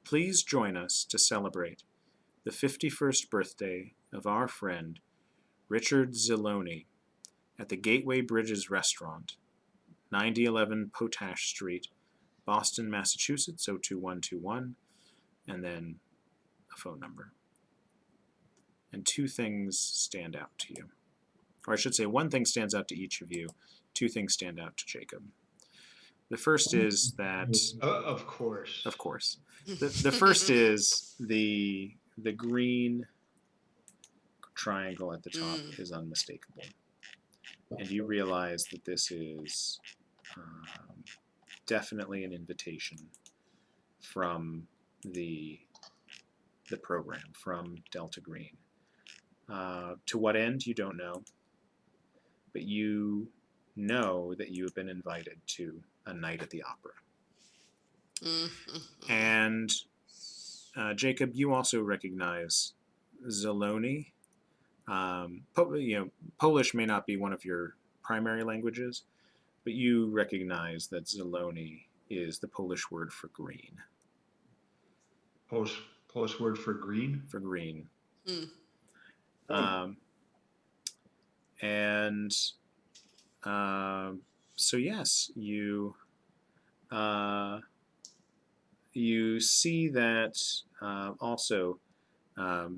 Speaker 1: Please join us to celebrate the 51st birthday of our friend Richard Ziloni at the Gateway Bridges Restaurant, 9011 Potash Street, Boston, Massachusetts, 02121, and then a phone number. And two things stand out to you. Or I should say, one thing stands out to each of you, two things stand out to Jacob. The first is that,
Speaker 3: Of course.
Speaker 1: of course, the first is the green triangle at the top is unmistakable. And you realize that this is definitely an invitation from the program, from Delta Green. To what end, you don't know, but you know that you have been invited to a night at the opera. And Jacob, you also recognize Ziloni. Polish may not be one of your primary languages, but you recognize that Ziloni is the Polish word for green.
Speaker 3: Polish word for green?
Speaker 1: For green. So yes, you see that also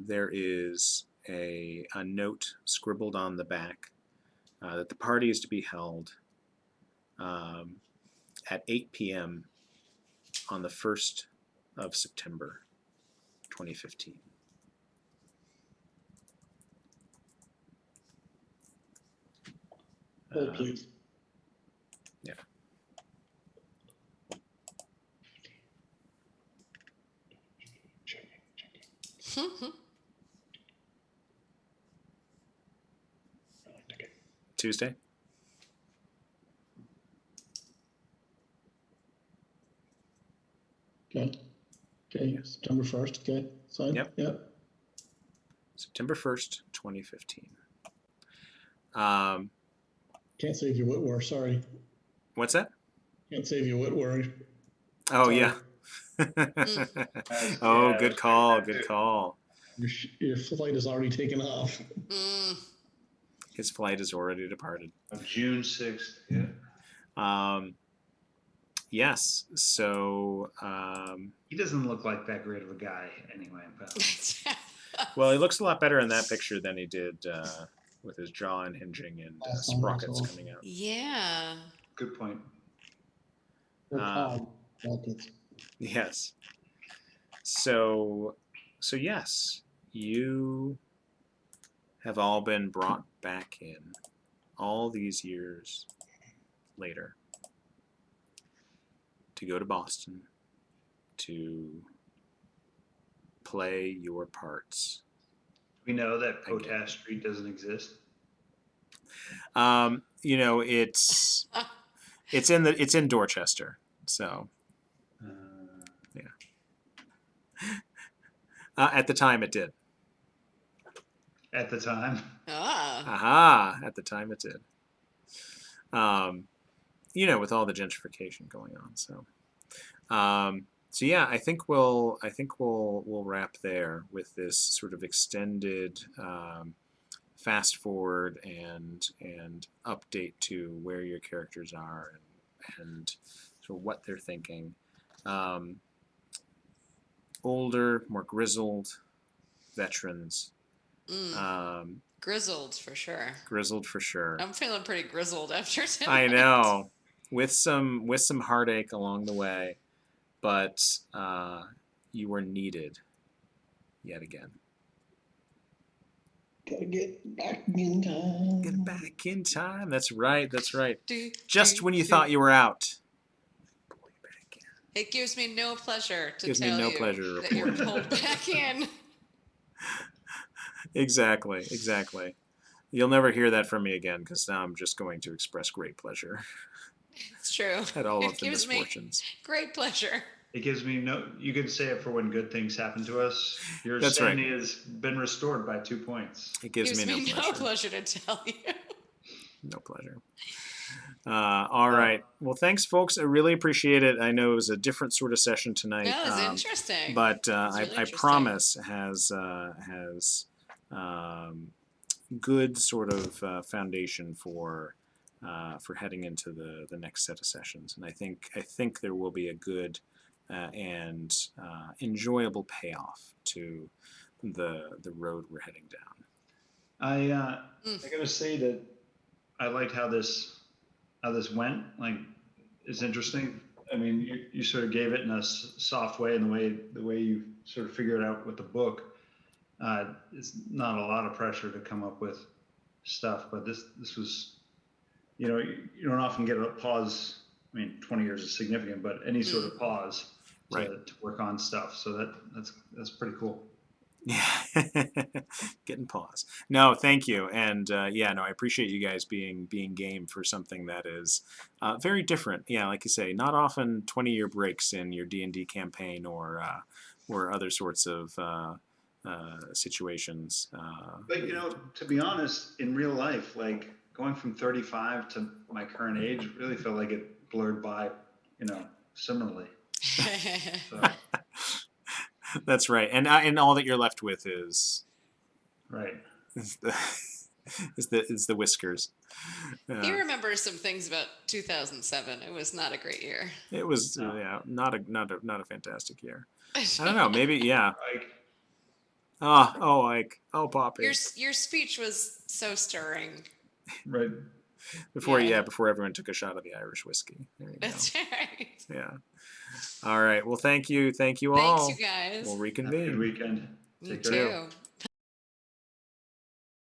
Speaker 1: there is a note scribbled on the back that the party is to be held at 8 p.m. on the 1st of September 2015.
Speaker 4: Oh, please.
Speaker 1: Yeah. Tuesday?
Speaker 4: Okay, September 1st, okay, sign?
Speaker 1: Yep. September 1st, 2015.
Speaker 4: Can't save you Whitwer, sorry.
Speaker 1: What's that?
Speaker 4: Can't save you Whitwer.
Speaker 1: Oh,
Speaker 4: Sorry.
Speaker 1: yeah. Oh, good call.
Speaker 4: Your flight is already taken off.
Speaker 1: His flight is already departed.
Speaker 3: On June 6th, yeah.
Speaker 1: Yes, so...
Speaker 3: He doesn't look like that great of a guy anyway. But...
Speaker 1: well, he looks a lot better in that picture than he did with his jaw unhinging and sprockets coming out.
Speaker 2: Yeah.
Speaker 3: Good point.
Speaker 1: Yes. So yes, you have all been brought back in all these years later to go to Boston to play your parts.
Speaker 3: We know that Potash Street doesn't exist.
Speaker 1: It's in Dorchester, so yeah. At the time, it did.
Speaker 3: At the time.
Speaker 1: Aha! At the time, it did. With all the gentrification going on, so So yeah, I think we'll wrap there with this sort of extended fast forward and update to where your characters are and sort of what they're thinking. Um, Older, more grizzled veterans. Um,
Speaker 2: Grizzled for sure.
Speaker 1: Grizzled for sure.
Speaker 2: I'm feeling pretty grizzled after tonight.
Speaker 1: I know, with some heartache along the way, but you were needed yet again.
Speaker 4: Gotta get back in time.
Speaker 1: Get back in time. That's right. That's right.
Speaker 2: Do,
Speaker 1: Just
Speaker 2: do,
Speaker 1: when you
Speaker 2: do.
Speaker 1: thought you were out. Pull you back in.
Speaker 2: It gives me no pleasure to
Speaker 1: Gives me
Speaker 2: tell
Speaker 1: no
Speaker 2: you
Speaker 1: pleasure to
Speaker 2: that you're
Speaker 1: report.
Speaker 2: pulled back in.
Speaker 1: Exactly. Exactly. You'll never hear that from me again because now I'm just going to express great pleasure
Speaker 2: It's true.
Speaker 1: at all
Speaker 2: It
Speaker 1: of the
Speaker 2: gives me
Speaker 1: misfortunes.
Speaker 2: great pleasure.
Speaker 3: It gives me no. You could say it for when good things happen to us. Your
Speaker 1: That's right.
Speaker 3: sanity has been restored by 2 points.
Speaker 1: It gives me no pleasure.
Speaker 2: to tell you.
Speaker 1: No pleasure. All right. Well, thanks, folks. I really appreciate it. I know it was a different sort of session tonight.
Speaker 2: That was interesting.
Speaker 1: But
Speaker 2: It's really
Speaker 1: I
Speaker 2: interesting.
Speaker 1: promise has good sort of foundation for heading into the next set of sessions, and I think there will be a good and enjoyable payoff to the road we're heading down.
Speaker 3: I gotta say that I liked how this went. Like, it's interesting. I mean, you sort of gave it in a soft way, and the way you sort of figured it out with the book. It's not a lot of pressure to come up with stuff, but this was, you know, you don't often get a pause. I mean, 20 years is significant, but any sort of pause to,
Speaker 1: Right.
Speaker 3: to work on stuff. So that's pretty cool.
Speaker 1: Yeah, getting pause. No, thank you, and yeah, no, I appreciate you guys being game for something that is very different. Yeah, like you say, not often 20-year breaks in your D&D campaign or other sorts of situations.
Speaker 3: But, you know, to be honest, in real life, like going from 35 to my current age really felt like it blurred by, you know, similarly. So,
Speaker 1: That's right, and all that you're left with is
Speaker 3: right.
Speaker 1: the whiskers.
Speaker 2: He remembers some things about 2007. It was not a great year.
Speaker 1: It was
Speaker 3: No.
Speaker 1: yeah, not a fantastic year. I don't know, maybe yeah.
Speaker 3: Like,
Speaker 1: Like Poppy.
Speaker 2: Your speech was so stirring.
Speaker 3: right.
Speaker 1: Before
Speaker 2: Yeah.
Speaker 1: before everyone took a shot of the Irish whiskey. There you go.
Speaker 2: That's right.
Speaker 1: Yeah. All right. Well, thank you all.
Speaker 2: Thanks, you guys.
Speaker 1: We'll
Speaker 3: Have a good
Speaker 1: reconvene.
Speaker 3: weekend.
Speaker 2: You
Speaker 3: Take care.
Speaker 2: too.